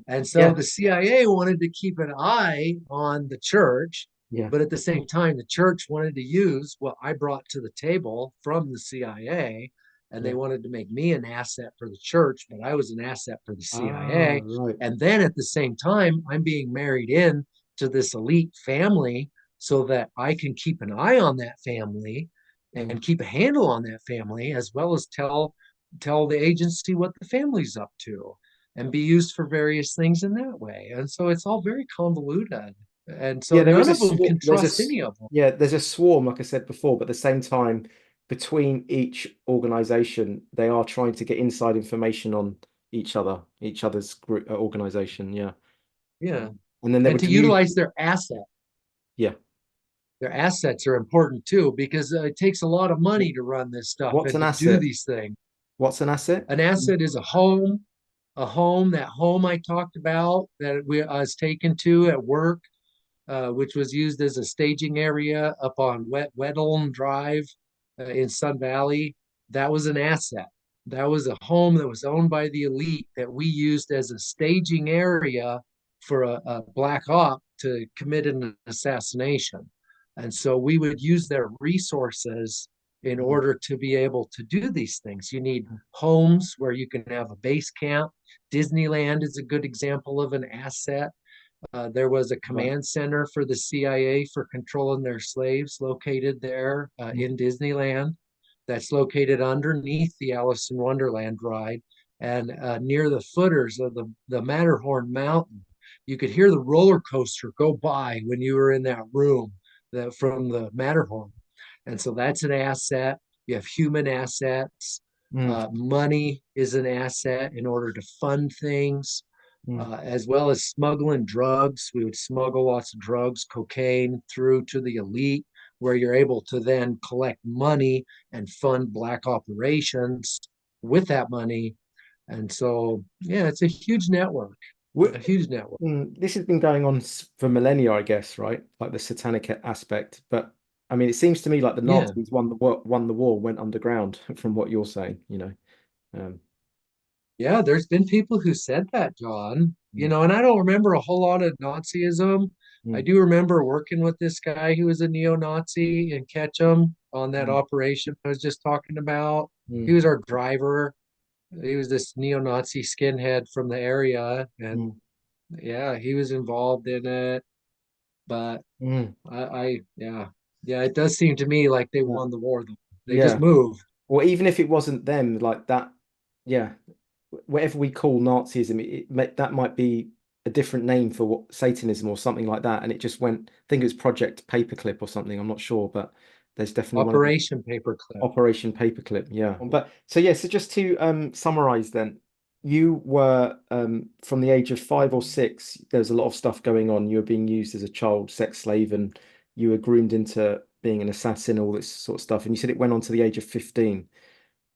And so Yeah. the CIA wanted to keep an eye on the church, Yeah. but at the same time, the church wanted to use what I brought to the table from the CIA, and they wanted to make me an asset for the church, but I was an asset for the CIA. Right. And then at the same time, I'm being married in to this elite family so that I can keep an eye on that family and keep a handle on that family, as well as tell the agency what the family's up to and be used for various things in that way. And so it's all very convoluted. And so Yeah, there is none a of them can there's trust any of them. yeah, there's a swarm, like I said before, but at the same time, between each organization, they are trying to get inside information on each other's group organization. Yeah. Yeah. And then they And would to use, utilize their asset. yeah. Their assets are important too, because it takes a lot of money to run this stuff What's and an to do asset? these things. What's an asset? An asset is that home I talked about that I was taken to at work, which was used as a staging area up on Wetland Drive in Sun Valley. That was an asset. That was a home that was owned by the elite that we used as a staging area for a black op to commit an assassination. And so we would use their resources in order to be able to do these things. You need homes where you can have a base camp. Disneyland is a good example of an asset. There was a command center for the CIA for controlling their slaves located there in Disneyland. That's located underneath the Alice in Wonderland ride and near the footers of the Matterhorn Mountain. You could hear the roller coaster go by when you were in that room from the Matterhorn. And so that's an asset. You have human assets. Money is an asset in order to fund things. As well as smuggling drugs. We would smuggle lots of drugs, cocaine through to the elite, where you're able to then collect money and fund black operations with that money. And so, yeah, it's a huge network, a huge network. This has been going on for millennia, I guess, right? Like the satanic aspect. But I mean, it seems to me like the Nazis won the war, went underground from what you're saying, you know. Yeah, there's been people who said that, John, you know, and I don't remember a whole lot of Nazism. I do remember working with this guy who was a neo-Nazi in Ketchum on that operation I was just talking about. He was our driver. He was this neo-Nazi skinhead from the area, and yeah, he was involved in it. But yeah, it does seem to me like they won the war. They just moved. Well, even if it wasn't them, like that, yeah, whatever we call Nazism, that might be a different name for what Satanism or something like that. And it just went, I think it was Project Paperclip or something. I'm not sure, but there's definitely Operation Paperclip. Operation Paperclip, yeah. But so yeah, so just to summarize then, you were from the age of 5 or 6, there was a lot of stuff going on. You were being used as a child sex slave and you were groomed into being an assassin, all this sort of stuff. And you said it went on to the age of 15.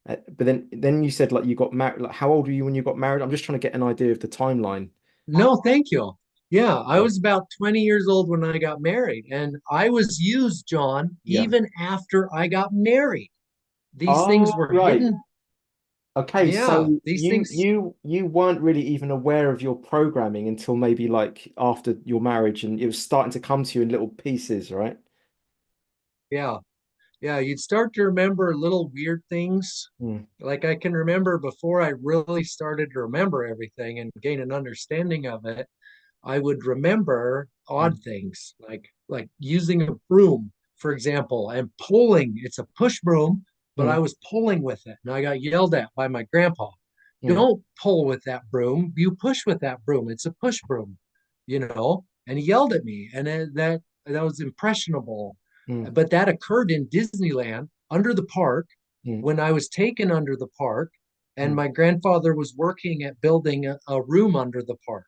But then you said like you got married. Like how old were you when you got married? I'm just trying to get an idea of the timeline. No, thank you. Yeah, I was about 20 years old when I got married, and I was used, John, even after I got married. These things were right. hidden. Okay, Yeah, so these you things. you you weren't really even aware of your programming until maybe like after your marriage, and it was starting to come to you in little pieces, right? Yeah, yeah, you'd start to remember little weird things. Mm, Like I can remember before I really started to remember everything and gain an understanding of it, I would remember odd mm, things, like using a broom, for example, and pulling. It's a push broom, but I mm, was pulling with it, and I got yelled at by my grandpa. mm. Don't pull with that broom. You push with that broom. It's a push broom, you know. And he yelled at me, and that was impressionable. Mm, But that occurred in Disneyland under the park mm, when I was taken under the park, and mm. my grandfather was working at building a room under the park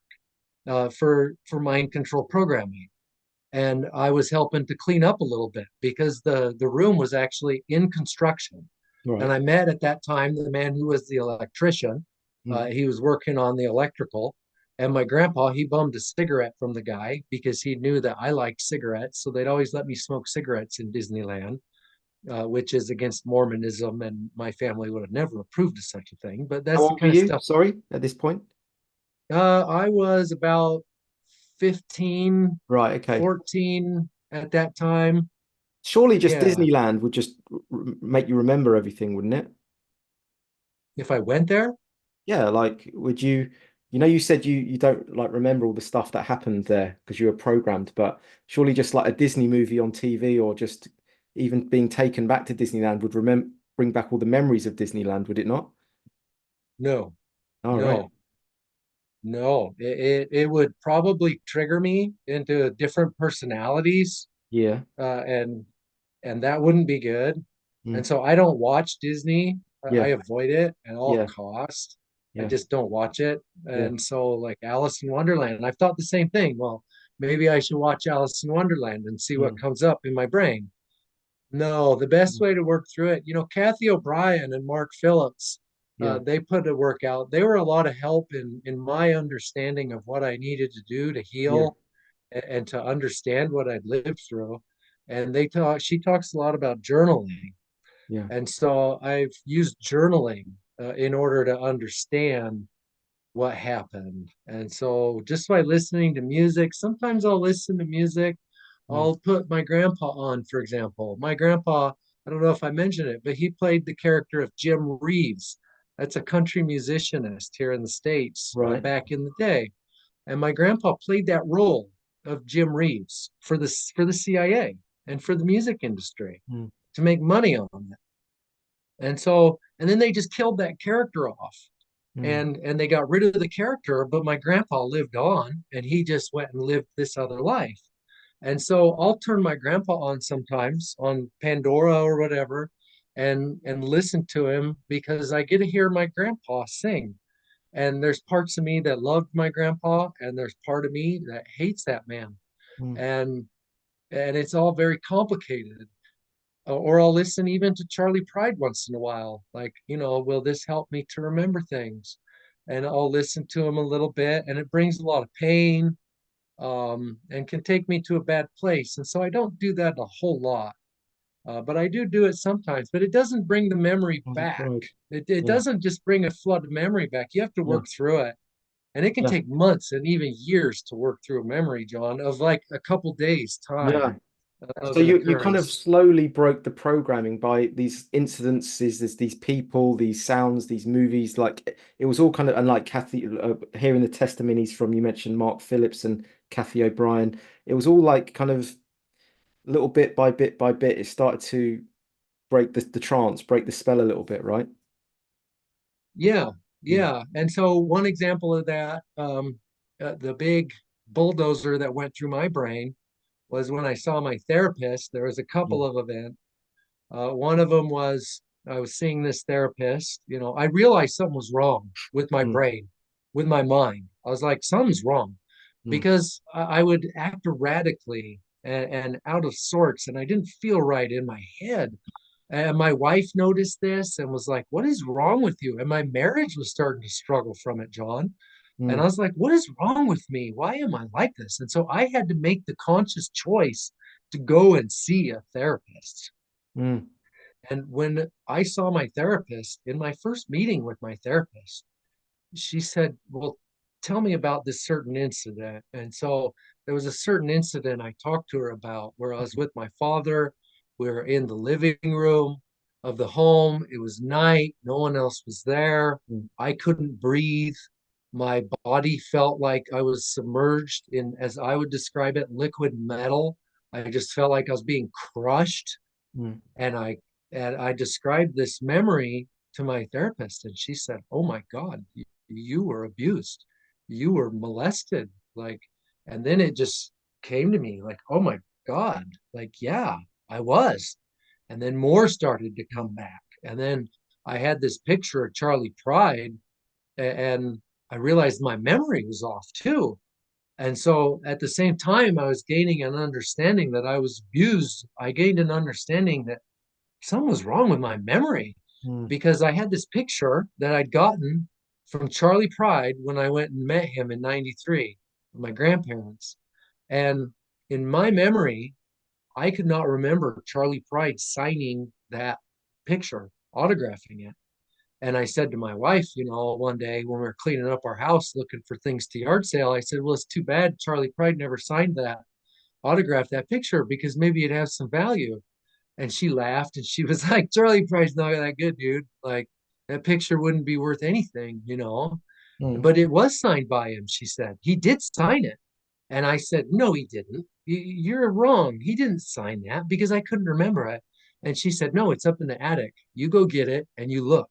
for mind control programming. And I was helping to clean up a little bit because the room was actually in construction. And Right. I met at that time the man who was the electrician. Mm. He was working on the electrical. And my grandpa, he bummed a cigarette from the guy because he knew that I liked cigarettes. So they'd always let me smoke cigarettes in Disneyland, which is against Mormonism. And my family would have never approved of such a thing. But How that's the old were kind of you? stuff. Sorry, at this point? I was about 15, Right, okay. 14 at that time. Surely just Yeah. Disneyland would just make you remember everything, wouldn't it? If I went there, Yeah, like would you, you said you don't like remember all the stuff that happened there because you were programmed, but surely just like a Disney movie on TV or just even being taken back to Disneyland would remember bring back all the memories of Disneyland, would it not? no, All right. no, no. It would probably trigger me into different personalities, Yeah. and that wouldn't be good. And Mm. so I don't watch Disney. I Yeah. avoid it at all Yeah. costs. I Yeah. just don't watch it. Yeah. And so like Alice in Wonderland, and I've thought the same thing. Well, maybe I should watch Alice in Wonderland and see what Mm. comes up in my brain. No, the best Mm. way to work through it, Kathy O'Brien and Mark Phillips, Yeah. they put a work out. They were a lot of help in my understanding of what I needed to do to Yeah. heal and to understand what I'd lived through. And she talks a lot about journaling. Yeah. And so I've used journaling in order to understand what happened. And so just by listening to music, sometimes I'll listen to music. Mm. I'll put my grandpa on, for example. My grandpa, I don't know if I mentioned it, but he played the character of Jim Reeves. That's a country musicianist here in the States Right. back in the day. And my grandpa played that role of Jim Reeves for the CIA and for the music industry Mm. to make money on it. And then they just killed that character off, Mm. and they got rid of the character, but my grandpa lived on and he just went and lived this other life. And so I'll turn my grandpa on sometimes on Pandora or whatever and listen to him because I get to hear my grandpa sing. And there's parts of me that loved my grandpa and there's part of me that hates that man. Mm. And it's all very complicated. Or I'll listen even to Charlie Pride once in a while. Like, will this help me to remember things? And I'll listen to him a little bit, and it brings a lot of pain, and can take me to a bad place. And so I don't do that a whole lot, but I do it sometimes. But it doesn't bring the memory Charlie back. Pride. It Yeah. doesn't just bring a flood of memory back. You have to Yeah. work through it. And it can Yeah. take months and even years to work through a memory, John, of like a couple days Yeah. time of So an you kind of occurrence. slowly broke the programming by these incidences, there's these people, these sounds, these movies. Like it was all kind of, and like Kathy, hearing the testimonies from you mentioned Mark Phillips and Kathy O'Brien. It was all like kind of little bit by bit by bit. It started to break the trance, break the spell a little bit, right? Yeah, Mm, yeah. And so one example of that, the big bulldozer that went through my brain was when I saw my therapist. There was a couple mm, of events. One of them was I was seeing this therapist. I realized something was wrong with my mm, brain, with my mind. I was like, something's wrong mm, because I would act erratically and out of sorts, and I didn't feel right in my head. And my wife noticed this and was like, "What is wrong with you?" And my marriage was starting to struggle from it, John. And I mm, was like, "What is wrong with me? Why am I like this?" And so I had to make the conscious choice to go and see a therapist. mm. And when I saw my therapist in my first meeting with my therapist, she said, well, tell me about this certain incident. And so there was a certain incident I talked to her about where I was with my father. We were in the living room of the home. It was night. No one else was there. I couldn't breathe. My body felt like I was submerged in, as I would describe it, liquid metal. I just felt like I was being crushed. Mm. And I described this memory to my therapist, and she said, "Oh my God, you were abused, you were molested." Like, and then it just came to me like, "Oh my God, like, yeah, I was." And then more started to come back. And then I had this picture of Charlie Pride, and I realized my memory was off too. And so at the same time, I was gaining an understanding that I was abused. I gained an understanding that something was wrong with my memory, Mm. because I had this picture that I'd gotten from Charlie Pride when I went and met him in 93 with my grandparents. And in my memory, I could not remember Charlie Pride signing that picture, autographing it. And I said to my wife, one day when we were cleaning up our house looking for things to yard sale, I said, well, it's too bad Charlie Pride never signed that, autographed that picture, because maybe it has some value. And she laughed and she was like, Charlie Pride's not that good, dude. Like, that picture wouldn't be worth anything. Mm. But it was signed by him, she said. He did sign it. And I said, no, he didn't. You're wrong. He didn't sign that, because I couldn't remember it. And she said, no, it's up in the attic. You go get it and you look.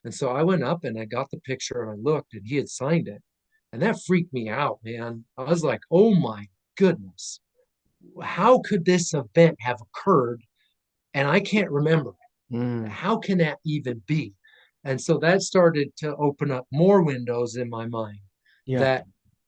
And so I went up and I got the picture and I looked, and he had signed it. And that freaked me out, man. I was like, oh my goodness. How could this event have occurred and I can't remember it? Mm. How can that even be? And so that started to open up more windows in my mind, Yeah. that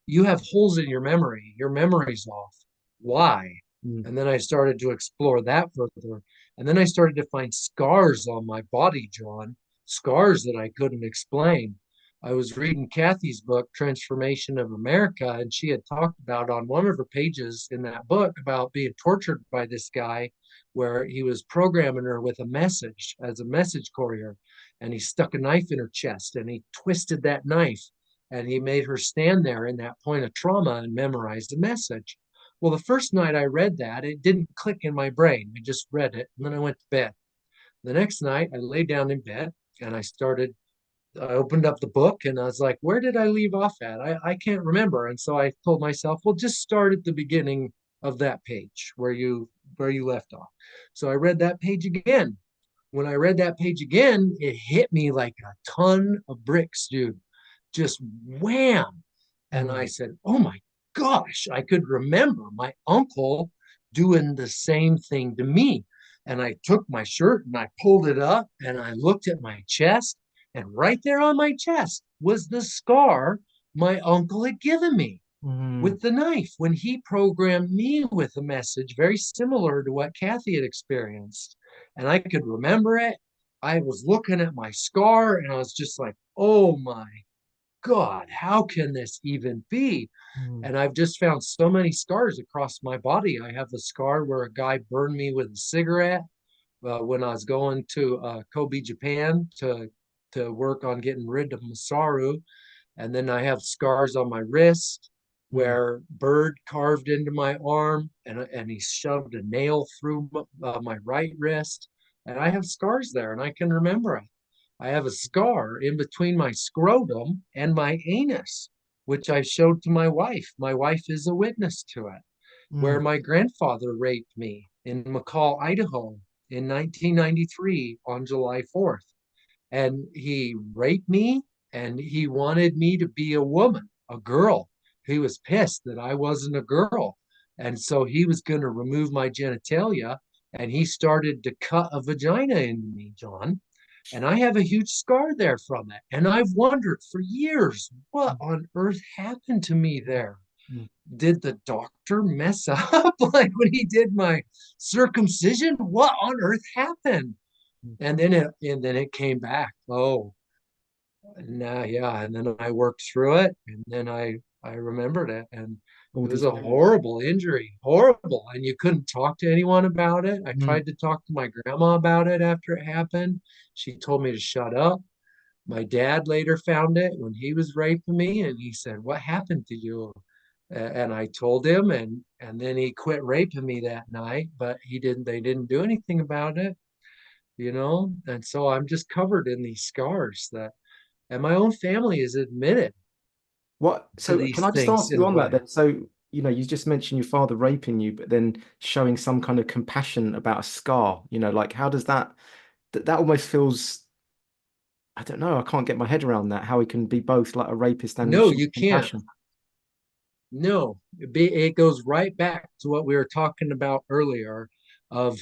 you have holes in your memory. Your memory's off. Why? Mm. And then I started to explore that further. And then I started to find scars on my body, John, scars that I couldn't explain. I was reading Kathy's book, Transformation of America, and she had talked about on one of her pages in that book about being tortured by this guy, where he was programming her with a message as a message courier. And he stuck a knife in her chest and he twisted that knife and he made her stand there in that point of trauma and memorize the message. Well, the first night I read that, it didn't click in my brain. I just read it and then I went to bed. The next night I lay down in bed and I opened up the book and I was like, where did I leave off at? I can't remember. And so I told myself, well, just start at the beginning of that page where you left off. So I read that page again. When I read that page again, it hit me like a ton of bricks, dude. Just wham. And I said, oh my gosh, I could remember my uncle doing the same thing to me. And I took my shirt and I pulled it up and I looked at my chest. And right there on my chest was the scar my uncle had given me Mm. with the knife when he programmed me with a message very similar to what Kathy had experienced. And I could remember it. I was looking at my scar and I was just like, oh my God, how can this even be? Mm. And I've just found so many scars across my body. I have a scar where a guy burned me with a cigarette when I was going to Kobe, Japan to work on getting rid of Masaru. And then I have scars on my wrist Mm. where Bird carved into my arm and he shoved a nail through my right wrist. And I have scars there and I can remember it. I have a scar in between my scrotum and my anus, which I showed to my wife. My wife is a witness to it, where Mm. my grandfather raped me in McCall, Idaho in 1993 on July 4th. And he raped me and he wanted me to be a woman, a girl. He was pissed that I wasn't a girl. And so he was going to remove my genitalia and he started to cut a vagina into me, John. And I have a huge scar there from it. And I've wondered for years, what on earth happened to me there? Mm. Did the doctor mess up like when he did my circumcision? What on earth happened? And then it came back. Oh, nah, yeah. And then I worked through it, and then I I remembered it, and All it was these a memories. horrible injury, horrible. And you couldn't talk to anyone about it. I Mm. tried to talk to my grandma about it after it happened. She told me to shut up. My dad later found it when he was raping me, and he said, "What happened to you?" And I told him, and then he quit raping me that night, but they didn't do anything about it, you know? And so I'm just covered in these scars that, and my own family has admitted What? to So can these I just things ask in you a on that way. then? So, you just mentioned your father raping you, but then showing some kind of compassion about a scar, like how does that almost feels, I don't know, I can't get my head around that, how he can be both like a rapist and No, show you can't. compassion. No, it goes right back to what we were talking about earlier of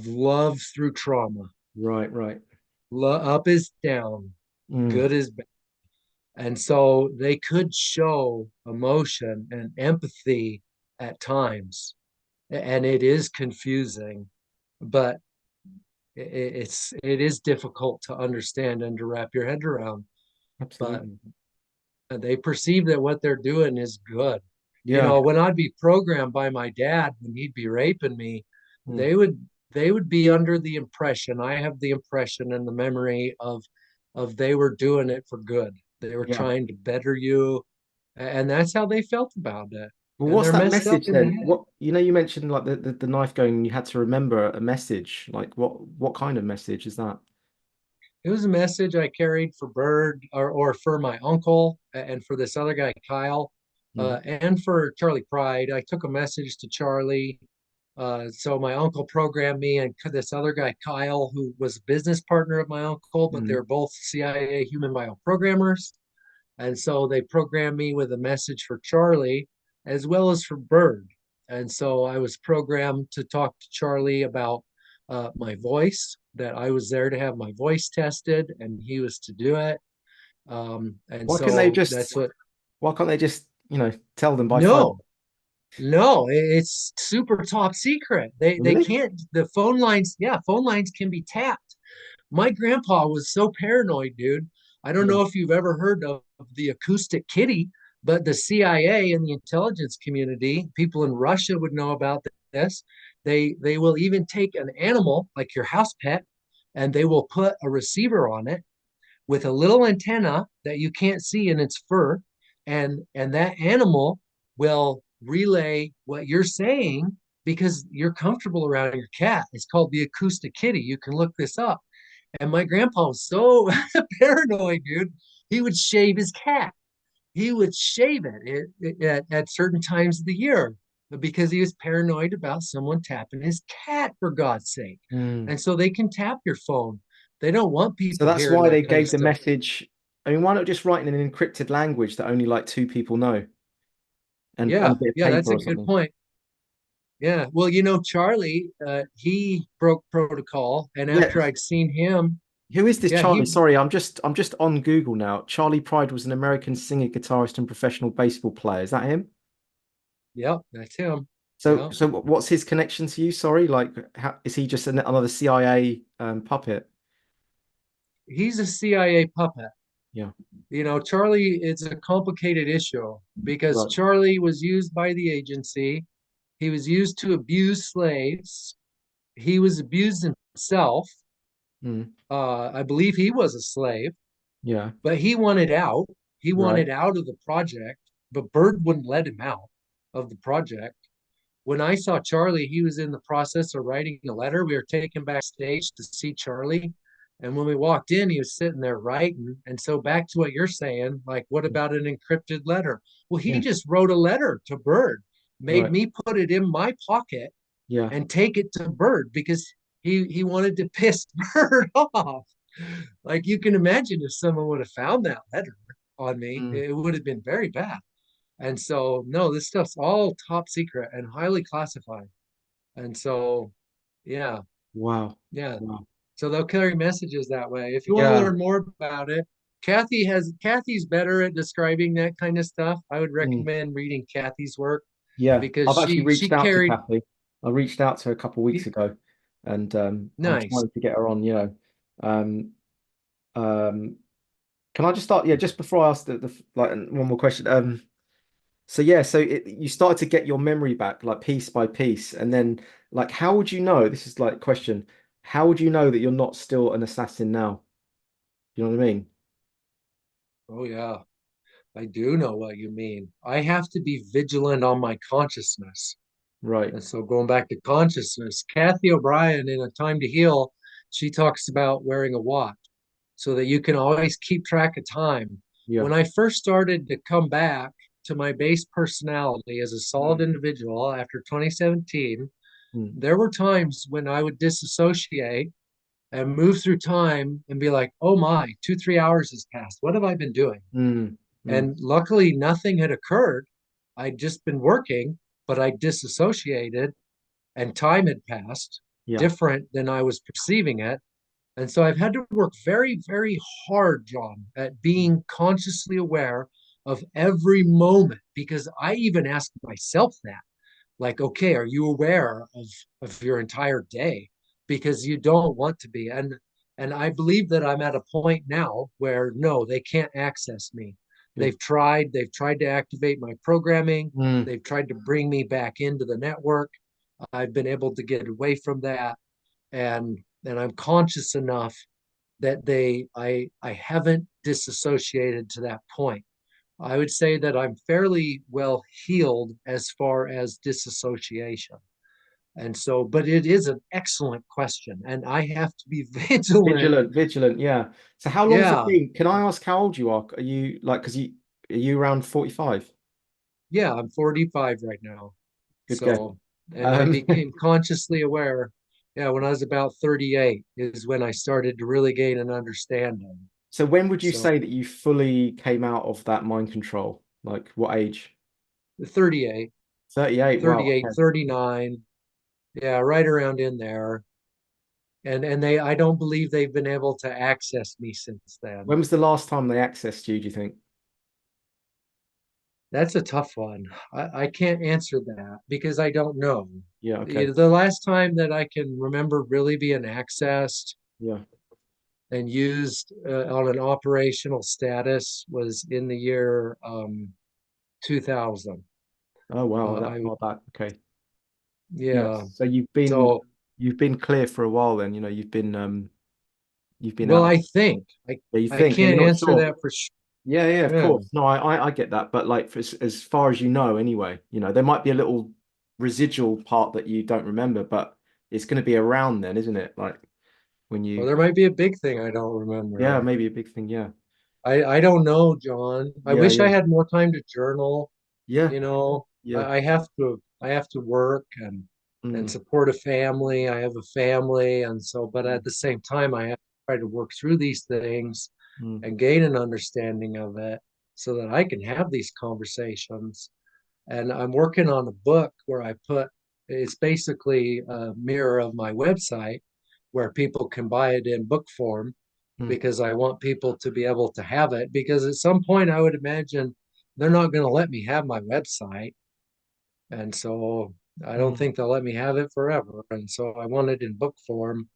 love through trauma. Right, right. Up is down, Mm, good is bad. And so they could show emotion and empathy at times, and it is confusing, but it is difficult to understand and to wrap your head around. But absolutely. they perceive that what they're doing is good. You Yeah. know, when I'd be programmed by my dad when he'd be raping me, Mm, they would be under the impression, I have the impression and the memory of they were doing it for good. They were yeah. trying to better you, and that's how they felt about it. Well, And what's they're that messed up message in the then? head. What, you mentioned like the knife going and you had to remember a message. Like what kind of message is that? It was a message I carried for Bird or for my uncle and for this other guy, Kyle, Mm, and for Charlie Pride. I took a message to Charlie. So my uncle programmed me and this other guy, Kyle, who was a business partner of my uncle, but they mm. were both CIA human bioprogrammers. And so they programmed me with a message for Charlie as well as for Bird. And so I was programmed to talk to Charlie about my voice, that I was there to have my voice tested and he was to do it. And Why can they so just that's what, why can't they just, tell them by phone? no, no, it's super top secret. They Really? can't, the phone lines, yeah, phone lines can be tapped. My grandpa was so paranoid, dude. I don't Yeah. know if you've ever heard of the acoustic kitty, but the CIA and the intelligence community, people in Russia would know about this. They will even take an animal like your house pet and they will put a receiver on it with a little antenna that you can't see in its fur, and that animal will relay what you're saying because you're comfortable around your cat. It's called the acoustic kitty. You can look this up. And my grandpa was so paranoid, dude. He would shave his cat. He would shave at certain times of the year because he was paranoid about someone tapping his cat, for God's sake. Mm. And so they can tap your phone. They don't want So people that's hearing why that they kind of gave the stuff. message. I mean, why not just write in an encrypted language that only like two people know and on Yeah, a bit of yeah, that's paper a or good something? point. Yeah, well, Charlie, he broke protocol, and Yeah. after I'd seen him, Who is this yeah, Charlie? Sorry, I'm just on Google now. Charlie Pride was an American singer, guitarist, and professional baseball player. Is that him? yep, that's him. So, Yeah, so what's his connection to you? Sorry, like, how, is he just another CIA puppet? he's a CIA puppet. Yeah. Charlie, it's a complicated issue because Right. Charlie was used by the agency. He was used to abuse slaves. He was abused himself. Mm. I believe he was a slave, Yeah. but he wanted out. He Right. wanted out of the project, but Bird wouldn't let him out of the project. When I saw Charlie, he was in the process of writing a letter. We were taken backstage to see Charlie. And when we walked in, he was sitting there writing. And so, back to what you're saying, like, what about an encrypted letter? Well, he Yeah. just wrote a letter to Bird, made Right. me put it in my pocket Yeah. and take it to Bird because he wanted to piss Bird off. Like, you can imagine if someone would have found that letter on me, Mm. it would have been very bad. And so, no, this stuff's all top secret and highly classified. And so, yeah, Wow. yeah. Wow. So they'll carry messages that way. If you want to Yeah. learn more about it, Kathy's better at describing that kind of stuff. I would Mm. recommend reading Kathy's work Yeah. because I've actually she reached out to carried Kathy. I reached out to her a couple of weeks ago, and I'm nice. trying to get her on. Um, um, can I just start? Yeah, just before I ask the like one more question. So yeah, so you started to get your memory back like piece by piece, and then like how would you know? This is like a question. How would you know that you're not still an assassin now? You know what I mean? Oh yeah, I do know what you mean. I have to be vigilant on my consciousness. Right. And so going back to consciousness, Kathy O'Brien in A Time to Heal, she talks about wearing a watch so that you can always keep track of time. Yeah. When I first started to come back to my base personality as a solid Mm. individual after 2017, Mm. there were times when I would disassociate and move through time and be like, oh my, 2, 3 hours has passed. What have I been doing? Mm. Mm. And luckily, nothing had occurred. I'd just been working, but I disassociated and time had passed Yeah. different than I was perceiving it. And so I've had to work very, very hard, John, at being consciously aware of every moment because I even ask myself that, like, okay, are you aware of your entire day? Because you don't want to be. And I believe that I'm at a point now where no, they can't access me. Good. They've tried to activate my programming, Mm. they've tried to bring me back into the network. I've been able to get away from that, and I'm conscious enough that I haven't disassociated to that point. I would say that I'm fairly well healed as far as disassociation. And so, but it is an excellent question, and I have to be vigilant. Vigilant, vigilant, yeah. So how long's it Yeah, been? Can I ask how old you are? Are you like, because you are you around 45? yeah, I'm 45 right now. Good guess. So, and I Um, became consciously aware, yeah, when I was about 38 is when I started to really gain an understanding. so when would you So, say that you fully came out of that mind control? Like what age? 38, 38. Wow. 38, Okay. 39, yeah, right around in there. And they, I don't believe they've been able to access me since then. When was the last time they accessed you, do you think? That's a tough one. I can't answer that because I don't know. Yeah, okay. The last time that I can remember really being accessed Yeah. and used on an operational status was in the year 2000. Oh wow, that I far back. Okay. Yeah. Yes. So So, you've been clear for a while then, you've been well, out. I think Yeah, you I think, yeah, you're can't not answer sure. that for sure. Yeah, yeah, of Yeah. course. No, I get that. But like for, as far as you know, anyway, there might be a little residual part that you don't remember, but it's going to be around then, isn't it? Like when Well, you, there might be a big thing I don't yeah, remember. maybe a big thing. Yeah, I don't know, John. I yeah, wish I yeah, had more time to journal. yeah, You know, yeah. I have to work and Mm, support a family. I have a family, and so, but mm, at the same time, I have to try to work through these things mm, and gain an understanding of it so that I can have these conversations. And I'm working on a book where I put it's basically a mirror of my website where people can buy it in book form mm, because I want people to be able to have it. Because at some point, I would imagine they're not going to let me have my website. And so I don't mm, think they'll let me have it forever. And so I want it in book form.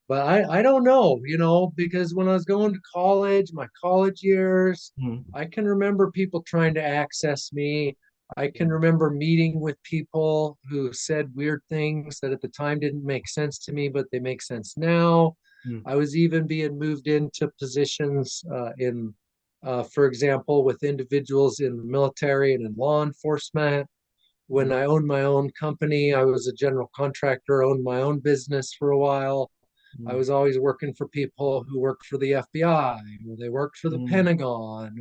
But I don't know, because when I was going to college, my college years, mm, I can remember people trying to access me. I can mm, remember meeting with people who said weird things that at the time didn't make sense to me, but they make sense now. mm, I was even being moved into positions for example, with individuals in the military and in law enforcement. When mm, I owned my own company, I was a general contractor, owned my own business for a while. I mm, was always working for people who worked for the FBI, or they worked for the mm, Pentagon,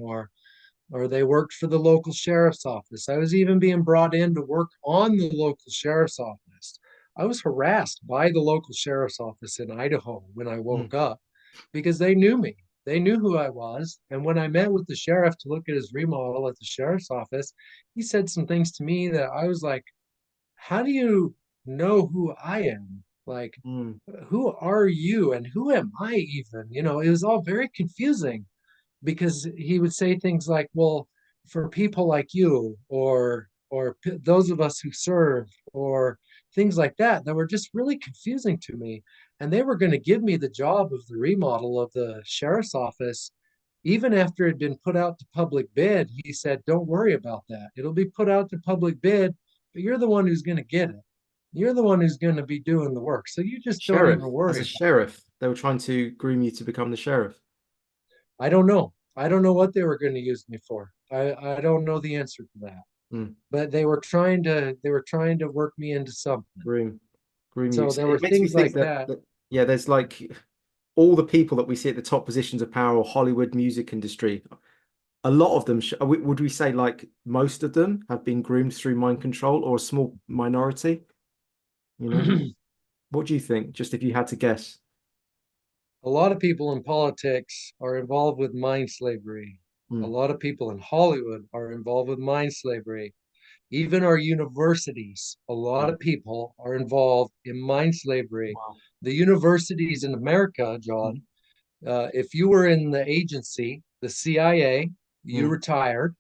or they worked for the local sheriff's office. I was even being brought in to work on the local sheriff's office. I was harassed by the local sheriff's office in Idaho when I mm, woke up because they knew me. They knew who I was. And when I met with the sheriff to look at his remodel at the sheriff's office, he said some things to me that I was like, how do you know who I am? Like, mm, who are you and who am I even? It was all very confusing because he would say things like, well, for people like you or those of us who serve or things like that were just really confusing to me. And they were going to give me the job of the remodel of the sheriff's office even after it had been put out to public bid, he said, don't worry about that. It'll be put out to public bid, but you're the one who's going to get it. You're the one who's going to be doing the work. So you just don't Sheriff, even as a worry. sheriff. They were trying to groom you to become the sheriff. I don't know. I don't know what they were going to use me for. I don't know the answer to that. Mm. But they were trying to work me into something. Groom you. So So there were it makes me things think like that. yeah, there's like all the people that we see at the top positions of power or Hollywood music industry. A lot of them, would we say like most of them have been groomed through mind control, or a small minority? You know, what do you think? Just if you had to guess. A lot of people in politics are involved with mind slavery. A Mm. lot of people in Hollywood are involved with mind slavery. Even our universities, a lot of people are involved in mind slavery. Wow. The universities in America, John, if you were in the agency, the CIA, you Mm. retired,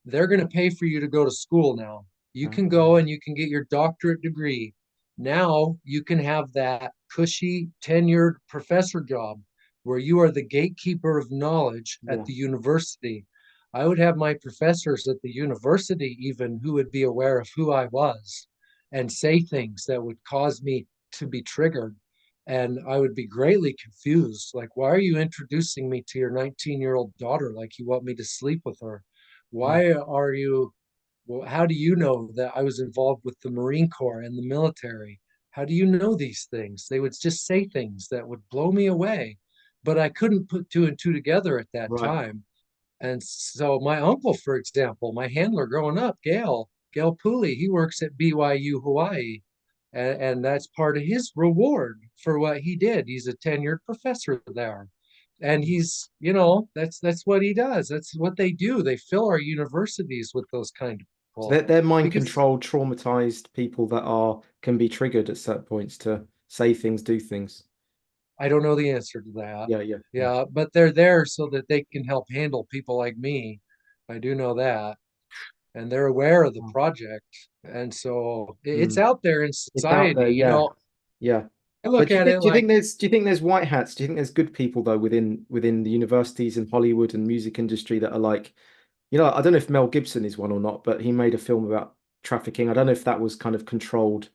they're going to pay for you to go to school now. You can Oh. go and you can get your doctorate degree. Now you can have that cushy tenured professor job where you are the gatekeeper of knowledge at Yeah. the university. I would have my professors at the university even who would be aware of who I was and say things that would cause me to be triggered. And I would be greatly confused. Like, why are you introducing me to your 19-year-old daughter like you want me to sleep with her? Mm. Why are you, well, how do you know that I was involved with the Marine Corps and the military? How do you know these things? They would just say things that would blow me away, but I couldn't put two and two together at that Right. time. And so my uncle, for example, my handler growing up, Gail Pooley, he works at BYU Hawaii. And that's part of his reward for what he did. He's a tenured professor there. And he's, that's what he does. That's what they do. They fill our universities with those kind of So people. they're mind Because controlled, traumatized people that can be triggered at certain points to say things, do things. I don't know the answer to that. Yeah, yeah, yeah. Yeah, but they're there so that they can help handle people like me. I do know that. And they're aware of the Oh. project. And so it's Mm. out there in It's out society. there, yeah, yeah. I But look at it do you like, think there's white hats? Do you think there's good people though within the universities and Hollywood and music industry that are like, I don't know if Mel Gibson is one or not, but he made a film about trafficking. I don't know if that was kind of controlled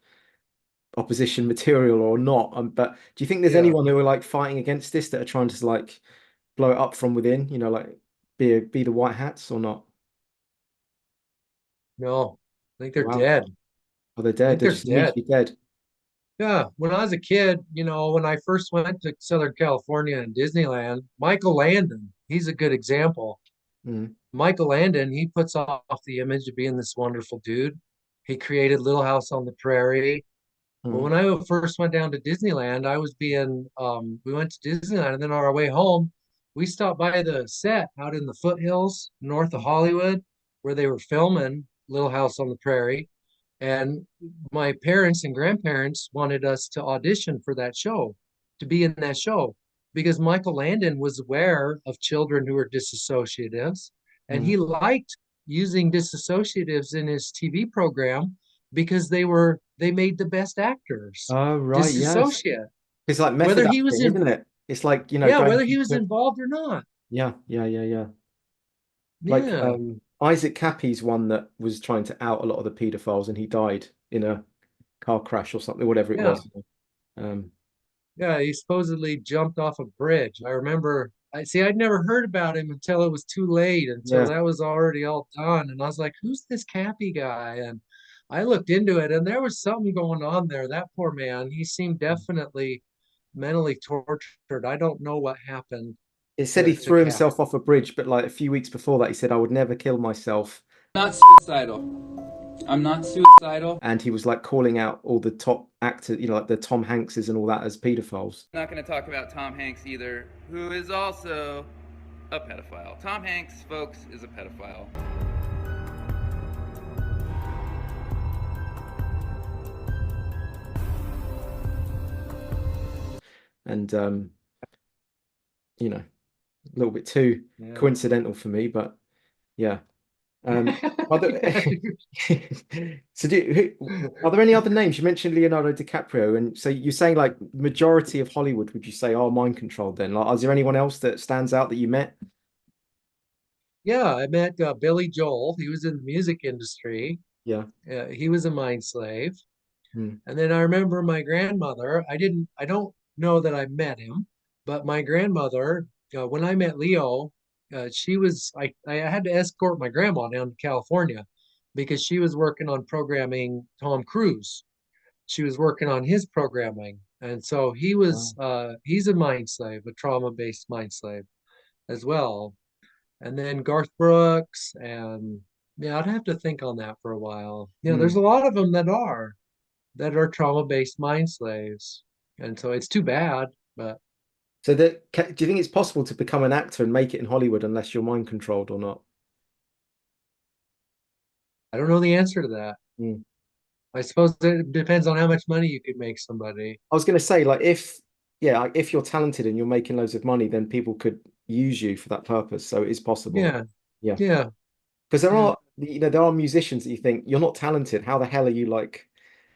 opposition material or not. But do you think there's yeah, anyone who are like fighting against this that are trying to like blow it up from within? Like be the white hats or not? no, I think they're Wow. dead. Are they I dead? think They're they're just dead. immediately dead. Yeah, when I was a kid, when I first went to Southern California and Disneyland, Michael Landon, he's a good example. Mm. Michael Landon, he puts off the image of being this wonderful dude. He created Little House on the Prairie. Well, Mm. when I first went down to Disneyland, we went to Disneyland, and then on our way home, we stopped by the set out in the foothills north of Hollywood where they were filming Little House on the Prairie. And my parents and grandparents wanted us to audition for that show, to be in that show, because Michael Landon was aware of children who were disassociatives, and Mm. he liked using disassociatives in his TV program because they made the best actors. Oh, right, yes. Disassociate, It's like whether method he was acting, in, isn't it? It's like, yeah, going whether he was to, involved or not. yeah, yeah, yeah, yeah. Like Yeah, Isaac Cappy's one that was trying to out a lot of the pedophiles and he died in a car crash or something, whatever it yeah. was. Um, Yeah, he supposedly jumped off a bridge. I remember, I'd never heard about him until it was too late, until yeah. that was already all done. And I was like, who's this Cappy guy? And I looked into it, and there was something going on there. That poor man, he seemed definitely mentally tortured. I don't know what happened It said he to threw Cap. himself off a bridge, but like a few weeks before that, he said, I would never kill myself. Not suicidal. I'm not suicidal. And he was like calling out all the top actors, like the Tom Hankses and all that as pedophiles. I'm not going to talk about Tom Hanks either, who is also a pedophile. Tom Hanks, folks, is a pedophile. And, a little bit too Yeah. coincidental for me, but yeah. Are there, so are there any other names? You mentioned Leonardo DiCaprio, and so you're saying like majority of Hollywood, would you say, are mind controlled then? Like, is there anyone else that stands out that you met? Yeah, I met Billy Joel. He was in the music industry. Yeah. He was a mind slave. Mm. And then I remember my grandmother. I don't know that I met him, but my grandmother, when I met Leo, I had to escort my grandma down to California because she was working on programming Tom Cruise. She was working on his programming. And so Wow. he's a mind slave, a trauma-based mind slave as well. And then Garth Brooks, and yeah, I'd have to think on that for a while. There's Mm. a lot of them that are trauma-based mind slaves. And so it's too bad, but So do you think it's possible to become an actor and make it in Hollywood unless you're mind controlled or not? I don't know the answer to that. Mm. I suppose it depends on how much money you could make somebody. I was going to say, like, if you're talented and you're making loads of money, then people could use you for that purpose. So it is possible. Yeah, Yeah. yeah, Because yeah. there are musicians that you think you're not talented. How the hell are you like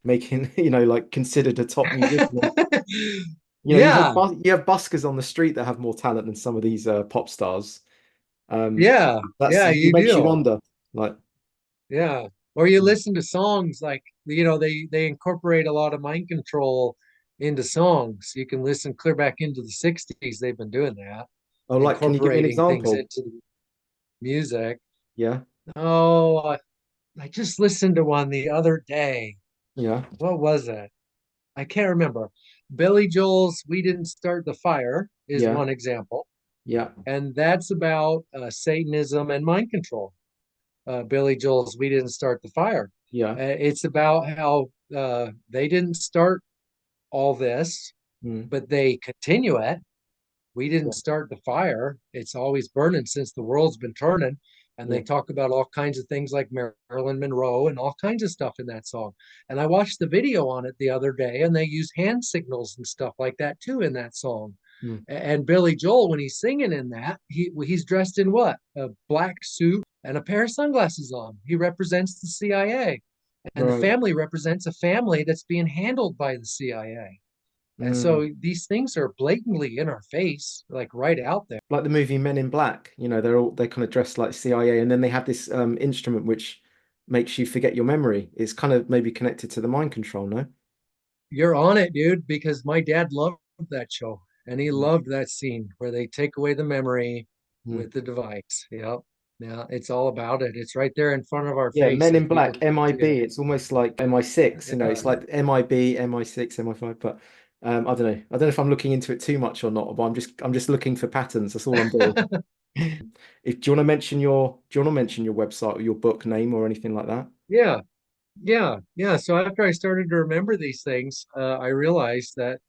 making, like considered a top musician? Yeah, You have buskers on the street that have more talent than some of these pop stars. yeah, That's yeah, it you makes you do. wonder. Like, Yeah. Or you listen to songs like, they incorporate a lot of mind control into songs. You can listen clear back into the 60s. They've been doing that, oh, like, can you give me an incorporating things example? into the music. Yeah, Oh, I just listened to one the other day. yeah, What was it? I can't remember. Billy Joel's "We Didn't Start the Fire" is yeah, one example, yeah, and that's about Satanism and mind control. Billy Joel's "We Didn't Start the Fire." yeah. It's about how they didn't start all this, Mm, but they continue it. We yeah, didn't start the fire. It's always burning since the world's been turning. And yeah. they talk about all kinds of things like Marilyn Monroe and all kinds of stuff in that song. And I watched the video on it the other day, and they use hand signals and stuff like that too in that song. Mm, And Billy Joel, when he's singing in that, he's dressed in what? A black suit and a pair of sunglasses on. He represents the CIA, and the right. family represents a family that's being handled by the CIA. And Mm. so these things are blatantly in our face, like right out there. Like the movie Men in Black, they're kind of dressed like CIA, and then they have this instrument which makes you forget your memory. It's kind of maybe connected to the mind control, no? You're on it, dude, because my dad loved that show and he Mm. loved that scene where they take away the memory Mm. with the device. Yep. Yeah, it's all about it. It's right there in front of our Yeah, face Men if in people Black, can't see it. MIB. It's almost like MI6, Yeah. it's like MIB, MI6, MI5. But I don't know. I don't know if I'm looking into it too much or not, but I'm just looking for patterns. That's all I'm doing. Do you want to mention your website or your book name or anything like that? Yeah. Yeah. Yeah. So after I started to remember these things, I realized that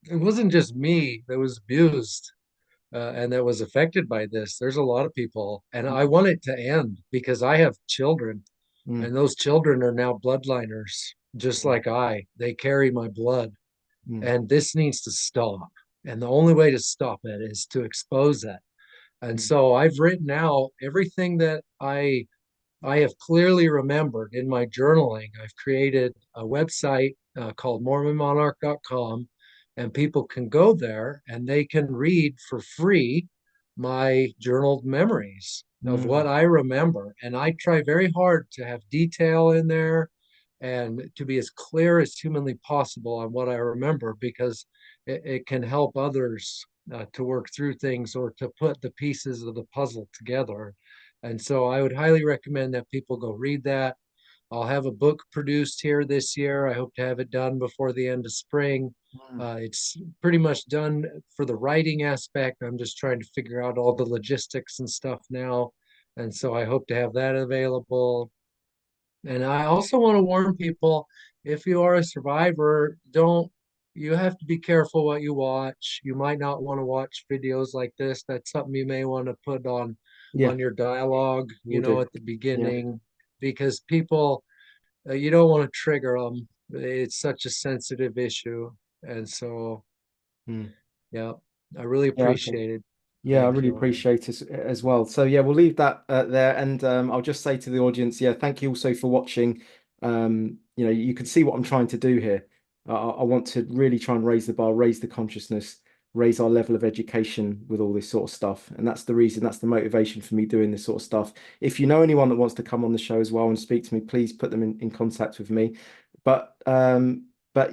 it wasn't just me that was abused and that was affected by this. There's a lot of people, and I want it to end because I have children, Mm, and those children are now bloodliners, just mm, like I. They carry my blood, mm, and this needs to stop. And the only way to stop it is to expose it. And mm, so I've written out everything that I have clearly remembered in my journaling. I've created a website called mormonmonarch.com, and people can go there and they can read for free my journaled memories of what mm, I remember. And I try very hard to have detail in there and to be as clear as humanly possible on what I remember because it can help others to work through things or to put the pieces of the puzzle together. And so I would highly recommend that people go read that. I'll have a book produced here this year. I hope to have it done before the end of spring. mm. It's pretty much done for the writing aspect. I'm just trying to figure out all the logistics and stuff now. And so I hope to have that available. And I also want to warn people, if you are a survivor, you have to be careful what you watch. You might not want to watch videos like this. That's something you may want to put Yeah, on your dialogue, we'll do. at the Yeah. beginning, because people, you don't want to trigger them. It's such a sensitive issue. And so, Mm. yeah, I really Yeah, okay. appreciate it. Yeah, I Thank really you. appreciate it as well. So yeah, we'll leave that there, and I'll just say to the audience, yeah, thank you also for watching. You can see what I'm trying to do here. I want to really try and raise the bar, raise the consciousness, raise our level of education with all this sort of stuff. And that's the reason, that's the motivation for me doing this sort of stuff. If you know anyone that wants to come on the show as well and speak to me, please put them in contact with me. But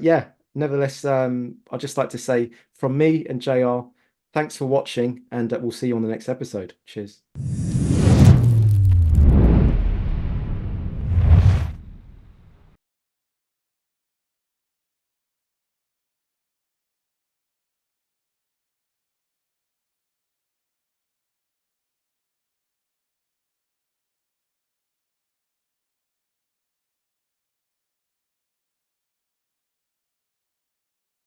yeah, nevertheless, I'd just like to say from me and JR, thanks for watching, and we'll see you on the next episode. Cheers.